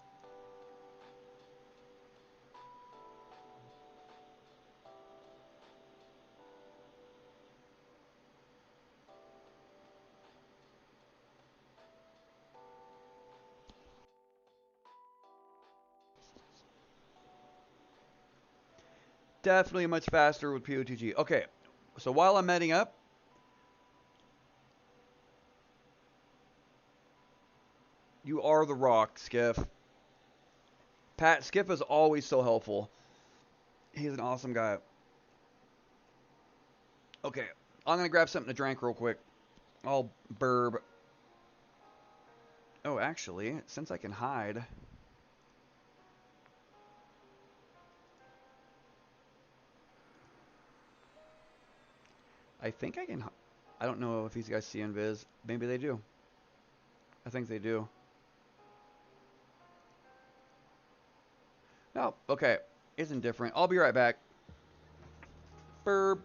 Definitely much faster with POTG. Okay, so while I'm medding up, you are the rock, Skiff. Pat, Skiff is always so helpful. He's an awesome guy. Okay, I'm gonna grab something to drink real quick. I'll burb. Oh, actually, since I can hide, I think I can. I don't know if these guys see invis. Maybe they do. I think they do. No, okay. Isn't different. I'll be right back. Burb.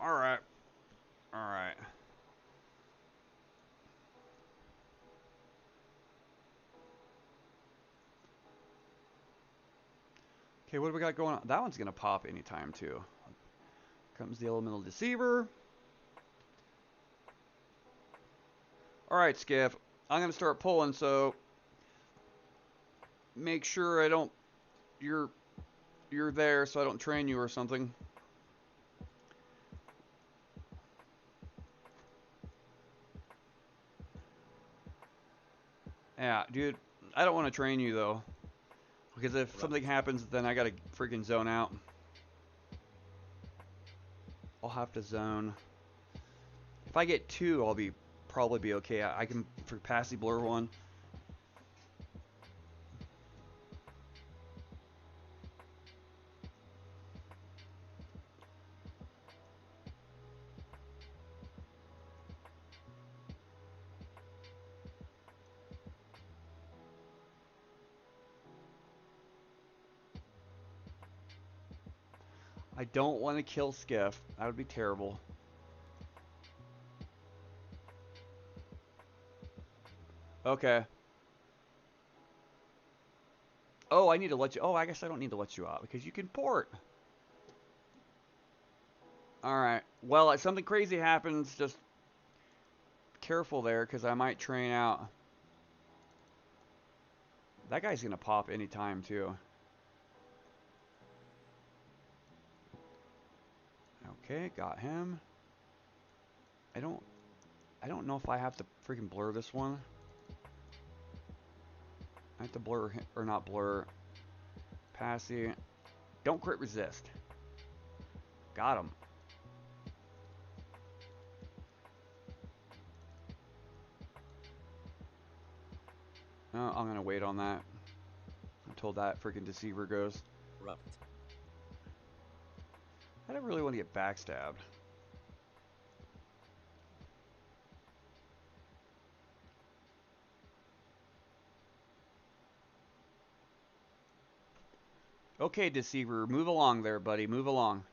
Alright. Alright. Okay, what do we got going on? That one's gonna pop anytime too. Comes the elemental deceiver. Alright, Skiff. I'm gonna start pulling, so make sure I don't you're there so I don't train you or something. Yeah, dude, I don't want to train you though. Because if something happens, then I gotta freaking zone out. I'll have to zone. If I get 2, I'll probably be okay. I can for passy blur 1. I don't want to kill Skiff. That would be terrible. Okay. Oh, I need to let you... Oh, I guess I don't need to let you out because you can port. Alright. Well, if something crazy happens, just careful there because I might train out. That guy's going to pop anytime too. Okay, got him. I don't know if I have to freaking blur this one. I have to blur, or not blur. Passy. Don't crit resist. Got him. I'm going to wait on that until that freaking deceiver goes. Rupt. I don't really want to get backstabbed. Okay, deceiver, move along there, buddy. Move along.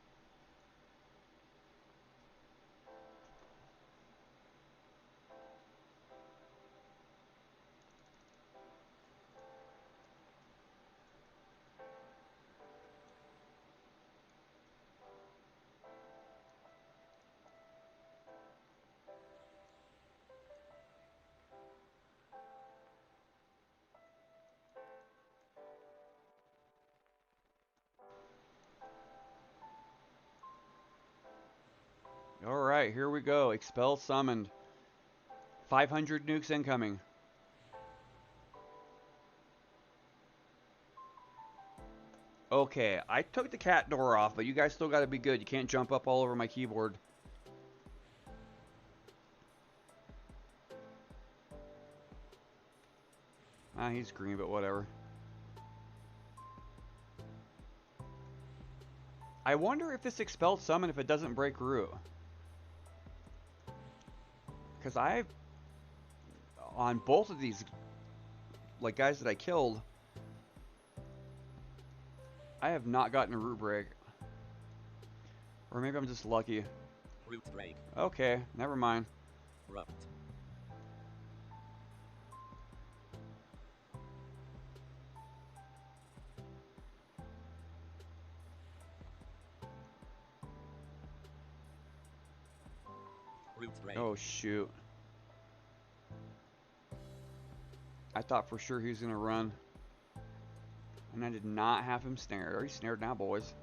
Alright, here we go. Expel summoned. 500 nukes incoming. Okay, I took the cat door off, but you guys still gotta be good. You can't jump up all over my keyboard. Ah, he's green, but whatever. I wonder if this expelled summon if it doesn't break root. Because I've... On both of these, like, guys that I killed, I have not gotten a root break. Or maybe I'm just lucky. Root break. Okay, never mind. Rupt. Root break. Oh, shoot. I thought for sure he was going to run. And I did not have him snared. Are you snared now, boys?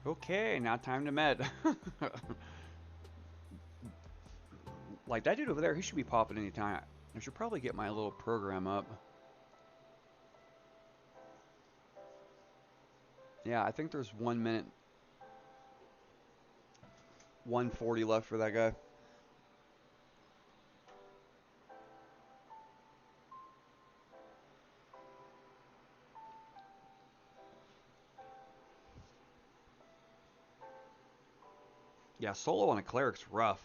Okay, now time to med. Like, that dude over there, he should be popping anytime. I should probably get my little program up. Yeah, I think there's 1 minute 140 left for that guy. Yeah, solo on a cleric's rough.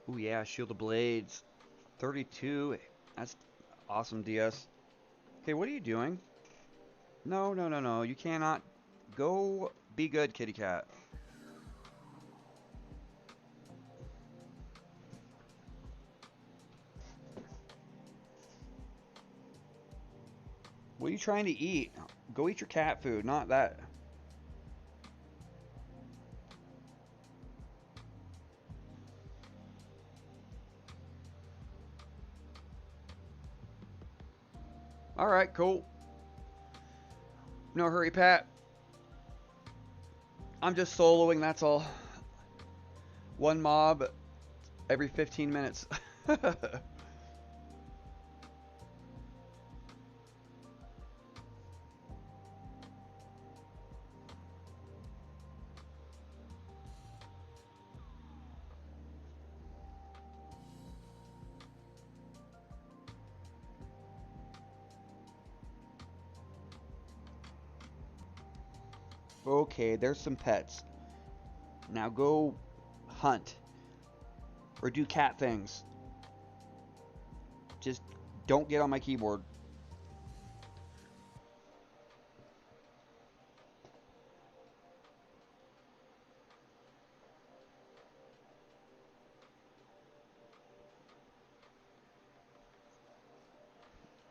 Ooh, yeah, Shield of Blades. 32. That's awesome, DS. Okay, what are you doing? No, no, no, no. You cannot. Go be good, kitty cat. What are you trying to eat? Go eat your cat food, not that. Alright, cool. No hurry, Pat. I'm just soloing, that's all. One mob every 15 minutes. Okay, there's some pets. Now go hunt. Or do cat things. Just don't get on my keyboard.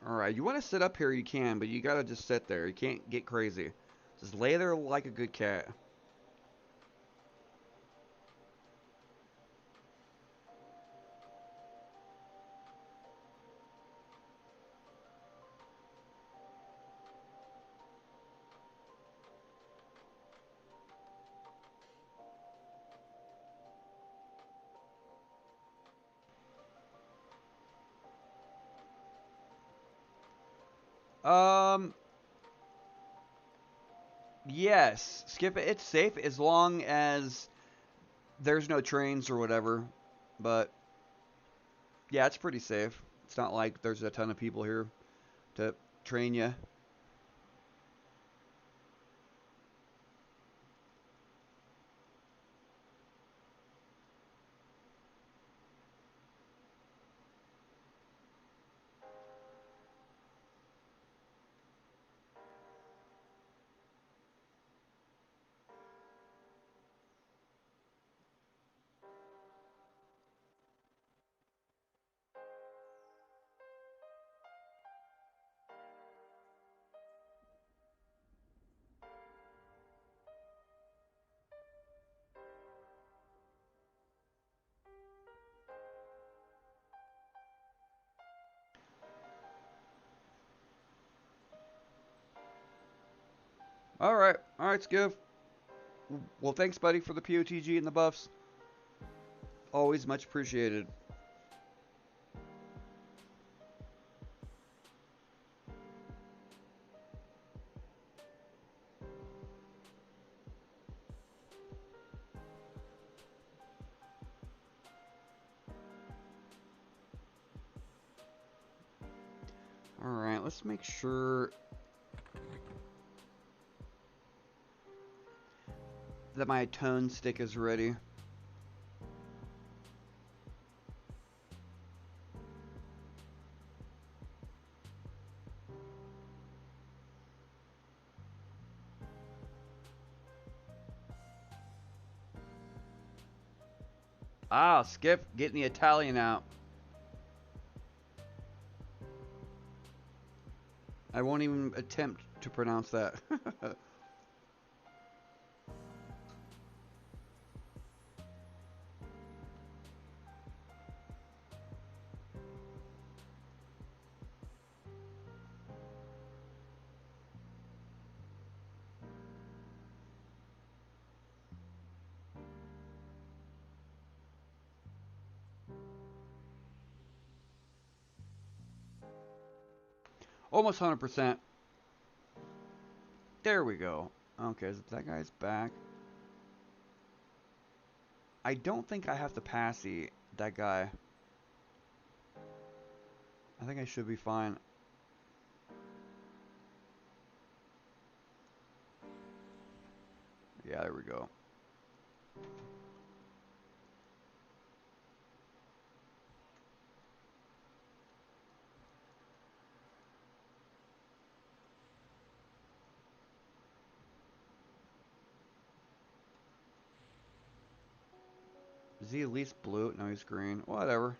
Alright, you want to sit up here, you can, but you gotta just sit there. You can't get crazy. Just lay there like a good cat. Um, yes. Skip it. It's safe as long as there's no trains or whatever. But, yeah, it's pretty safe. It's not like there's a ton of people here to train you. Alright. Alright, Skiv. Well, thanks, buddy, for the POTG and the buffs. Always much appreciated. Alright, let's make sure that my tone stick is ready. Ah, Skip, getting the Italian out. I won't even attempt to pronounce that. Almost 100%. There we go. Okay, so that guy's back. I don't think I have to passy that guy. I think I should be fine. Yeah, there we go. Is he at least blue? No, he's green. Whatever.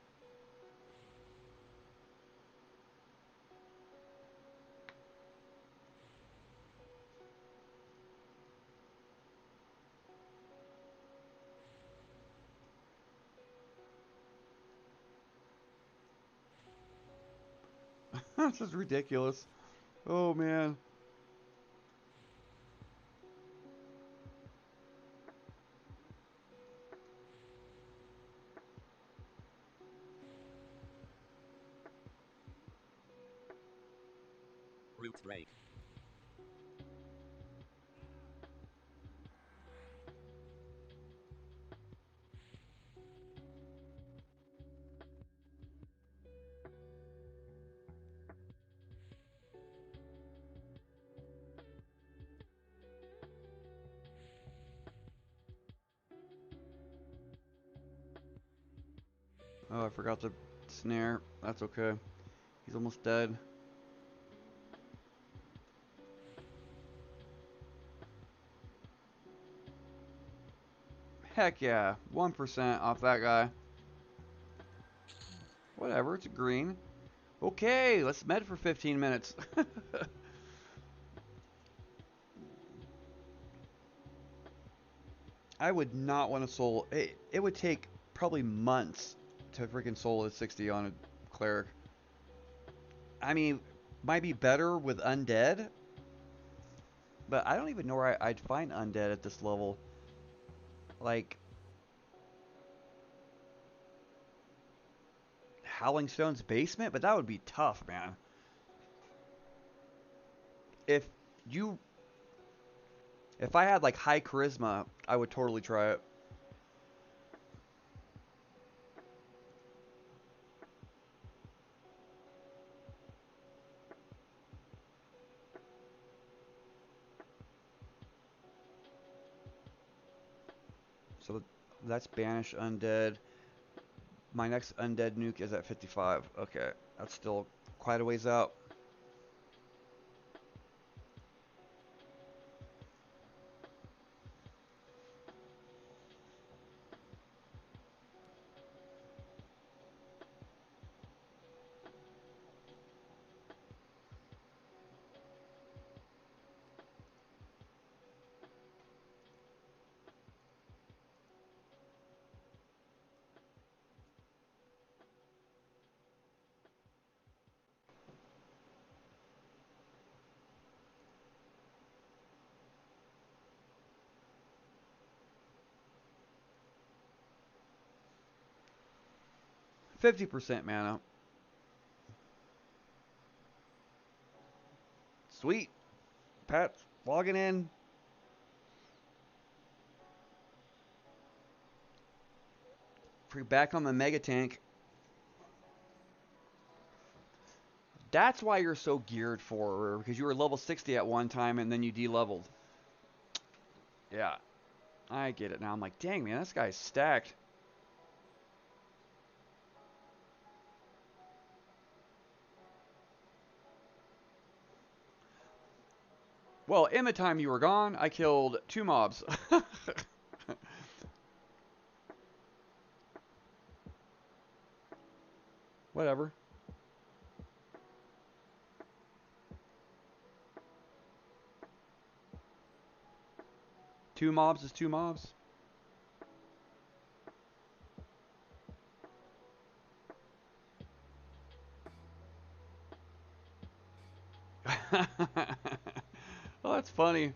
This is ridiculous. Oh man. Root break. Oh, I forgot the snare. That's okay. He's almost dead. Heck yeah. 1% off that guy. Whatever, it's a green. Okay, let's med for 15 minutes. I would not want to soul. It would take probably months to freaking soul a 60 on a cleric. I mean, might be better with undead, but I don't even know where I'd find undead at this level. Like, Howling Stone's basement? But that would be tough, man. If you. If I had, like, high charisma, I would totally try it. So that's Banish Undead. My next Undead nuke is at 55. Okay, that's still quite a ways out. %50 mana. Sweet. Pat logging in. Back on the Mega Tank. That's why you're so geared for, because you were level 60 at one time and then you de-leveled. Yeah, I get it now. I'm like, dang man, this guy's stacked. Well, in the time you were gone, I killed 2 mobs. Whatever. 2 mobs is 2 mobs. Well, that's funny.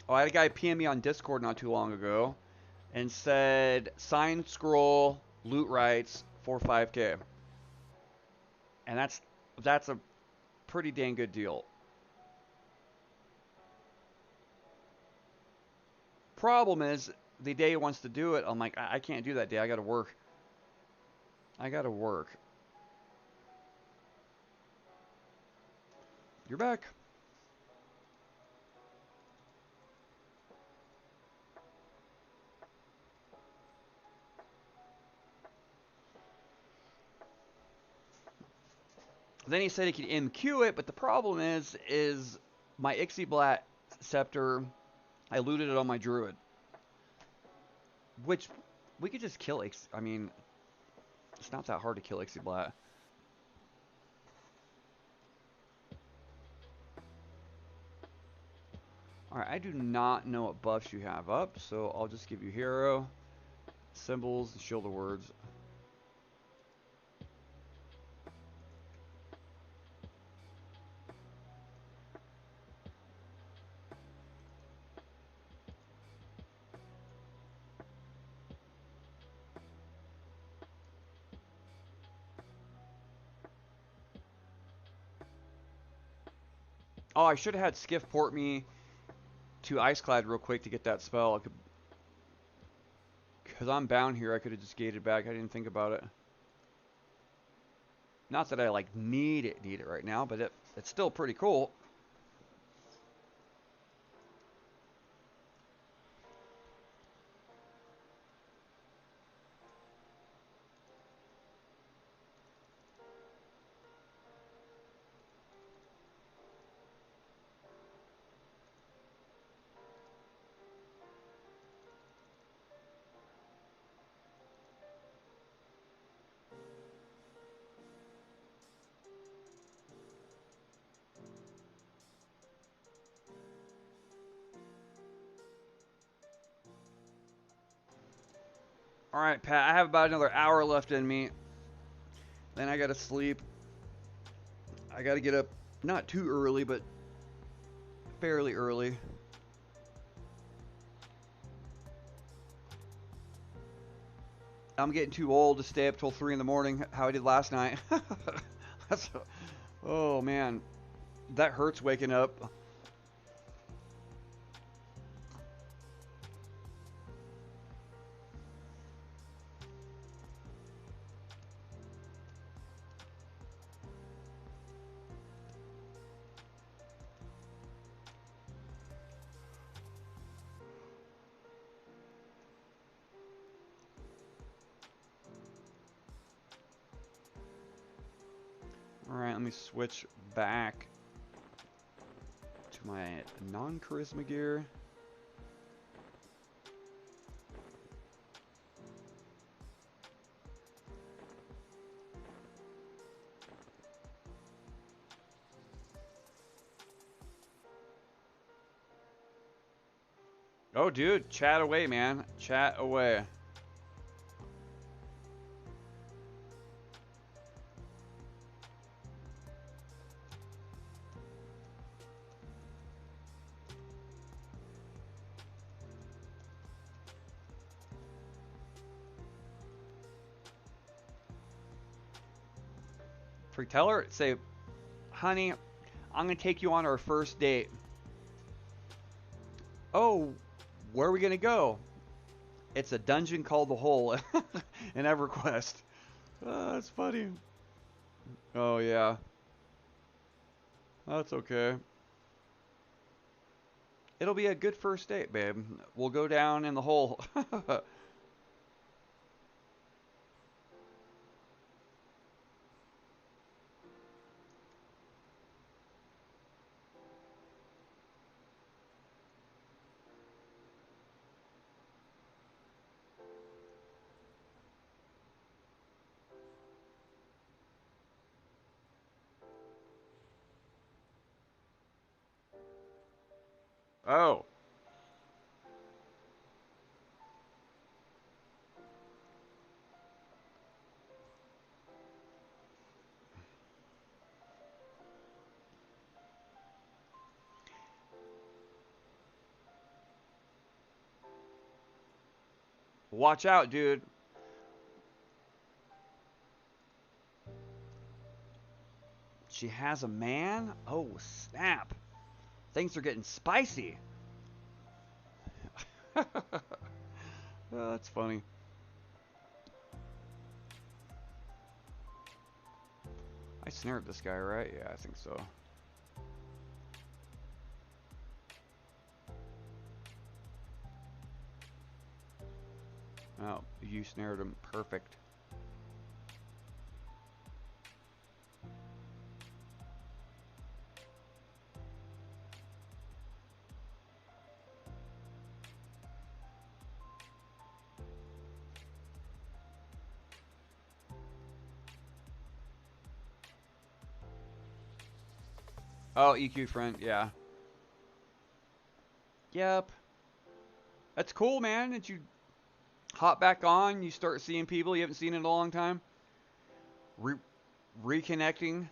Oh, I had a guy PM me on Discord not too long ago and said sign scroll loot rights for 5k. And that's a pretty dang good deal. Problem is, the day he wants to do it, I'm like, I can't do that day. I gotta work. I gotta work. You're back. Then he said he could MQ it, but the problem is my Ixiblat scepter, I looted it on my druid. Which, we could just kill I mean, it's not that hard to kill Ixiblat. Alright, I do not know what buffs you have up, so I'll just give you hero, symbols, and shield of words. Oh, I should have had Skiff port me to Iceclad real quick to get that spell. Because I'm bound here, I could have just gated back. I didn't think about it. Not that I like need it right now, but it's still pretty cool. Alright, Pat, I have about another hour left in me. Then I gotta sleep. I gotta get up not too early, but fairly early. I'm getting too old to stay up till 3 in the morning, how I did last night. Oh man, that hurts waking up. Alright, let me switch back to my non-charisma gear. Oh, dude, chat away, man. Chat away. Tell her, say, honey, I'm going to take you on our first date. Oh, where are we going to go? It's a dungeon called The Hole in Everquest. Oh, that's funny. Oh, yeah. That's okay. It'll be a good first date, babe. We'll go down in the hole. Oh. Watch out, dude. She has a man? Oh, snap. Things are getting spicy. Oh, that's funny. I snared this guy, right? Yeah, I think so. Oh, you snared him. Perfect. Oh, EQ friend, yeah. Yep. That's cool, man, that you hop back on, you start seeing people you haven't seen in a long time. Re Reconnecting.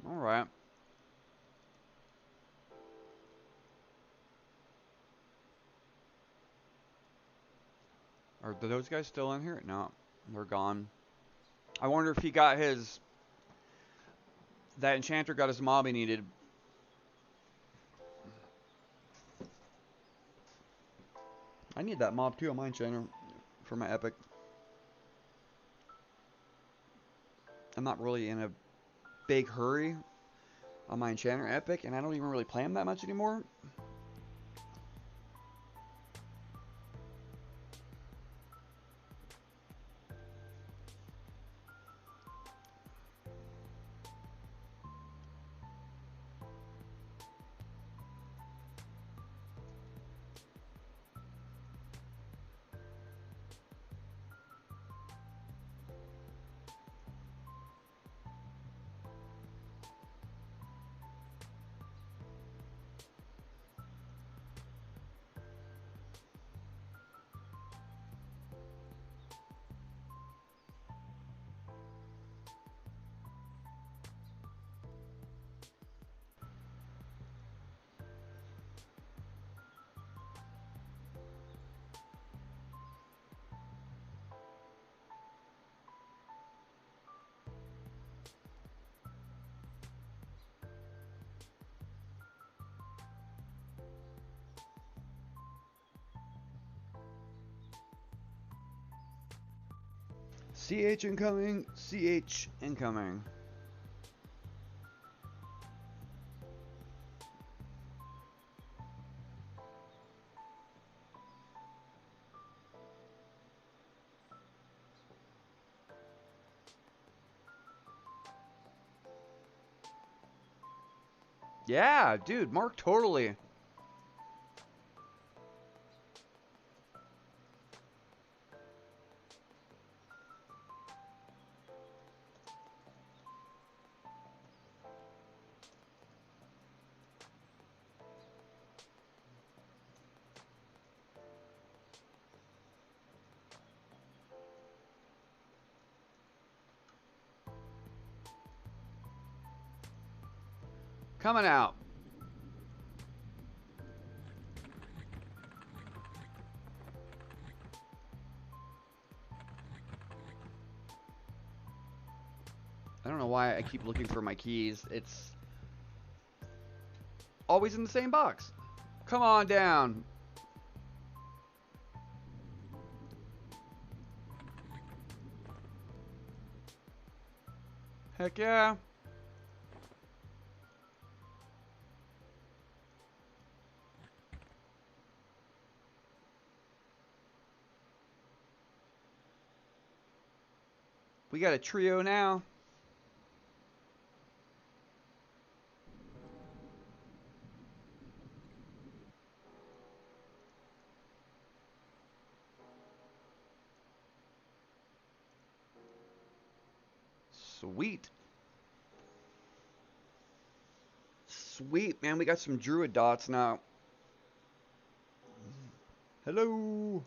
All right. Are those guys still in here? No, they're gone. I wonder if he got his. That enchanter got his mob he needed. I need that mob too on my enchanter for my epic. I'm not really in a big hurry on my enchanter epic, and I don't even really play him that much anymore. CH incoming, CH incoming. Yeah, dude, Mark totally. Coming out. I don't know why I keep looking for my keys. It's always in the same box. Come on down. Heck yeah. We got a trio now. Sweet. Sweet, man. We got some druid dots now. Hello.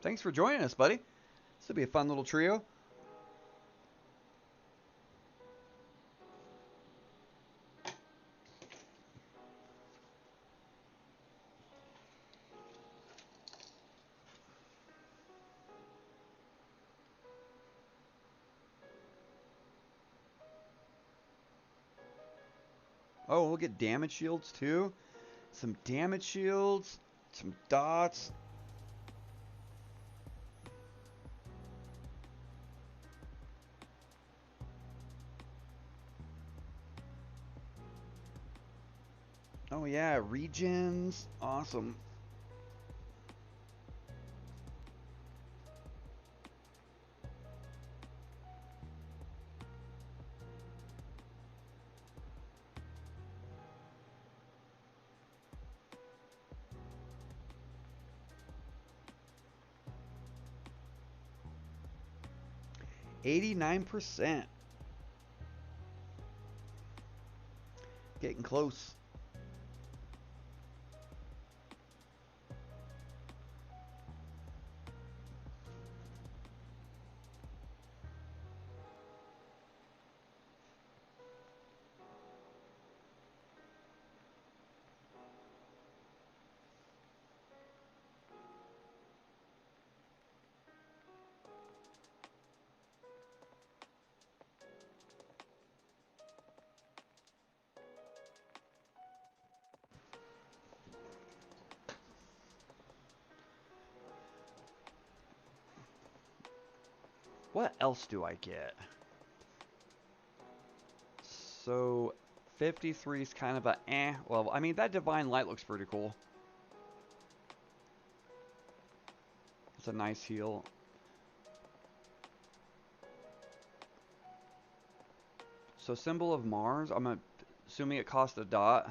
Thanks for joining us, buddy. This will be a fun little trio. Oh, we'll get damage shields too. Some damage shields, some dots. Oh yeah, regions. Awesome. %. Getting close. What else do I get? So 53 is kind of a eh. Well, I mean, that Divine Light looks pretty cool. It's a nice heal. So Symbol of Mars, I'm assuming it cost a dot.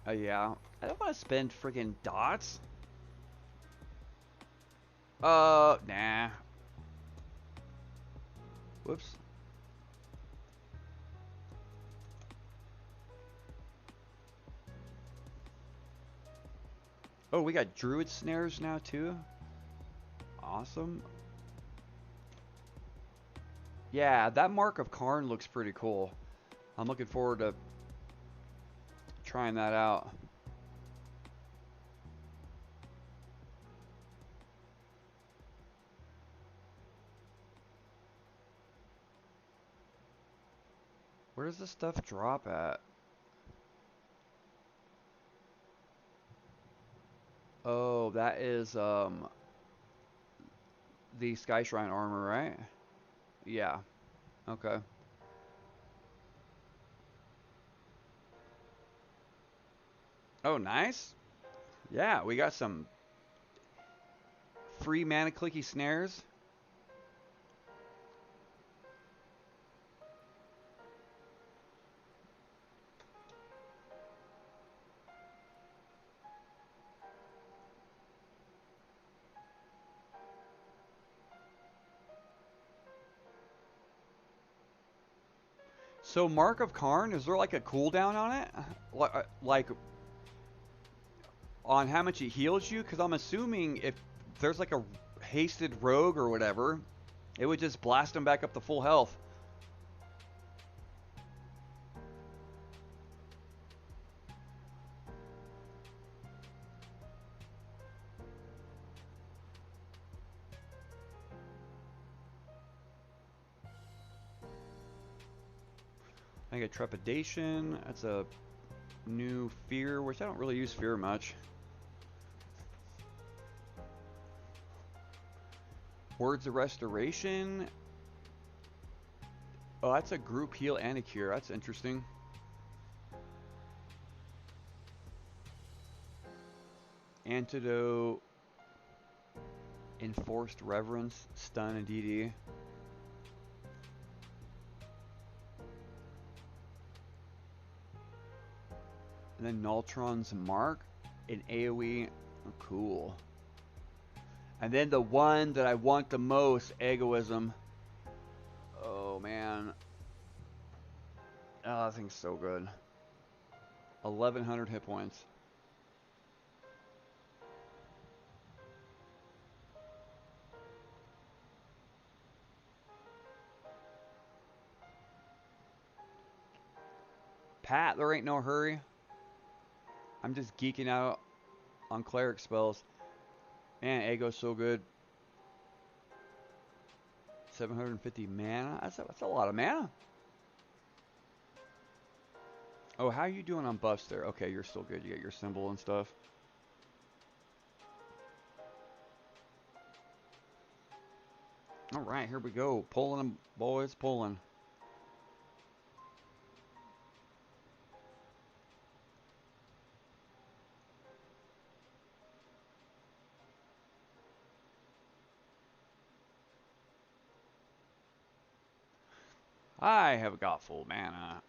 Yeah. I don't want to spend friggin' dots. Nah. Whoops. Oh, we got druid snares now too. Awesome. Yeah, that Mark of Karn looks pretty cool. I'm looking forward to trying that out. Where does this stuff drop at? Oh, that is the Sky Shrine armor, right? Yeah. Okay. Oh, nice. Yeah, we got some free mana clicky snares. So Mark of Karn, is there like a cooldown on it? Like on how much it heals you? Because I'm assuming if there's like a hasted rogue or whatever, it would just blast them back up to full health. I get Trepidation. That's a new Fear, which I don't really use Fear much. Words of Restoration. Oh, that's a group heal and a cure. That's interesting. Antidote. Enforced Reverence. Stun and DD. And then Nultron's Mark in AoE. Oh, cool. And then the one that I want the most, Egoism. though, man. Oh, that thing's so good. 1,100 hit points. Pat, there ain't no hurry. I'm just geeking out on cleric spells. Man, Ego's so good. 750 mana? That's a lot of mana. Oh, how are you doing on buffs there? Okay, you're still good. You get your symbol and stuff. Alright, here we go. Pulling them, boys, pulling. I have got full mana.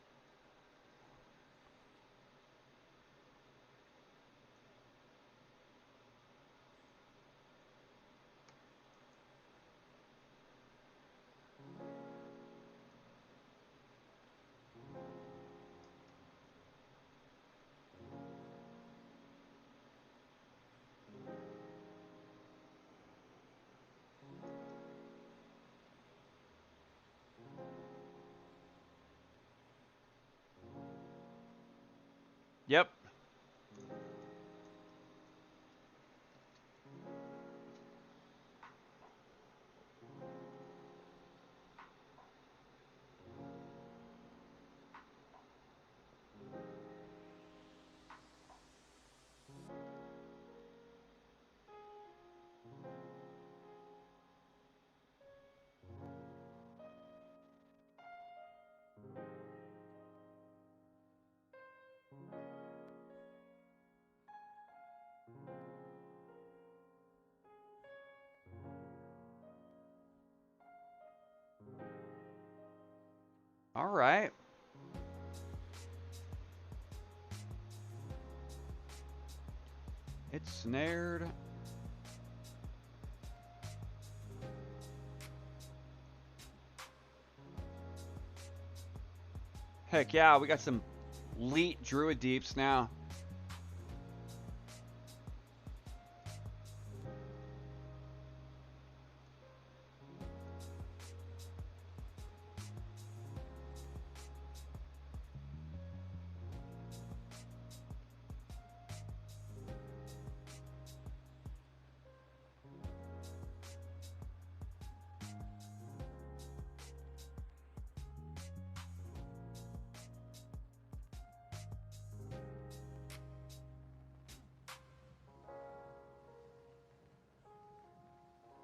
Yep. Alright. It's snared. Heck yeah, we got some elite druid deeps now.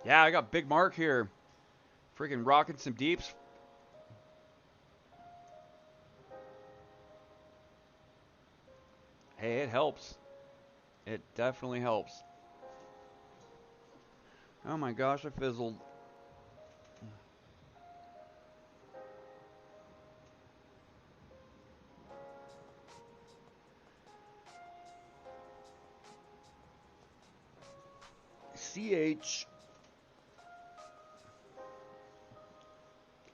Yeah, I got Big Mark here. Freaking rocking some deeps. Hey, it helps. It definitely helps. Oh my gosh, I fizzled. CH.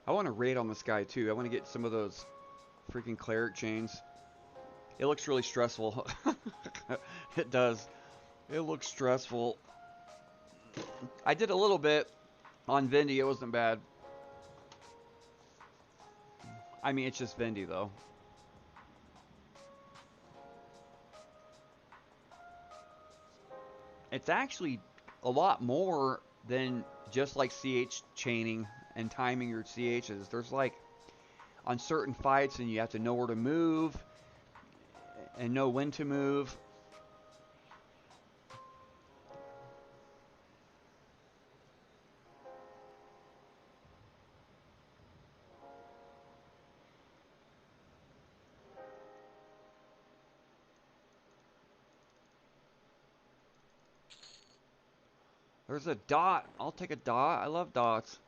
I want to raid on this guy too. I want to get some of those freaking cleric chains. It looks really stressful. It does. It looks stressful. I did a little bit on Vindy. It wasn't bad. I mean, it's just Vindy though. It's actually a lot more than just like CH chaining and timing your CHs. There's like on certain fights, and you have to know where to move and know when to move. There's a dot. I'll take a dot. I love dots.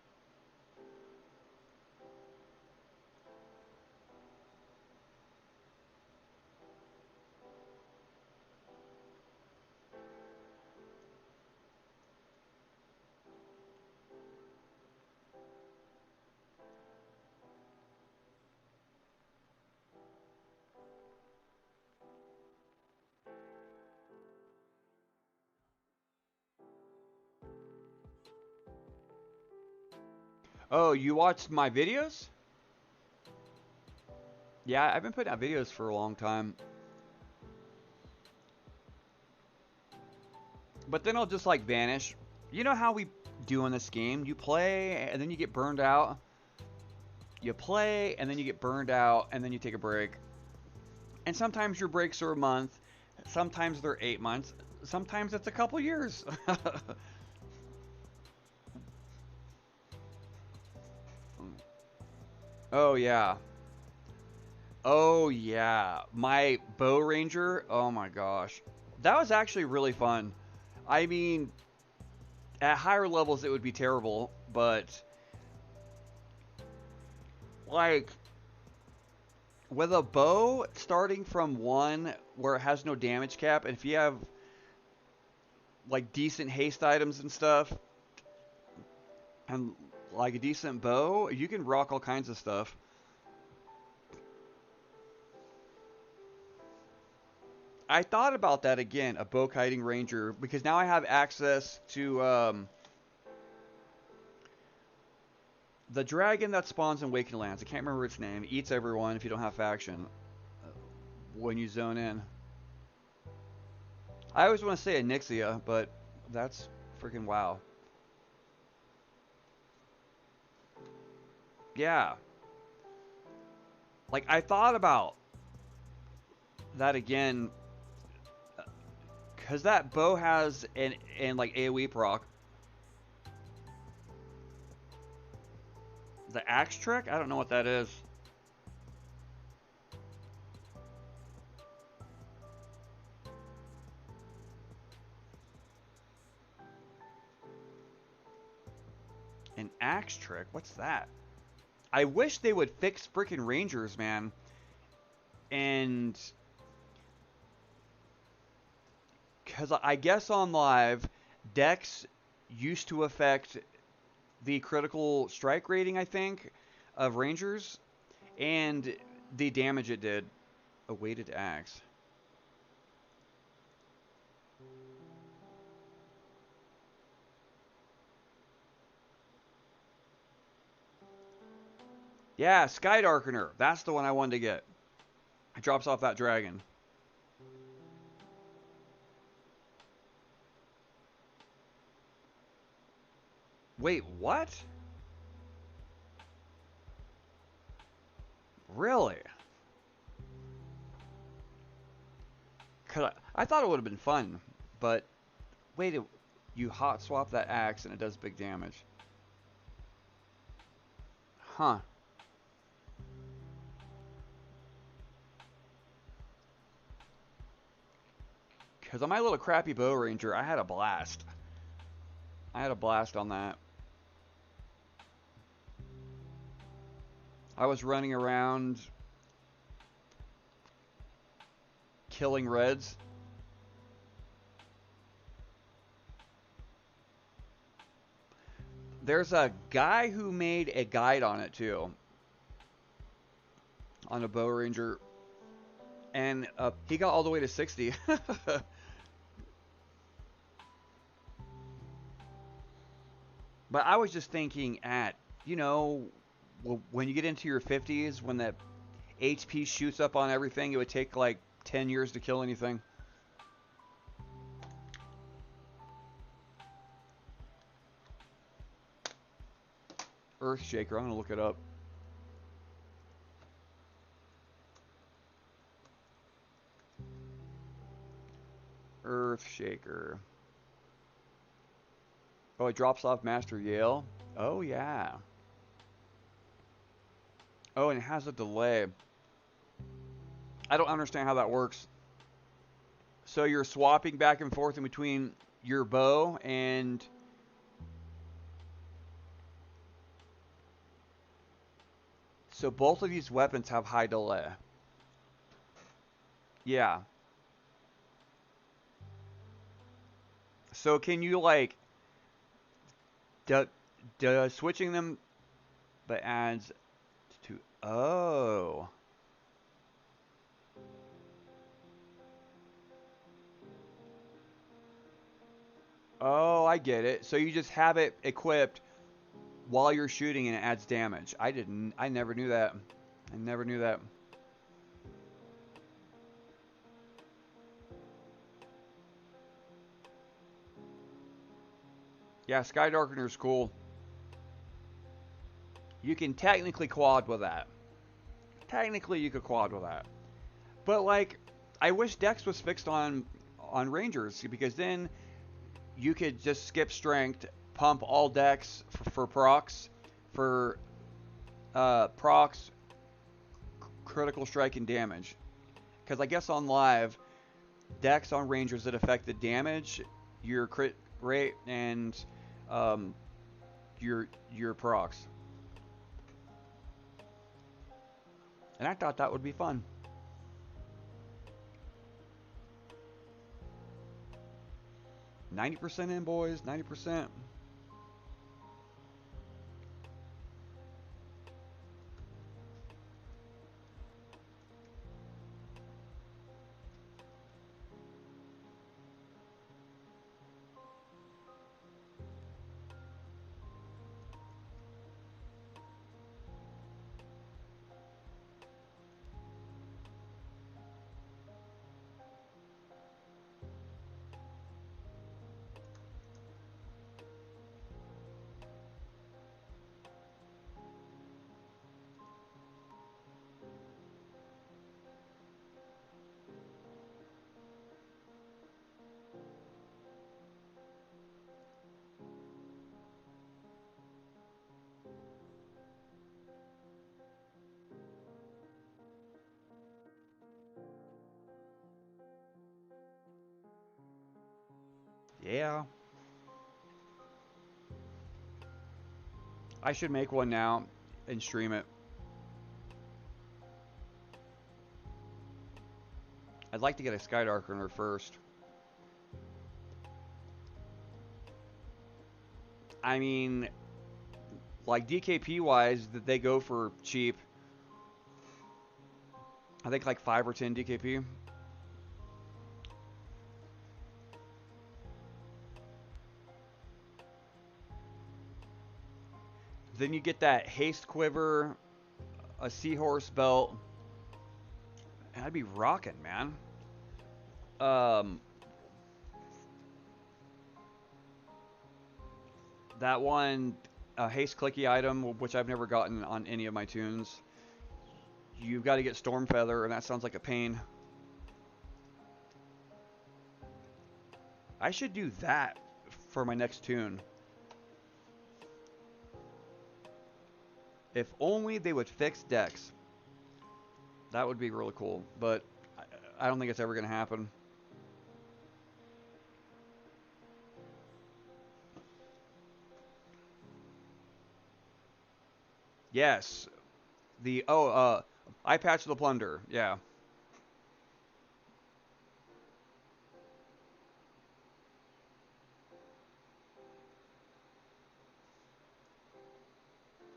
Oh, you watched my videos? Yeah, I've been putting out videos for a long time. But then I'll just like vanish. You know how we do in this game? You play and then you get burned out. You play and then you get burned out and then you take a break. And sometimes your breaks are a month. Sometimes they're 8 months. Sometimes it's a couple years. Oh yeah. Oh yeah. My bow ranger. Oh my gosh. That was actually really fun. I mean, at higher levels it would be terrible, but like with a bow starting from 1 where it has no damage cap, and if you have like decent haste items and stuff and like a decent bow, you can rock all kinds of stuff. I thought about that again, a bow kiting ranger, because now I have access to the dragon that spawns in Waking Lands. I can't remember its name. It eats everyone if you don't have faction when you zone in. I always want to say Anixia, but that's freaking wow. Yeah. Like, I thought about that again, because that bow has an like AoE proc. The axe trick? I don't know what that is. An axe trick? What's that? I wish they would fix freaking rangers, man. And because I guess on live, Dex used to affect the critical strike rating, I think, of rangers, and the damage it did. A weighted axe. Yeah, Sky Darkener. That's the one I wanted to get. It drops off that dragon. Wait, what? Really? Cause I thought it would have been fun, but wait, you hot swap that axe and it does big damage. Huh. Because on my little crappy bow ranger, I had a blast. I had a blast on that. I was running around killing reds. There's a guy who made a guide on it too, on a bow ranger, and he got all the way to 60. But I was just thinking you know, when you get into your 50s, when that HP shoots up on everything, it would take like 10 years to kill anything. Earthshaker, I'm gonna look it up. Earthshaker. Oh, it drops off Master Yale. Oh yeah. Oh, and it has a delay. I don't understand how that works. So you're swapping back and forth in between your bow and so both of these weapons have high delay. Yeah. So can you like switching them but adds to oh. Oh, I get it. So you just have it equipped while you're shooting and it adds damage. I didn't. I never knew that. I never knew that. Yeah, Sky Darkener's cool. You can technically quad with that. Technically, you could quad with that. But like, I wish Dex was fixed on Rangers because then you could just skip strength, pump all Dex for procs, for procs, critical strike, and damage. Because I guess on live, Dex on Rangers that affect the damage, your crit rate, and um, your procs. And I thought that would be fun. 90% in, boys. 90%. Yeah. I should make one now and stream it. I'd like to get a Sky Darkener first. I mean, like DKP wise, that they go for cheap. I think like 5 or 10 DKP. Then you get that haste quiver, a seahorse belt. And I'd be rocking, man. Um, that one, a haste clicky item, which I've never gotten on any of my tunes. You've got to get Storm Feather, and that sounds like a pain. I should do that for my next tune. If only they would fix Dex. That would be really cool, but I don't think it's ever going to happen. Yes. Eye Patch the Plunder. Yeah.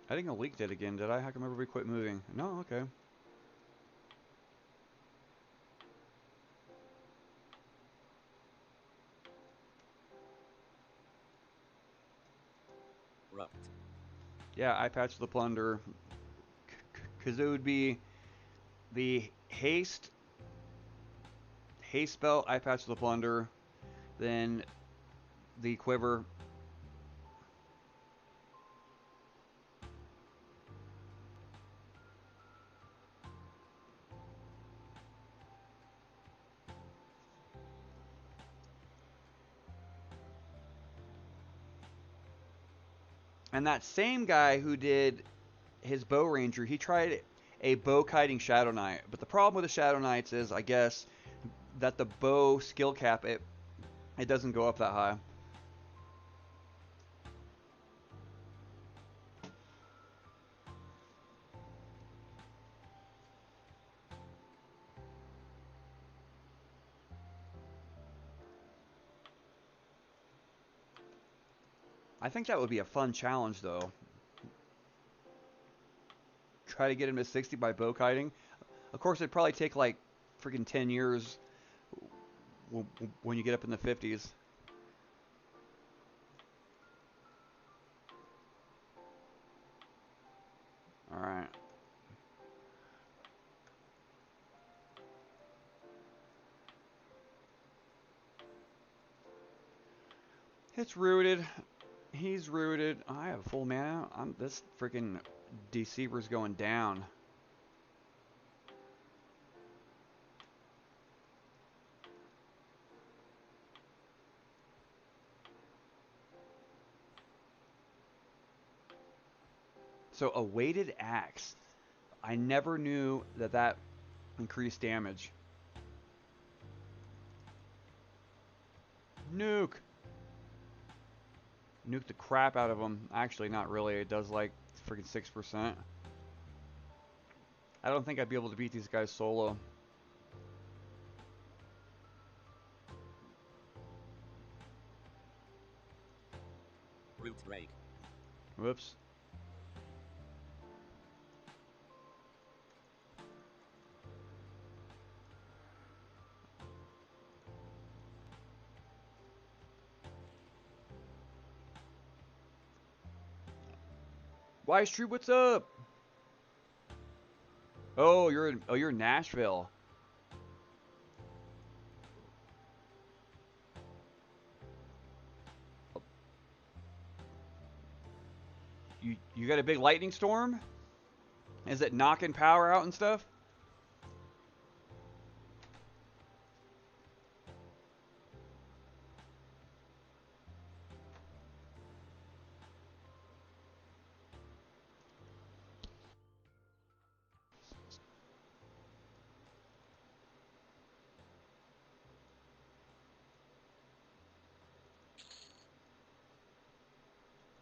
I think I leaked it again, did I? How come everybody quit moving? No, okay. Rupt. Yeah, Eye Patch the Plunder. Because it would be the haste spell, Eye Patch the Plunder, then the quiver. And that same guy who did his bow ranger, he tried a bow kiting Shadow Knight. But the problem with the Shadow Knights is, I guess, that the bow skill cap, it doesn't go up that high. I think that would be a fun challenge, though. Try to get him to 60 by bow kiting. Of course, it'd probably take like freaking 10 years when you get up in the 50s. Alright. It's rooted. He's rooted. I have full mana. This freaking deceiver's going down. So a weighted axe. I never knew that increased damage. Nuke. Nuke the crap out of them. Actually, not really. It does like freaking 6%. I don't think I'd be able to beat these guys solo. Root break. Whoops. Wise Tree, what's up? Oh, you're in Nashville. You got a big lightning storm? Is it knocking power out and stuff?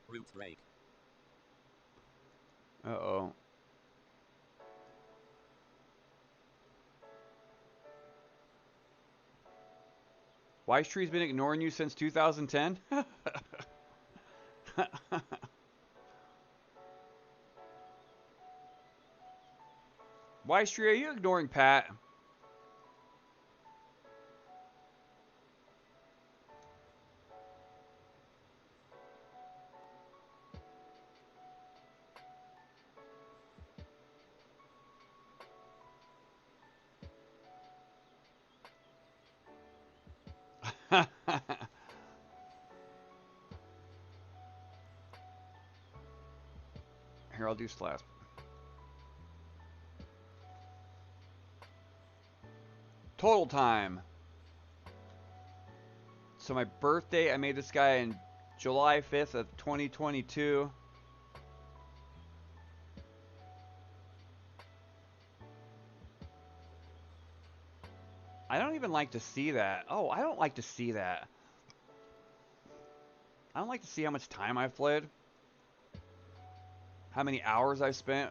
Root break. Uh-oh. Wise Tree's been ignoring you since 2010? Wise Tree, are you ignoring Pat? Here, I'll do Slasp. Total time. So my birthday, I made this guy in July 5th of 2022. I don't even like to see that. Oh, I don't like to see that. I don't like to see how much time I've played. How many hours I've spent.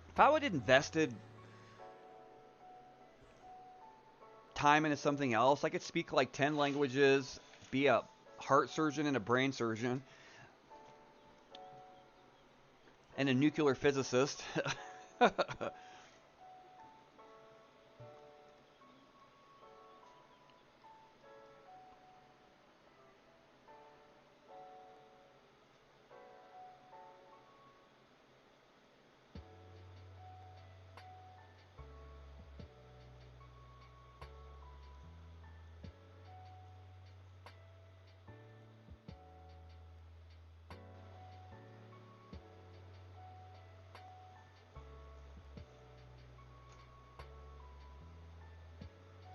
If I would have invested time into something else, I could speak like 10 languages, be a heart surgeon and a brain surgeon, and a nuclear physicist.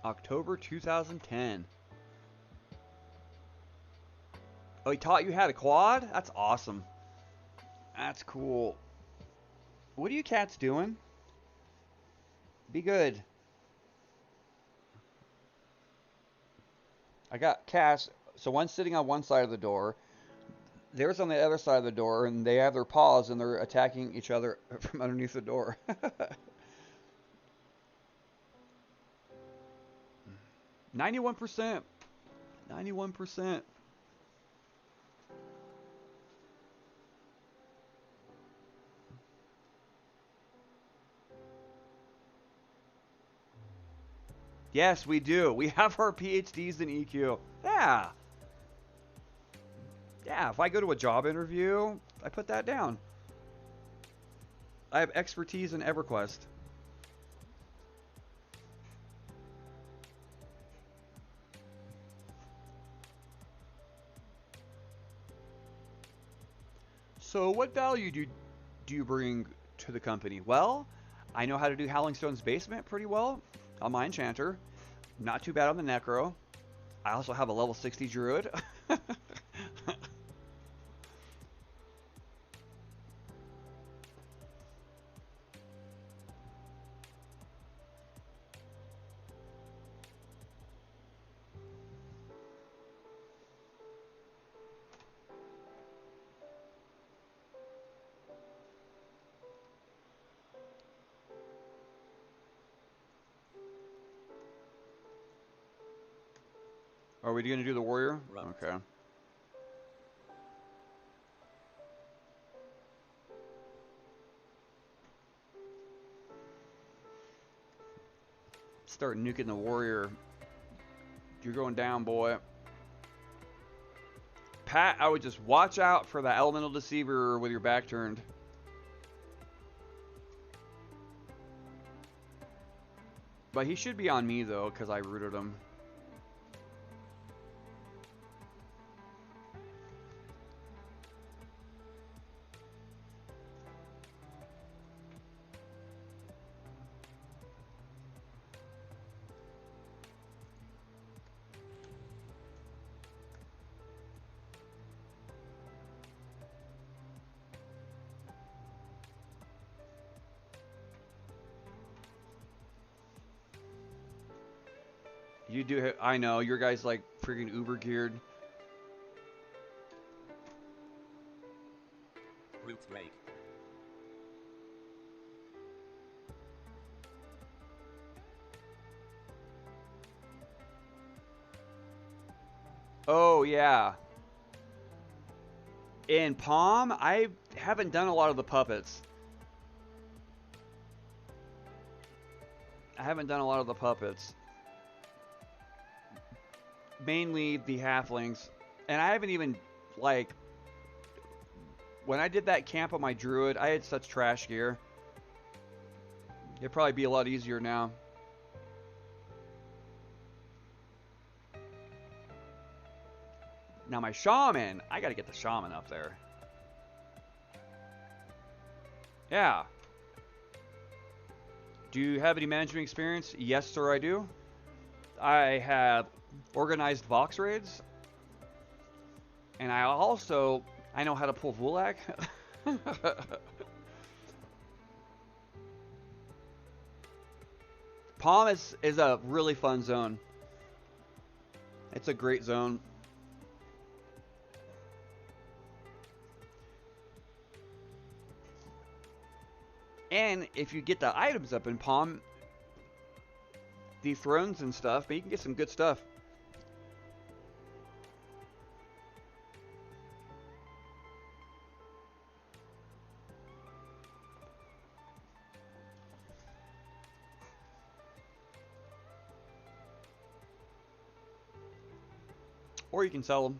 October 2010. Oh, he taught you how to quad? That's awesome. That's cool. What are you cats doing? Be good. I got cats. So one's sitting on one side of the door. Theirs on the other side of the door, and they have their paws, and they're attacking each other from underneath the door. 91%. 91%. Yes, we do. We have our PhDs in EQ. Yeah. Yeah, if I go to a job interview, I put that down. I have expertise in Everquest. So, what value do you bring to the company? Well, I know how to do Howlingstone's basement pretty well on my enchanter. Not too bad on the necro. I also have a level 60 druid. Are we going to do the warrior? Runt. Okay. Start nuking the warrior. You're going down, boy. Pat, I would just watch out for the elemental deceiver with your back turned. But he should be on me though, because I rooted him. You do. I know your guy's like freaking uber geared. Root Drake. Oh yeah. In Palm, I haven't done a lot of the puppets. I haven't done a lot of the puppets. Mainly the halflings. And I haven't even, like, when I did that camp on my druid, I had such trash gear. It'd probably be a lot easier now. Now my shaman, I gotta get the shaman up there. Yeah. Do you have any management experience? Yes, sir, I do. I have organized box raids. And I know how to pull Vulak. Palm is a really fun zone. It's a great zone. And if you get the items up in Palm, the thrones and stuff, but you can get some good stuff. Or you can sell them.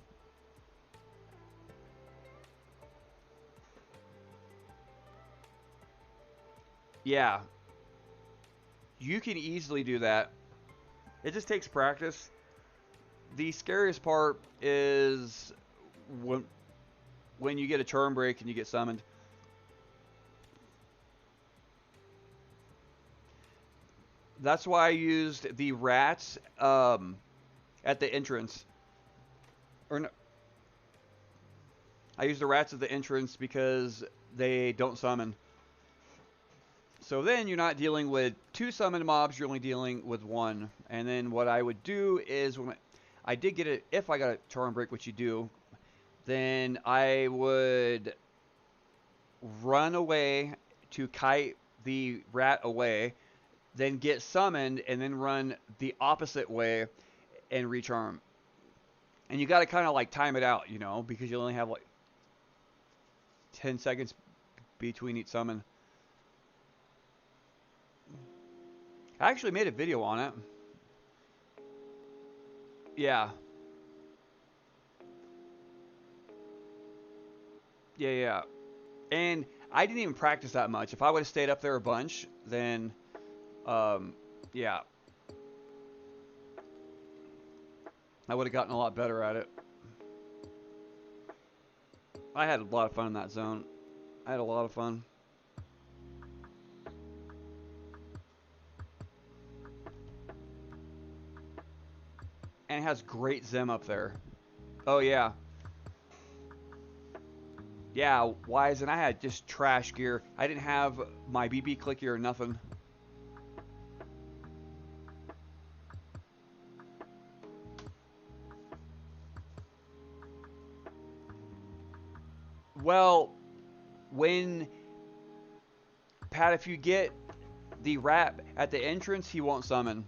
Yeah. You can easily do that. It just takes practice. The scariest part is when you get a charm break and you get summoned. That's why I used the rats at the entrance. Or no, I used the rats at the entrance because they don't summon. So then you're not dealing with 2 summoned mobs, you're only dealing with 1. And then what I would do is when I did get it, if I got a charm break, which you do, then I would run away to kite the rat away, then get summoned, and then run the opposite way and recharm. And you got to kind of like time it out, you know, because you only have like 10 seconds between each summon. I actually made a video on it. Yeah. Yeah, yeah. And I didn't even practice that much. If I would have stayed up there a bunch, then um, yeah, I would have gotten a lot better at it. I had a lot of fun in that zone. I had a lot of fun. And it has great Zim up there. Oh yeah. Yeah, Wise, and I had just trash gear. I didn't have my BB clicky or nothing. Well, when Pat, if you get the rat at the entrance, he won't summon.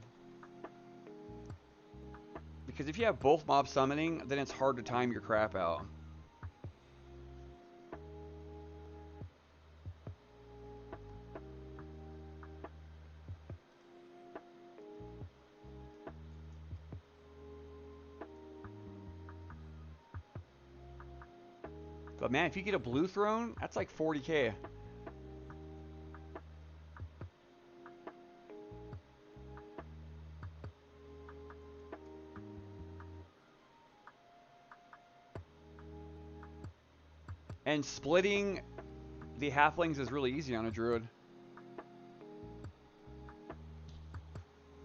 Because if you have both mobs summoning, then it's hard to time your crap out. But man, if you get a blue throne, that's like 40k. And splitting the halflings is really easy on a druid.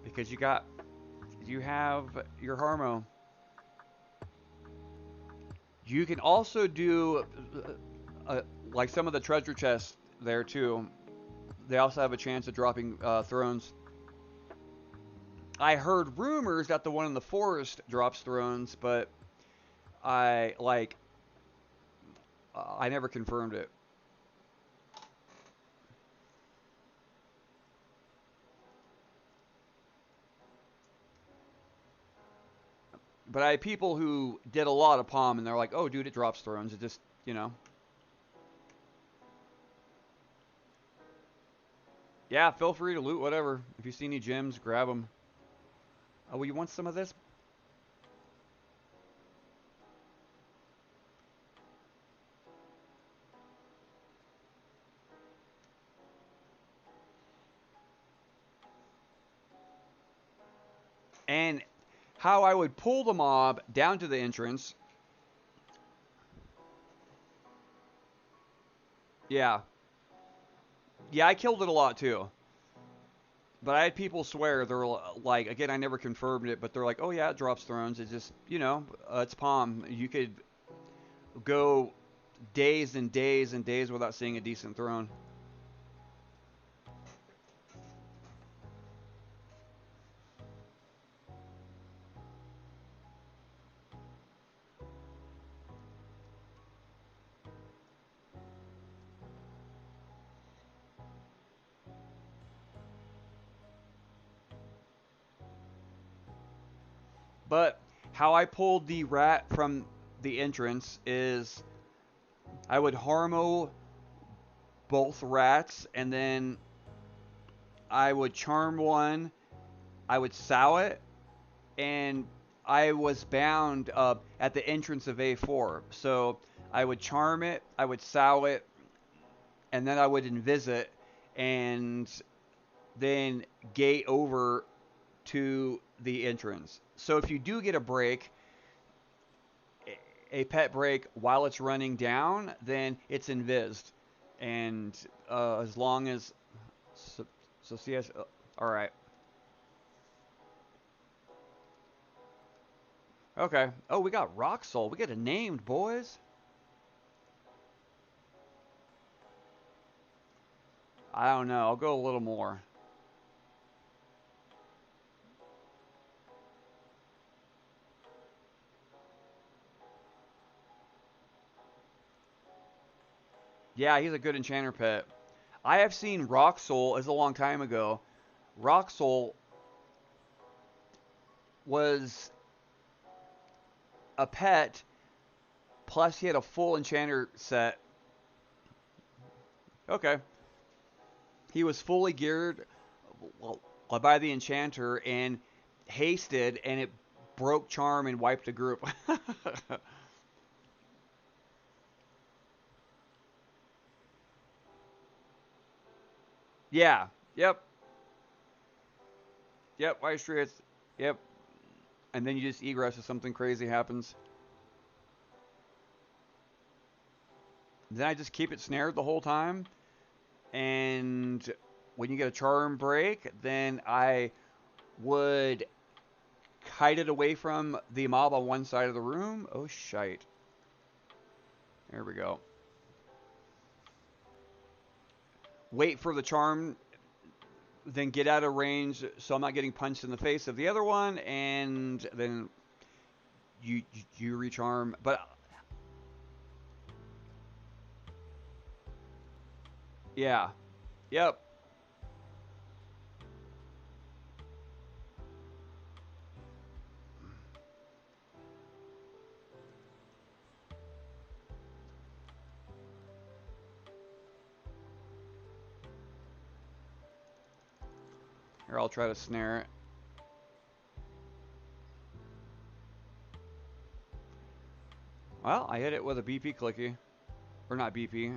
Because you have your Harmo. You can also do like some of the treasure chests there too. They also have a chance of dropping thrones. I heard rumors that the one in the forest drops thrones, but I like I never confirmed it. But I had people who did a lot of palm, and they're like, "Oh, dude, it drops thrones. It just, you know." Yeah, feel free to loot whatever. If you see any gems, grab them. Oh, well, you want some of this? And how I would pull the mob down to the entrance. Yeah. Yeah, I killed it a lot too. But I had people swear, they're like, again, I never confirmed it, but they're like, oh yeah, it drops thrones. It's just, it's palm. You could go days and days and days without seeing a decent throne. But how I pulled the rat from the entrance is I would harmo both rats, and then I would charm one, I would sow it, and I was bound at the entrance of A4. So I would charm it, I would sow it, and then I would invis and then gate over to the entrance. So if you do get a break, a pet break while it's running down, then it's invised. And as long as so CS, all right, okay. Oh, we got Rock Soul. We got it named, boys. I don't know. I'll go a little more. Yeah, he's a good enchanter pet. I have seen Rock Soul. It's a long time ago. Rock Soul was a pet, plus he had a full enchanter set. Okay. He was fully geared by the enchanter and hasted, and it broke charm and wiped the group. Yeah. Yep. Yep. White streets. Yep. And then you just egress if something crazy happens. Then I just keep it snared the whole time. And when you get a charm break, then I would kite it away from the mob on one side of the room. Oh, shite. There we go. Wait for the charm, then get out of range so I'm not getting punched in the face of the other one, and then you recharm. But yeah, yep. Here, I'll try to snare it. Well, I hit it with a BP clicky. Or not BP.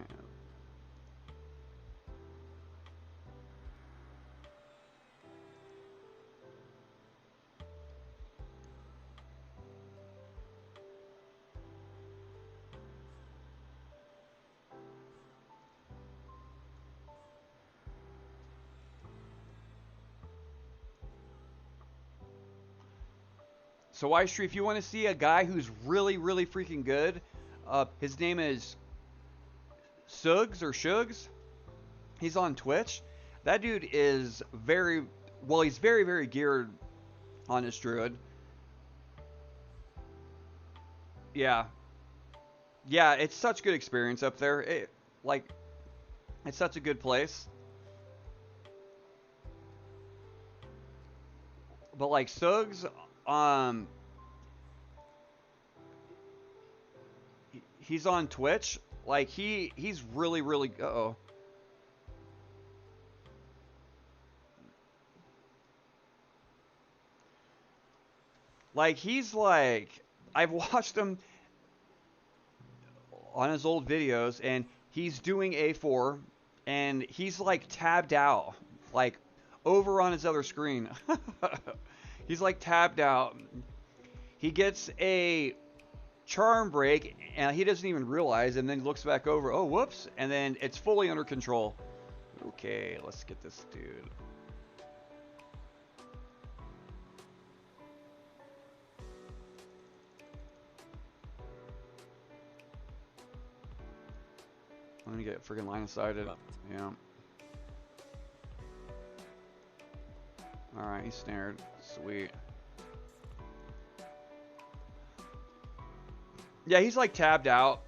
So, Street, if you want to see a guy who's really, really freaking good, his name is Suggs or Shugs. He's on Twitch. That dude is very, well, he's very, very geared on his druid. Yeah. Yeah, it's such good experience up there. Like, it's such a good place. But like Suggs, um, he's on Twitch. Like he's really really. Uh-oh. Like he's like I've watched him on his old videos, and he's doing A4, and he's like tabbed out, like over on his other screen. He's like tabbed out. He gets a charm break, and he doesn't even realize, and then looks back over. Oh, whoops! And then it's fully under control. Okay, let's get this dude. I'm gonna get freaking line of sighted. Yeah. Alright, he's snared. Sweet. Yeah, he's like tabbed out.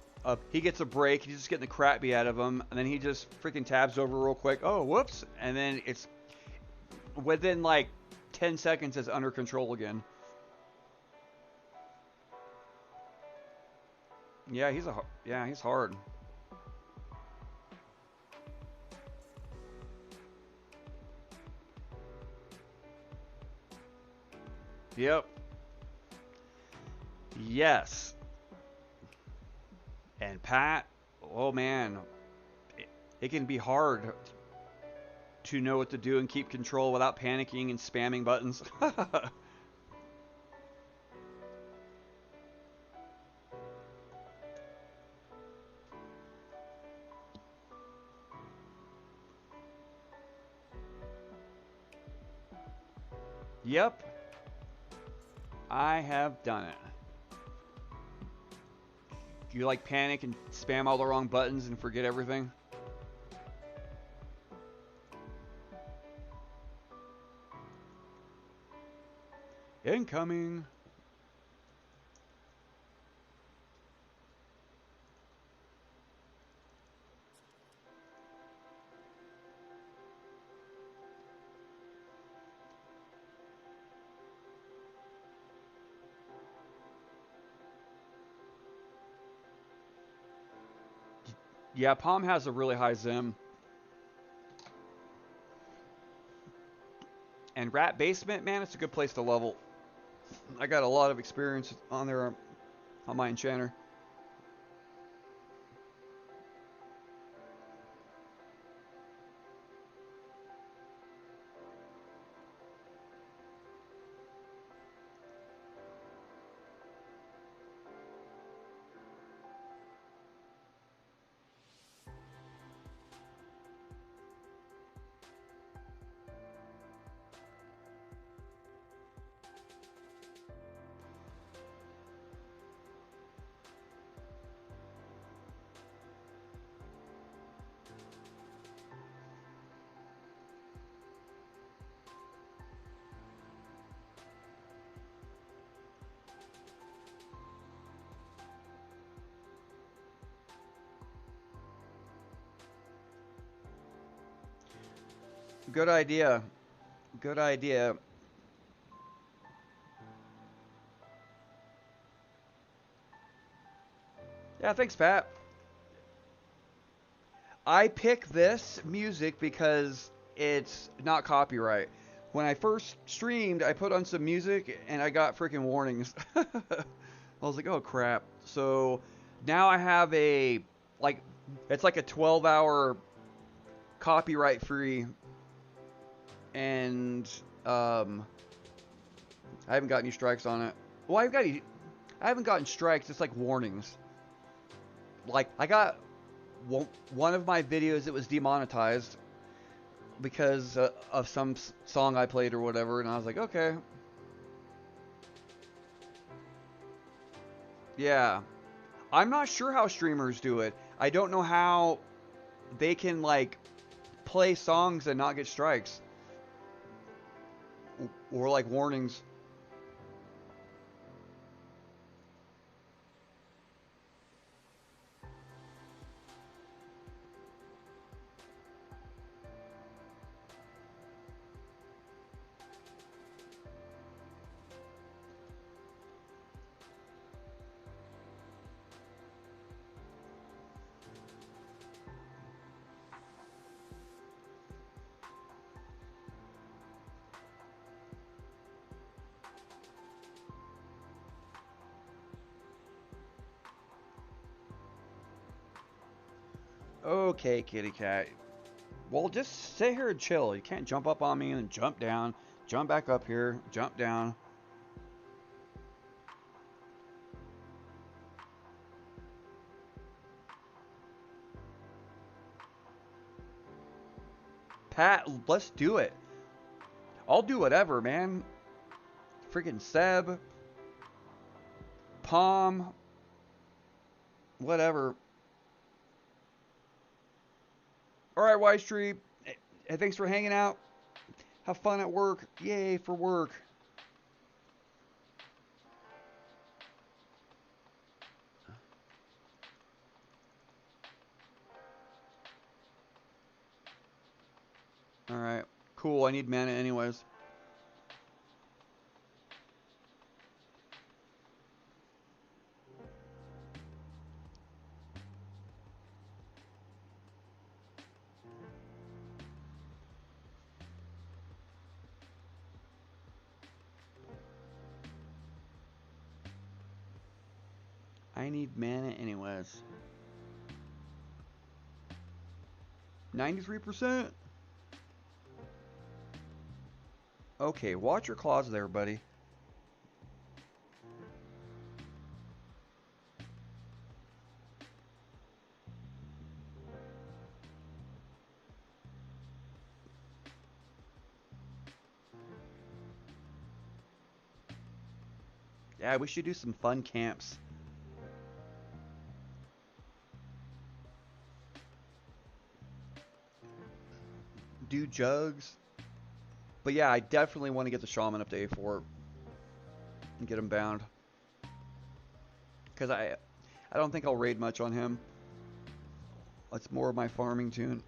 He gets a break. He's just getting the crap beat out of him. And then he just freaking tabs over real quick. Oh, whoops. And then it's within like 10 seconds it's under control again. Yeah, he's hard. Yep. Yes. And Pat, oh man, it can be hard to know what to do and keep control without panicking and spamming buttons. Yep. I have done it. Do you like panic and spam all the wrong buttons and forget everything? Incoming. Yeah, Palm has a really high Zim. And Rat Basement, man, it's a good place to level. I got a lot of experience on there on my enchanter. Good idea. Good idea. Yeah, thanks, Pat. I pick this music because it's not copyright. When I first streamed, I put on some music and I got freaking warnings. I was like, oh crap. So now I have like, it's like a 12-hour copyright free, and I haven't got any strikes on it. Well, I haven't gotten strikes. It's like warnings. Like I got one of my videos that was demonetized because of some song I played or whatever, and I was like, okay, yeah. I'm not sure how streamers do it. I don't know how they can like play songs and not get strikes or like warnings. Okay, kitty cat. Well, just sit here and chill. You can't jump up on me and jump down, jump back up here, jump down. Pat, let's do it. I'll do whatever, man. Freaking Seb, Palm, whatever. All right, Y Street. Hey, thanks for hanging out. Have fun at work. Yay for work. All right. Cool. I need mana anyways. I need mana anyways. 93%? Okay, watch your claws there, buddy. Yeah, we should do some fun camps. Do jugs. But yeah, I definitely want to get the shaman up to A4 and get him bound. Because I don't think I'll raid much on him. That's more of my farming tune.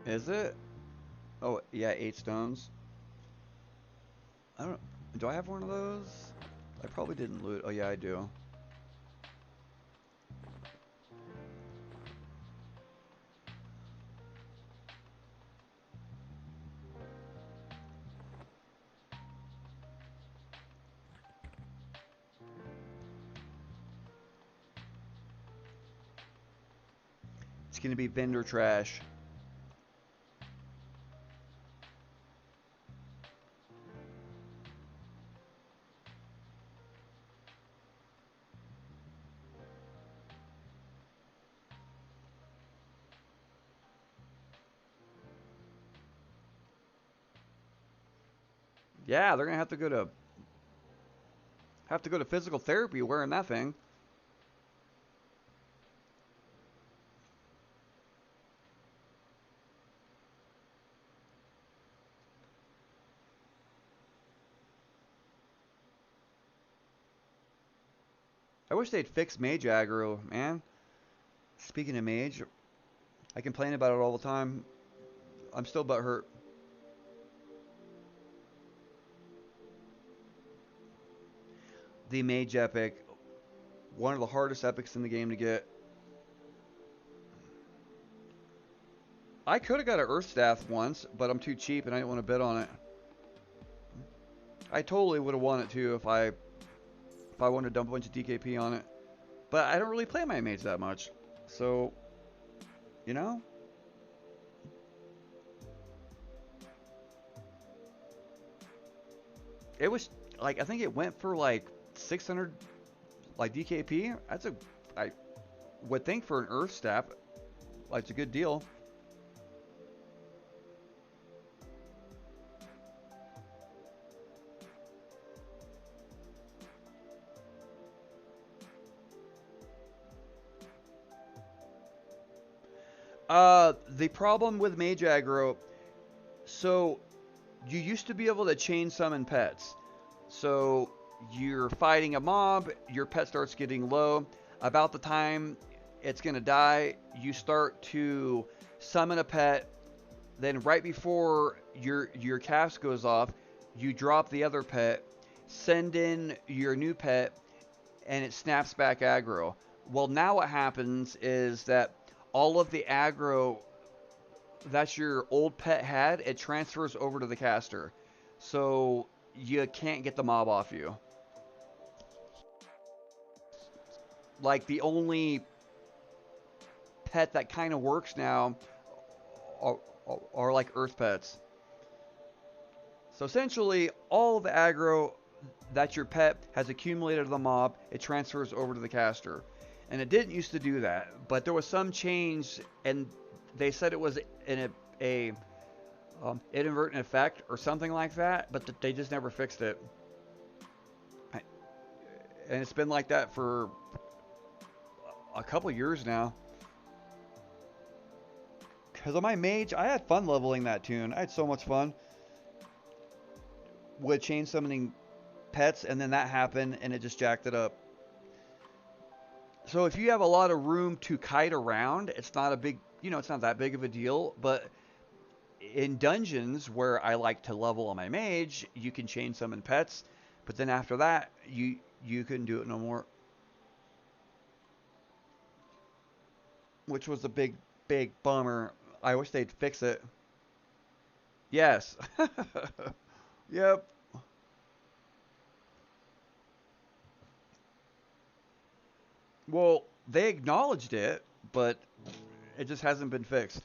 Is it? Oh, yeah, 8 stones. I don't. Do I have one of those? I probably didn't loot. Oh, yeah, I do. It's gonna be vendor trash. Yeah, they're gonna have to go to physical therapy wearing that thing. I wish they'd fix mage aggro, man. Speaking of mage, I complain about it all the time. I'm still butthurt. The mage epic, one of the hardest epics in the game to get. I could have got an Earth Staff once, but I'm too cheap and I didn't want to bid on it. I totally would have won it too if I wanted to dump a bunch of DKP on it. But I don't really play my mage that much. So, you know? It was like I think it went for like 600 like DKP. I would think for an Earth Staff, like it's a good deal. The problem with mage aggro, so you used to be able to chain summon pets. So you're fighting a mob, your pet starts getting low. About the time it's gonna die, you start to summon a pet. Then right before your cast goes off, you drop the other pet, send in your new pet, and it snaps back aggro. Well, now what happens is that all of the aggro that your old pet had, it transfers over to the caster. So you can't get the mob off you. Like the only pet that kind of works now are, are like earth pets. So essentially, all of the aggro that your pet has accumulated to the mob, it transfers over to the caster. And it didn't used to do that, but there was some change, and they said it was in a inadvertent effect or something like that, but they just never fixed it. And it's been like that for a couple years now. Because of my mage, I had fun leveling that tune. I had so much fun with chain summoning pets, and then that happened, and it just jacked it up. So if you have a lot of room to kite around, it's not a big, it's not that big of a deal. But in dungeons where I like to level on my mage, you can chain summon pets, but then after that, you couldn't do it no more. Which was a big bummer. I wish they'd fix it. Yes. Yep. Well, they acknowledged it, but it just hasn't been fixed.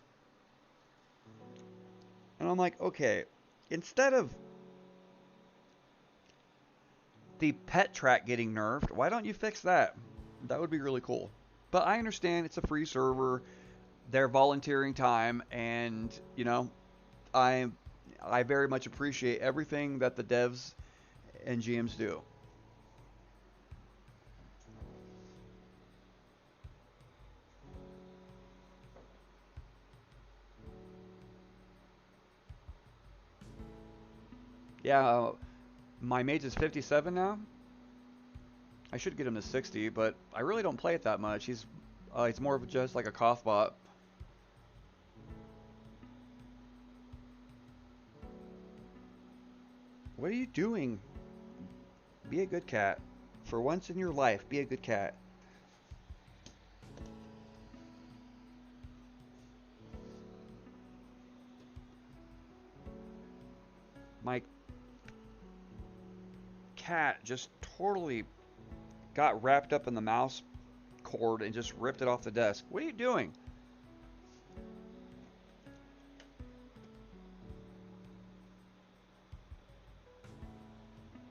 And I'm like, okay, instead of the pet track getting nerfed, why don't you fix that? That would be really cool. But I understand it's a free server, they're volunteering time, and I I very much appreciate everything that the devs and GMs do. Yeah, my mage is 57 now. I should get him to 60, but I really don't play it that much. He's more of just like a cough bot. What are you doing? Be a good cat. For once in your life, be a good cat. My cat just totally got wrapped up in the mouse cord and just ripped it off the desk. What are you doing?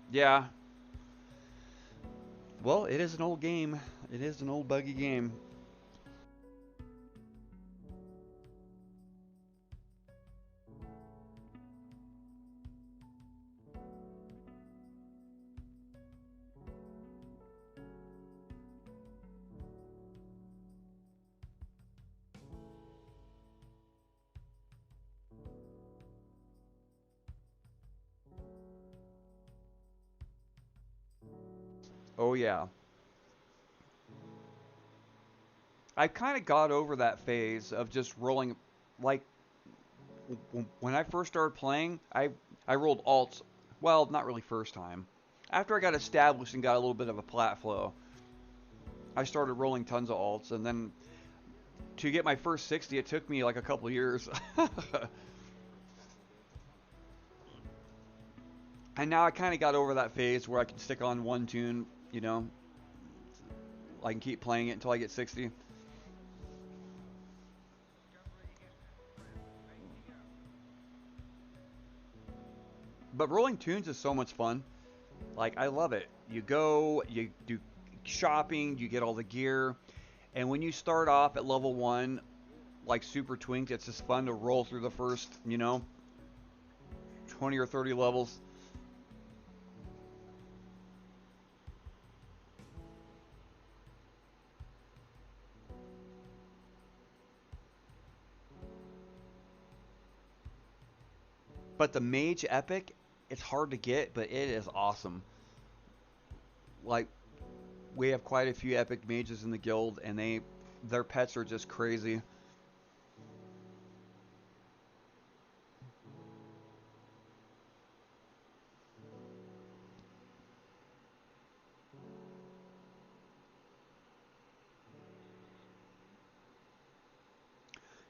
Yeah. Well, it is an old game. It is an old buggy game. Oh yeah. I kind of got over that phase of just rolling. Like when I first started playing, I rolled alts. Well, not really first time. After I got established and got a little bit of a plat flow, I started rolling tons of alts, and then to get my first 60, it took me like a couple years. And now I kind of got over that phase where I can stick on one tune, you know, I can keep playing it until I get 60. But rolling tunes is so much fun. Like, I love it. You go, you do shopping, you get all the gear, and when you start off at level 1, like super twinked, it's just fun to roll through the first, 20 or 30 levels. But the mage epic, it's hard to get, but it is awesome. Like, we have quite a few epic mages in the guild, and their pets are just crazy.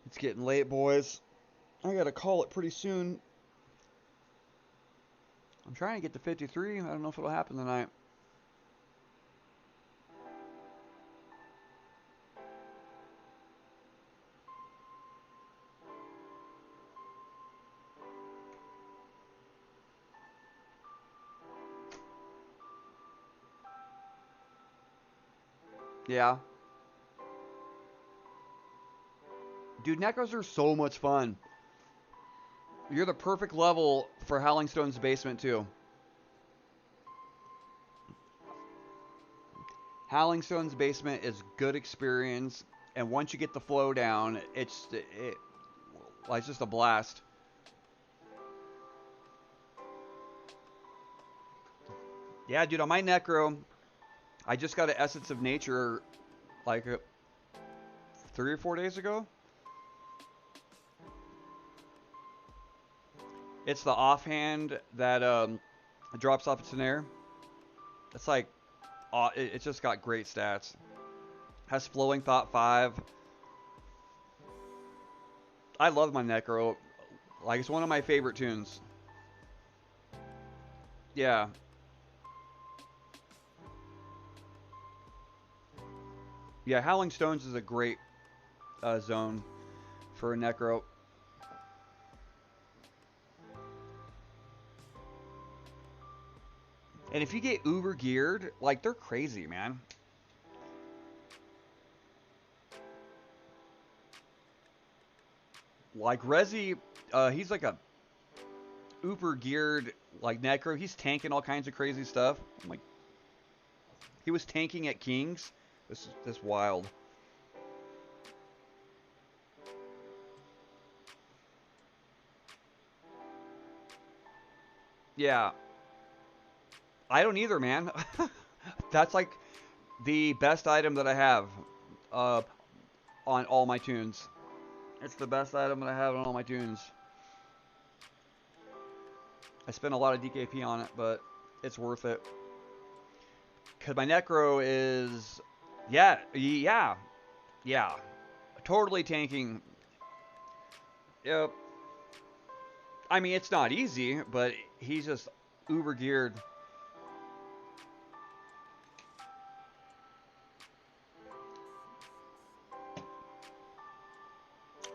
It's getting late, boys. I gotta call it pretty soon. I'm trying to get to 53. I don't know if it'll happen tonight. Yeah. Dude, Necros are so much fun. You're the perfect level for Howling Stone's basement, too. Howling Stone's basement is good experience, and once you get the flow down, well, it's just a blast. Yeah, dude, on my Necro, I just got an Essence of Nature like 3 or 4 days ago. It's the offhand that drops off its snare. It's like, it's just got great stats. Has Flowing Thought 5. I love my Necro. Like, it's one of my favorite tunes. Yeah. Yeah, Howling Stones is a great zone for a Necro. And if you get uber geared, like, they're crazy, man. Like, Rezi, he's like a uber geared, like, Necro. He's tanking all kinds of crazy stuff. I'm like, he was tanking at Kings. This wild. Yeah. I don't either, man. That's like the best item that I have uh, on all my tunes. It's the best item that I have on all my tunes. I spent a lot of DKP on it, but it's worth it. Because my Necro is, yeah, totally tanking. Yep. I mean, it's not easy, but he's just uber geared.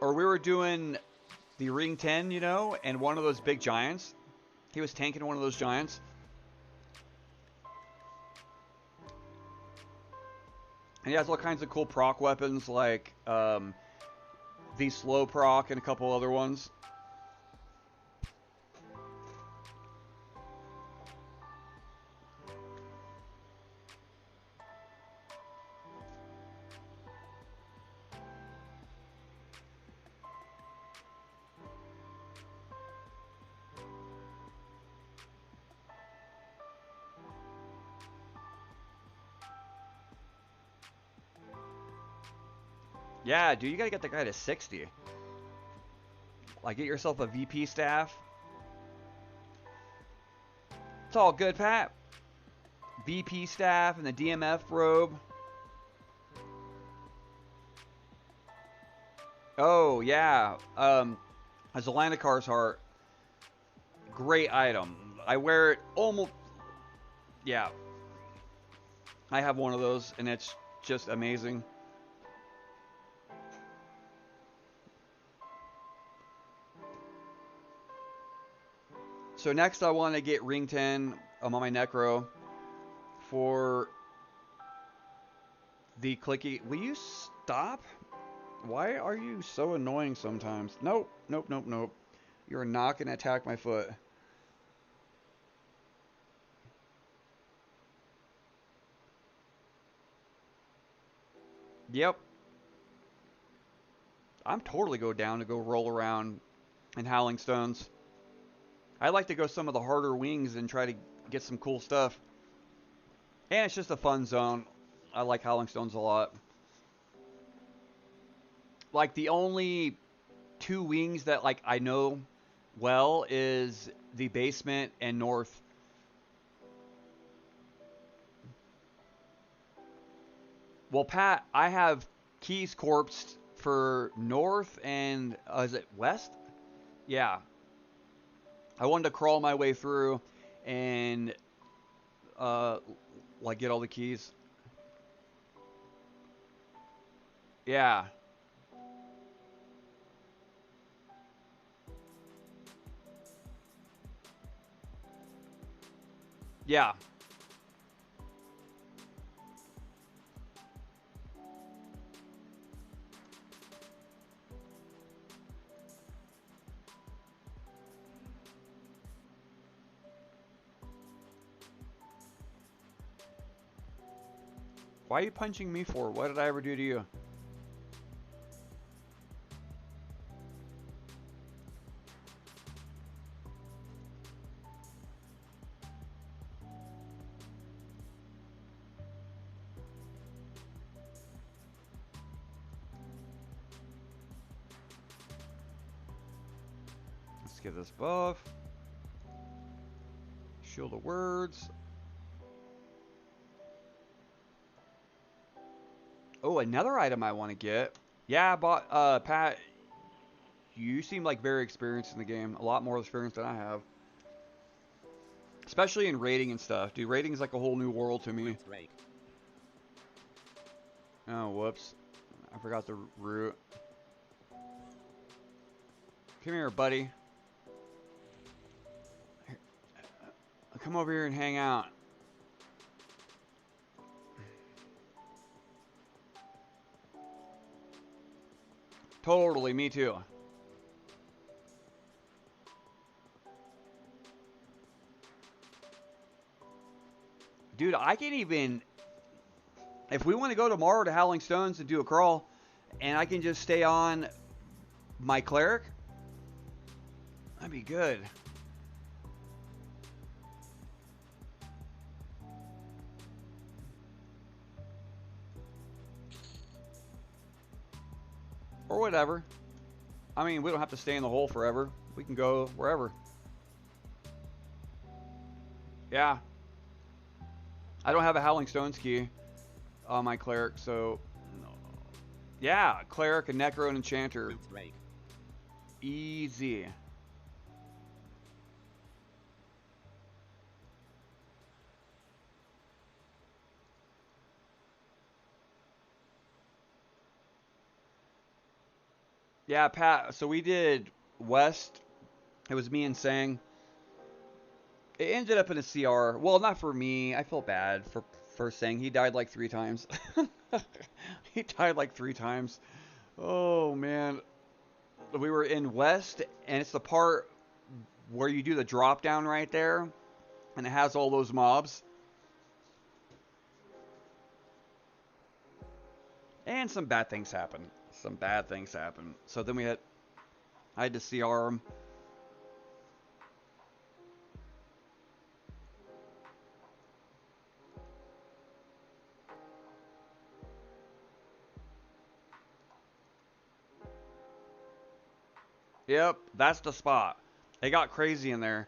Or we were doing the Ring 10, you know, and one of those big giants. He was tanking one of those giants. And he has all kinds of cool proc weapons like the slow proc and a couple other ones. Yeah, dude, you gotta get the guy to 60. Like, get yourself a VP staff. It's all good, Pat. VP staff and the DMF robe. Oh, yeah. A Zelanikar's heart. Great item. I wear it almost... Yeah. I have one of those, and it's just amazing. So next I want to get Ring 10 on my Necro for the clicky. Will you stop? Why are you so annoying sometimes? Nope, nope, nope, nope. You're not going to attack my foot. Yep. I'm totally go down to go roll around in Howling Stones. I like to go some of the harder wings and try to get some cool stuff. And it's just a fun zone. I like Howling Stones a lot. Like, the only two wings that, like, I know well is the basement and north. Well, Pat, I have Keys Corpse for north and, is it west? Yeah. I wanted to crawl my way through and, like, get all the keys. Yeah. Yeah. Why are you punching me for? What did I ever do to you? Let's give this buff. Shield of Words. Oh, another item I want to get. Yeah, I bought, Pat, you seem like very experienced in the game. A lot more experience than I have. Especially in raiding and stuff. Dude, raiding is like a whole new world to me. Oh, whoops. I forgot the route. Come here, buddy. Come over here and hang out. Totally, me too. Dude, I can even... If we want to go tomorrow to Howling Stones and do a crawl, and I can just stay on my Cleric, that'd be good. Or whatever. I mean, we don't have to stay in the hole forever. We can go wherever. Yeah. I don't have a Howling Stones key on my Cleric, so... No. Yeah, Cleric, a Necro, and Enchanter. Root Rake. Easy. Yeah, Pat, so we did West. It was me and Sang. It ended up in a CR. Well, not for me. I felt bad for Sang. He died like 3 times. He died like 3 times. Oh, man. We were in West, and it's the part where you do the drop down right there, and it has all those mobs. And some bad things happen. Some bad things happen. So then I had to CR him. Yep, that's the spot. It got crazy in there.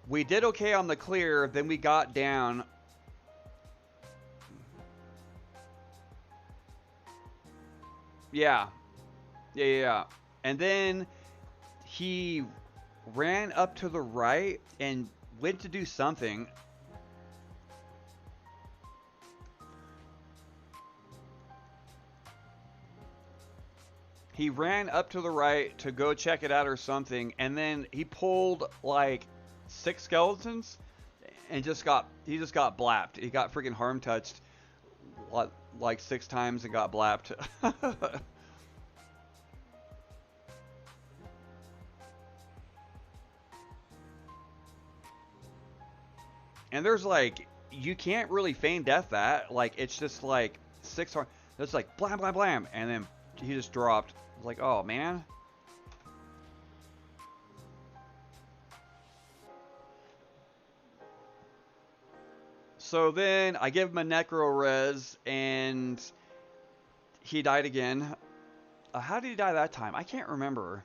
We did okay on the clear, then we got down. Yeah. Yeah. And then he ran up to the right and went to do something. He ran up to the right to go check it out or something, and then he pulled like 6 skeletons and he just got blapped. He got freaking harm touched like 6 times and got blapped. And there's like you can't really feign death that. Like it's just like 6 harm. It's like blam blam blam, and then he just dropped. I was like, oh man. So then I give him a necro res, and he died again. How did he die that time? I can't remember.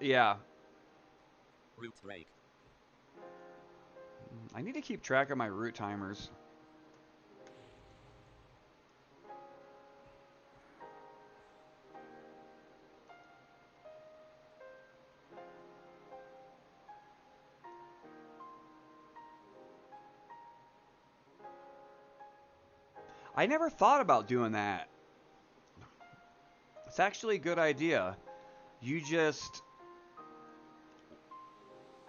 Yeah. Root Rake. I need to keep track of my root timers. I never thought about doing that. It's actually a good idea. You just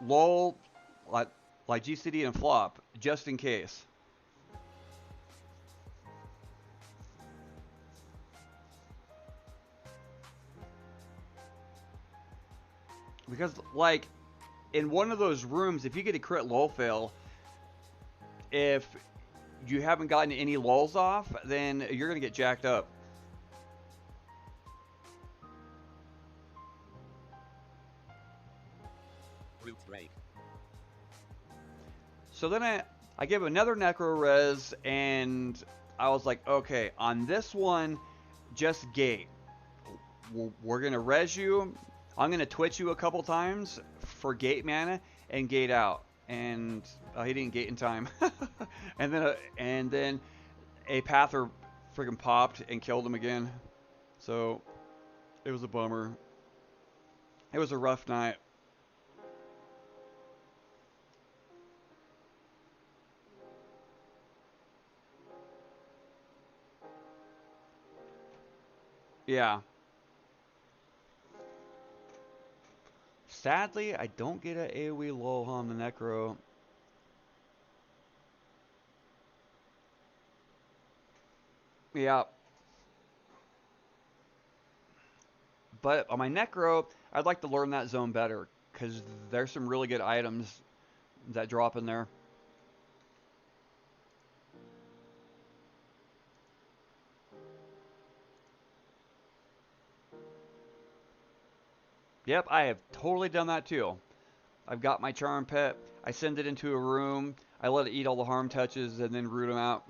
lull like GCD and flop just in case. Because like in one of those rooms, if you get a crit lull fail, if you haven't gotten any lulls off, then you're gonna get jacked up. Root Rake. So then I give another necro res, and I was like, okay, on this one, just gate. We're gonna res you. I'm gonna twitch you a couple times for gate mana and gate out. And he didn't gate in time. and then a pather friggin' popped and killed him again. So it was a bummer. It was a rough night. Yeah. Sadly, I don't get an AoE lull on the Necro. Yeah. But on my Necro, I'd like to learn that zone better, because there's some really good items that drop in there. Yep, I have totally done that too. I've got my Charm Pet, I send it into a room, I let it eat all the harm touches, and then root them out.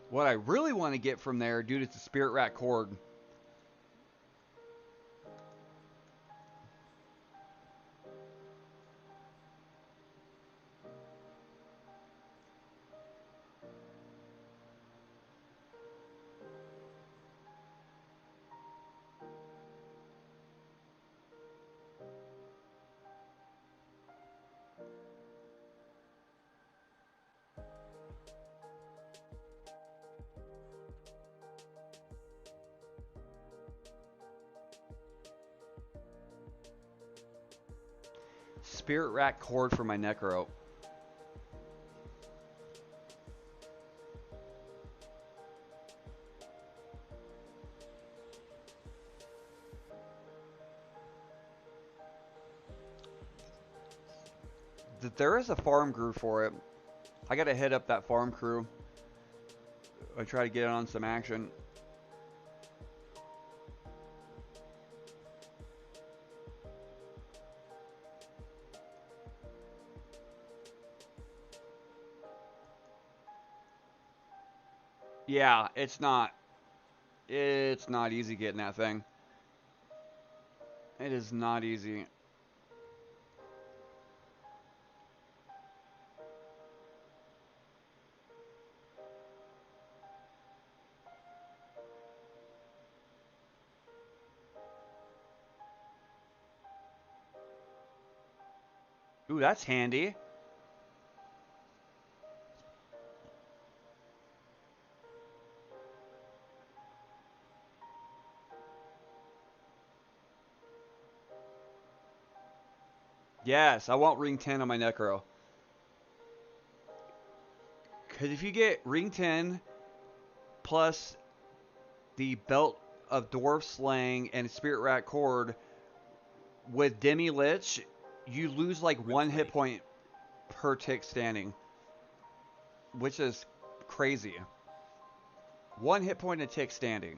What I really want to get from there, dude, is the Spirit Rat Cord. Spirit Rat Cord for my Necro. There is a farm crew for it. I gotta hit up that farm crew. I try to get it on some action. Yeah, it's not. It's not easy getting that thing. It is not easy. Ooh, that's handy. Yes, I want ring 10 on my Necro. Because if you get ring 10 plus the belt of Dwarf Slaying and Spirit Rat Cord with Demi Lich, you lose like one hit point per tick standing, which is crazy. One hit point a tick standing.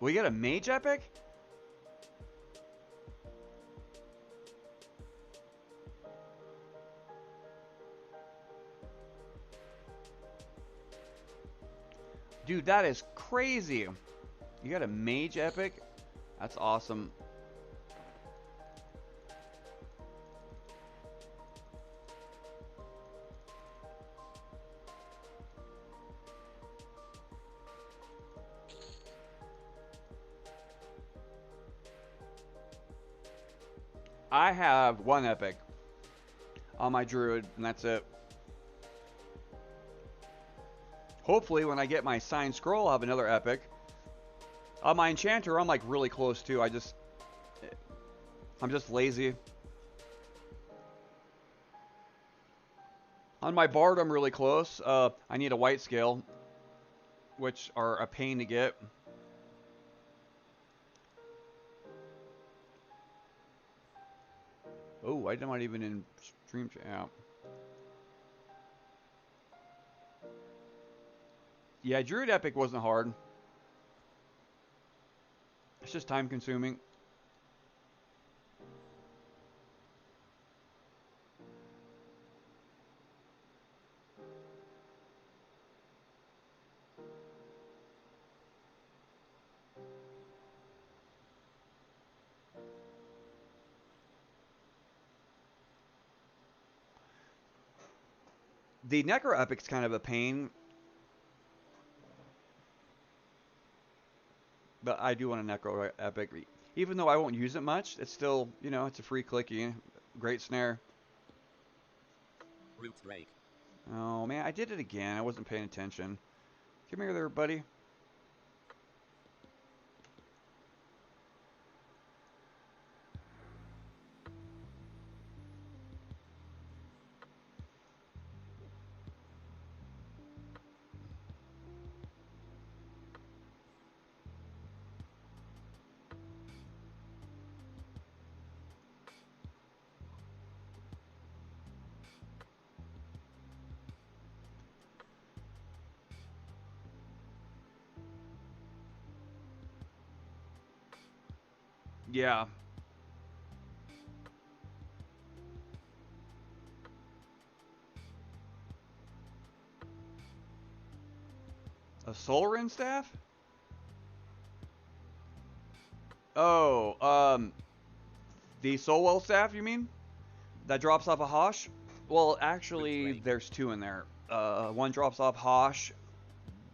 We got a mage epic? Dude, that is crazy. You got a mage epic? That's awesome. I have one epic on my druid, and that's it. Hopefully, when I get my signed scroll, I'll have another epic. On my enchanter, I'm like really close too. I'm just lazy. On my bard, I'm really close. I need a white scale, which are a pain to get. Oh, I'm not even in stream chat. Yeah, druid epic wasn't hard. It's just time consuming. The Necro Epic's kind of a pain, but I do want a Necro Epic. Even though I won't use it much, it's still, you know, it's a free clicky. Great snare. Root rake. Oh, man, I did it again. I wasn't paying attention. Come here there, buddy. Yeah. A soul rin staff? Oh, the Soulwell staff, you mean? That drops off a Hosh? Well, Root actually, Ray. there's two in there. One drops off Hosh,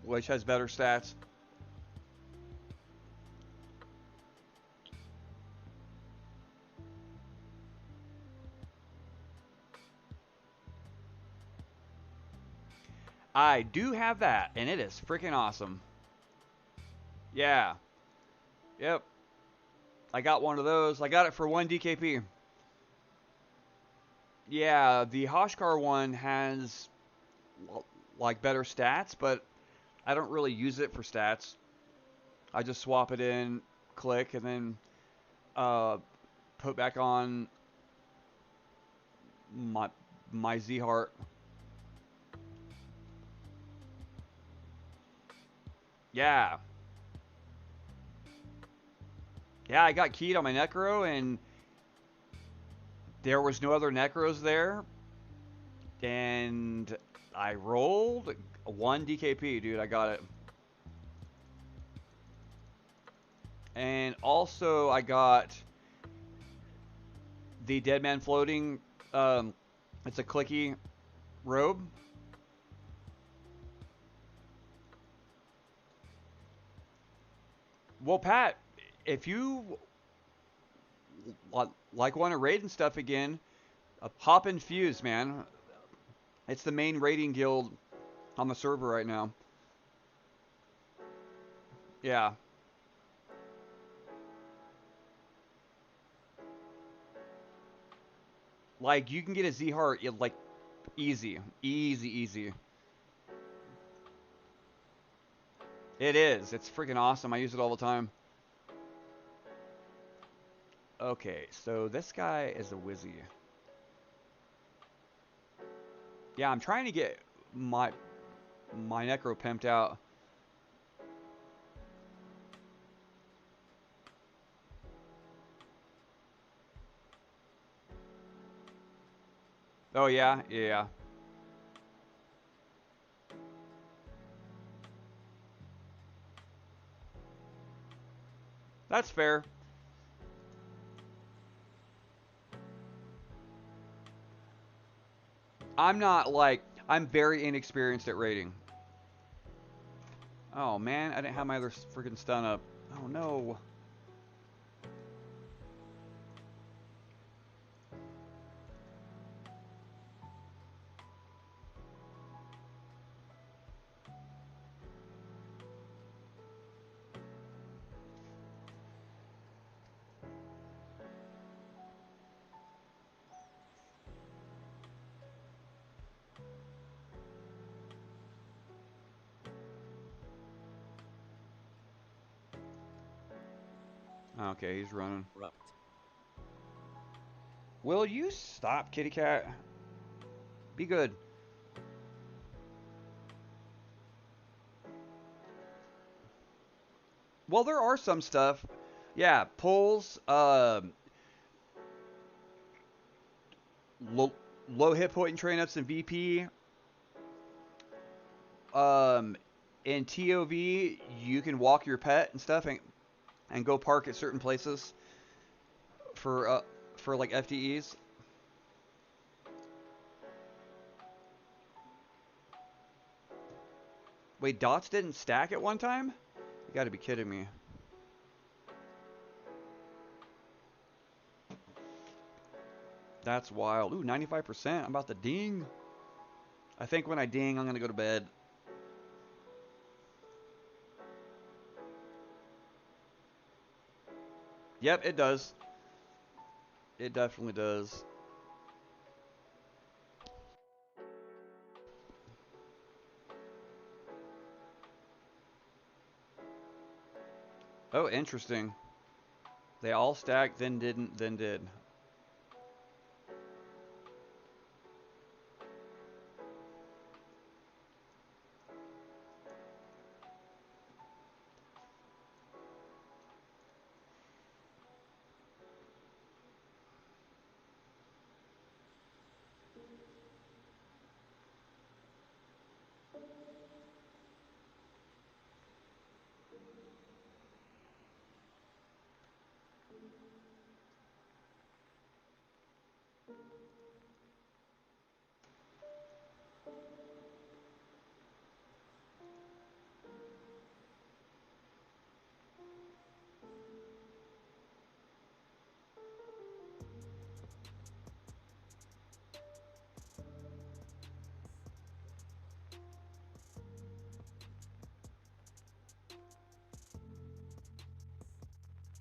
which has better stats. I do have that, and it is freaking awesome. Yeah. Yep. I got one of those. I got it for 1 DKP. Yeah, the Hoshkar one has like better stats, but I don't really use it for stats. I just swap it in, click, and then uh, put back on my my Z Heart. Yeah, yeah. I got keyed on my Necro, and there was no other Necros there, and I rolled 1 DKP, dude. I got it. And also, I got the Dead Man Floating. Um, it's a clicky robe. Well, Pat, if you like want to raid and stuff again, hop in Fuse, man. It's the main raiding guild on the server right now. Yeah, like you can get a Z Heart like easy, easy, easy. It is. It's freaking awesome. I use it all the time. Okay, so this guy is a Wizzy. Yeah, I'm trying to get my Necro pimped out. Oh yeah, yeah. That's fair. I'm not like I'm very inexperienced at raiding. Oh man, I didn't have my other freaking stun up. Oh no. Okay, he's running. Rupt. Will you stop, kitty cat? Be good. Well, there are some stuff. Yeah, pulls, low, low hit point and train ups in VP. Um, in TOV, you can walk your pet and stuff and go park at certain places for for like FTEs. Wait, dots didn't stack at one time? You got to be kidding me. That's wild. Ooh, 95%. I'm about to ding. I think when I ding, I'm gonna go to bed. Yep, it does. It definitely does. Oh, interesting. They all stacked, then didn't, then did.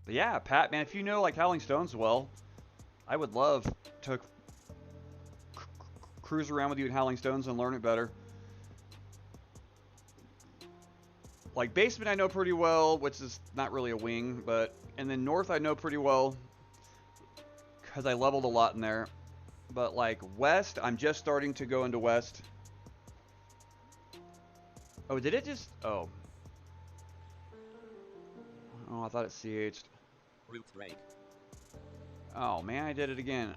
But yeah, Pat, man, if you know like Howling Stones well, I would love to cruise around with you in Howling Stones and learn it better. Like basement I know pretty well, which is not really a wing, but and then north I know pretty well because I leveled a lot in there. But like west, I'm just starting to go into west. Oh, did it just? Oh, I thought it CH'd. Root rake. Oh man, I did it again.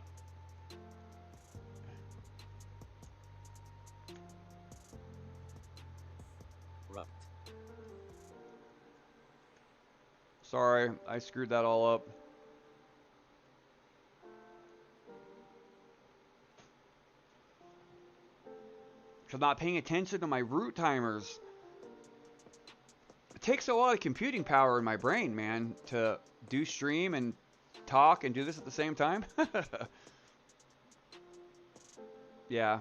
Rupt. Sorry, I screwed that all up. I'm not paying attention to my root timers. It takes a lot of computing power in my brain, man, to do stream and talk and do this at the same time. Yeah.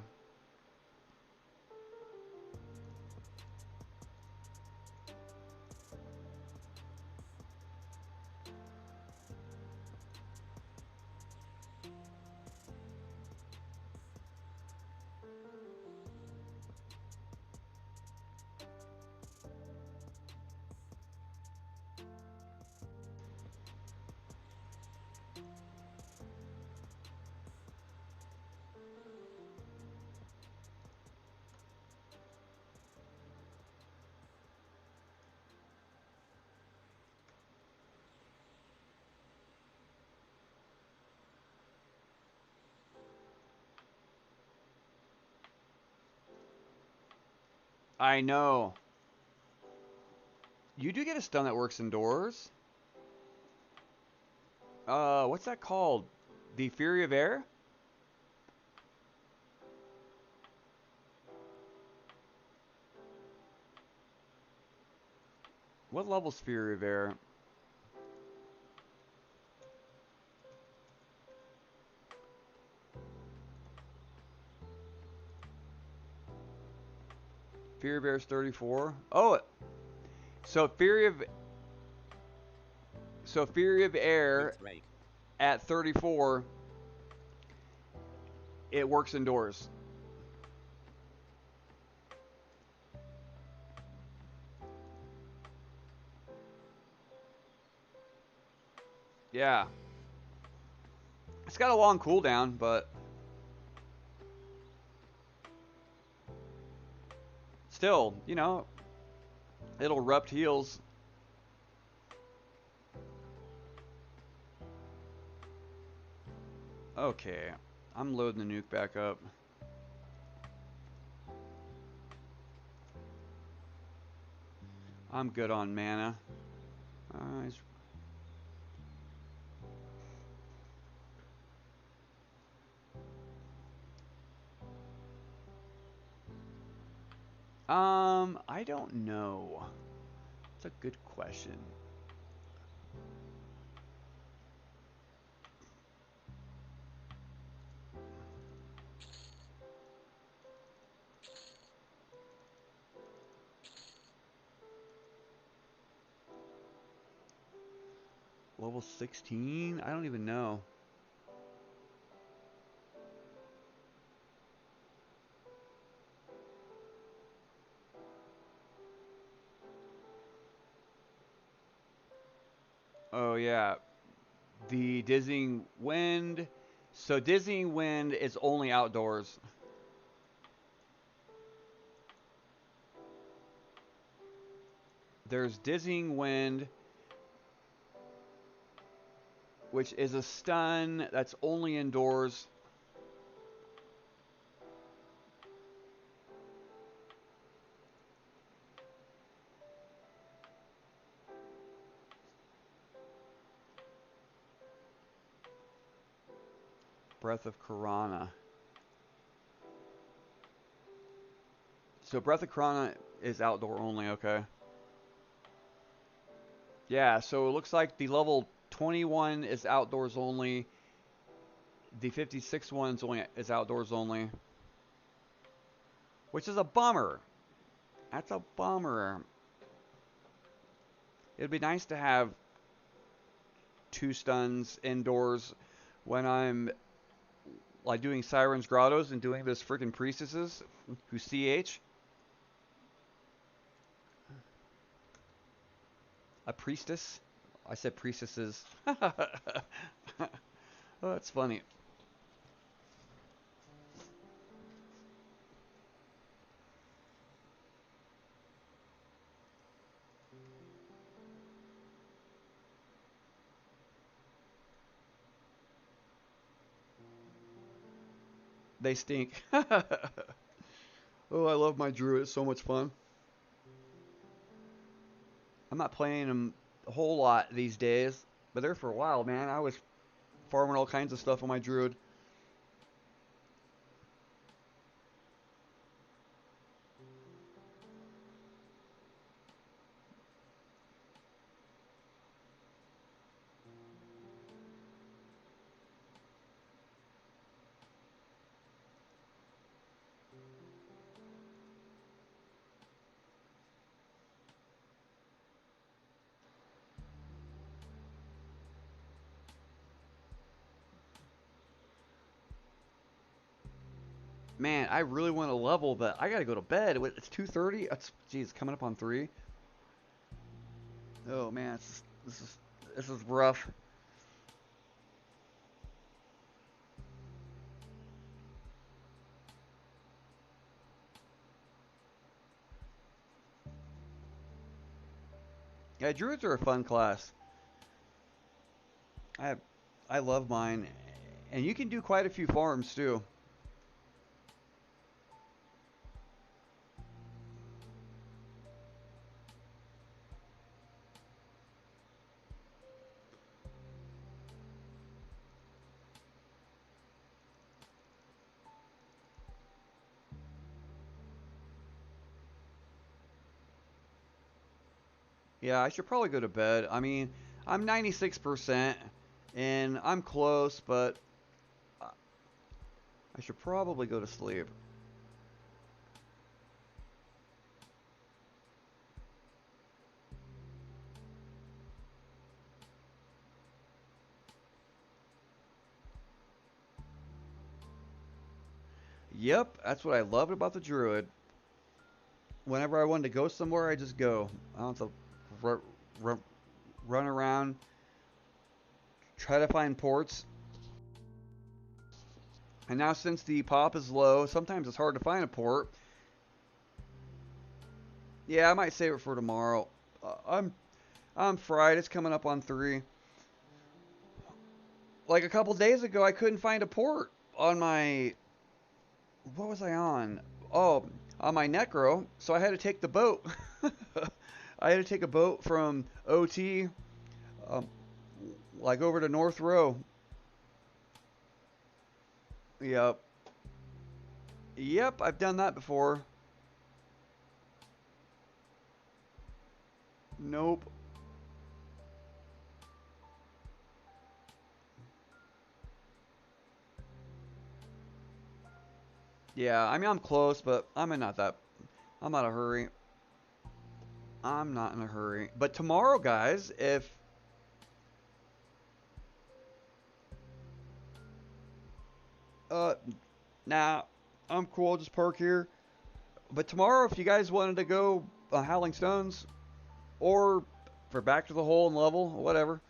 I know. You do get a stun that works indoors. What's that called? The Fury of Air? What level's Fury of Air? Fury of Air is 34. Oh, so Fury of Air Root rake. at 34, it works indoors. Yeah. It's got a long cooldown, but still, it'll erupt heals. Okay. I'm loading the nuke back up. I'm good on mana. Uh, I don't know. It's a good question. Level 16? I don't even know. Oh yeah, the Dizzying Wind. So Dizzying Wind is only outdoors. There's Dizzying Wind, which is a stun that's only indoors. Breath of Karana. So Breath of Karana is outdoor only, okay. Yeah, so it looks like the level 21 is outdoors only. The 56 one's only is outdoors only. Which is a bummer. That's a bummer. It'd be nice to have 2 stuns indoors when I'm like doing Sirens Grottos and doing this freaking priestesses who CH. A priestess? I said priestesses. Oh, that's funny. They stink. Oh, I love my druid. It's so much fun. I'm not playing them a whole lot these days, but there for a while, man. I was farming all kinds of stuff on my druid. Man, I really want to level, but I gotta go to bed. It's 2:30. It's geez, coming up on 3. Oh man, this is rough. Yeah, druids are a fun class. I I love mine, and you can do quite a few farms too. Yeah, I should probably go to bed. I mean, I'm 96% and I'm close, but I should probably go to sleep. Yep, that's what I loved about the druid. Whenever I wanted to go somewhere, I just go. I don't have to r- r- run around, try to find ports. And now since the pop is low, sometimes it's hard to find a port. Yeah, I might save it for tomorrow. I'm fried. It's coming up on 3. Like a couple days ago, I couldn't find a port on my. What was I on? Oh, on my Necro. So I had to take the boat. I had to take a boat from OT, um, like over to North Row. Yep. Yep, I've done that before. Nope. Yeah, I mean I'm close, but I'm not a hurry. I'm not in a hurry. But tomorrow, guys, if uh now I'm cool, I'll just park here. But tomorrow, if you guys wanted to go Howling Stones or for Back to the Hole and level, whatever.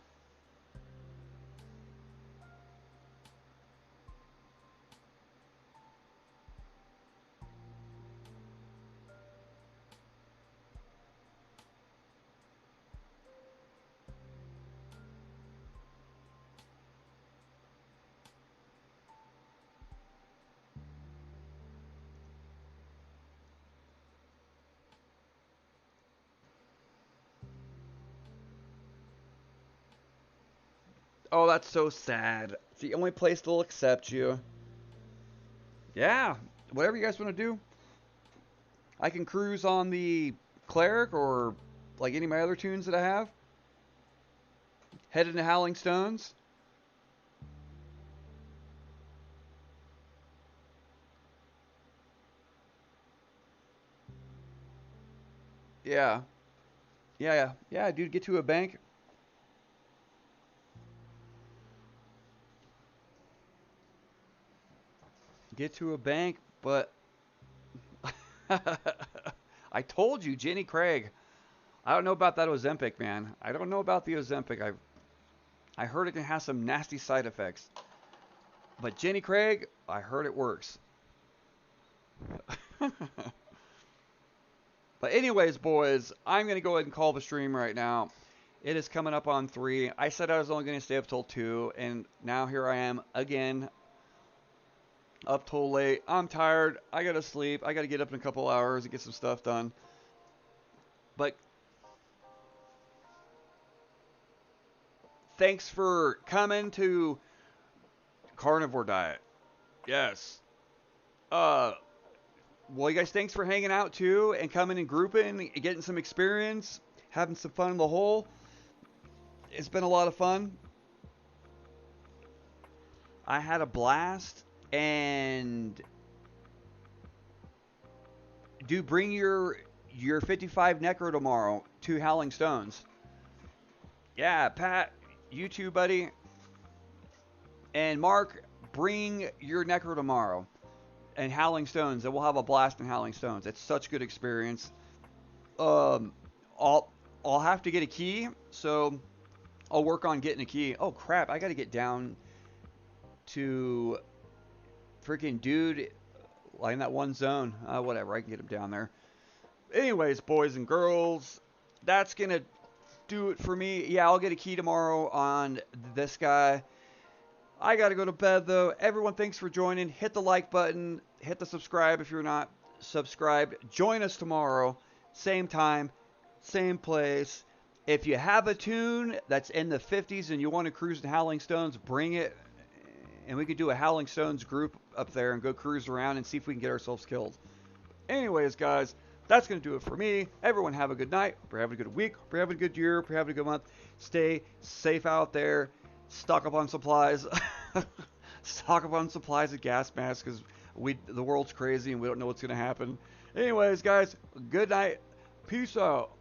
Oh, that's so sad. It's the only place they'll accept you. Yeah, whatever you guys want to do. I can cruise on the Cleric or like any of my other tunes that I have. Head into Howling Stones. Yeah. Yeah, yeah. Yeah, dude, get to a bank. get to a bank, but I told you, Jenny Craig. I don't know about that Ozempic, man. I don't know about the Ozempic. I heard it can have some nasty side effects. But Jenny Craig, I heard it works. But anyways, boys, I'm going to go ahead and call the stream right now. It is coming up on 3. I said I was only going to stay up till 2, and now here I am again, up till late. I'm tired. I got to sleep. I got to get up in a couple hours and get some stuff done. But thanks for coming to Carnivore Diet. Yes. Well, you guys, thanks for hanging out too and coming and grouping, getting some experience, having some fun in the hole. It's been a lot of fun. I had a blast, and do bring your 55 Necro tomorrow to Howling Stones. Yeah, Pat, you too, buddy. And Mark, bring your Necro tomorrow. And Howling Stones, and we'll have a blast in Howling Stones. It's such a good experience. I'll have to get a key, so I'll work on getting a key. Oh crap! I got to get down to freaking dude, like in that one zone. Whatever, I can get him down there. Anyways, boys and girls, that's gonna do it for me. Yeah, I'll get a key tomorrow on this guy. I gotta go to bed though. Everyone, thanks for joining. Hit the like button. Hit the subscribe if you're not subscribed. Join us tomorrow. Same time, same place. If you have a tune that's in the 50s and you want to cruise to Howling Stones, bring it. And we could do a Howling Stones group up there and go cruise around and see if we can get ourselves killed. Anyways, guys, that's going to do it for me. Everyone have a good night. Hope you're having a good week. Hope you're having a good year. Hope you're having a good month. Stay safe out there. Stock up on supplies. Stock up on supplies and gas masks because the world's crazy and we don't know what's going to happen. Anyways, guys, good night. Peace out.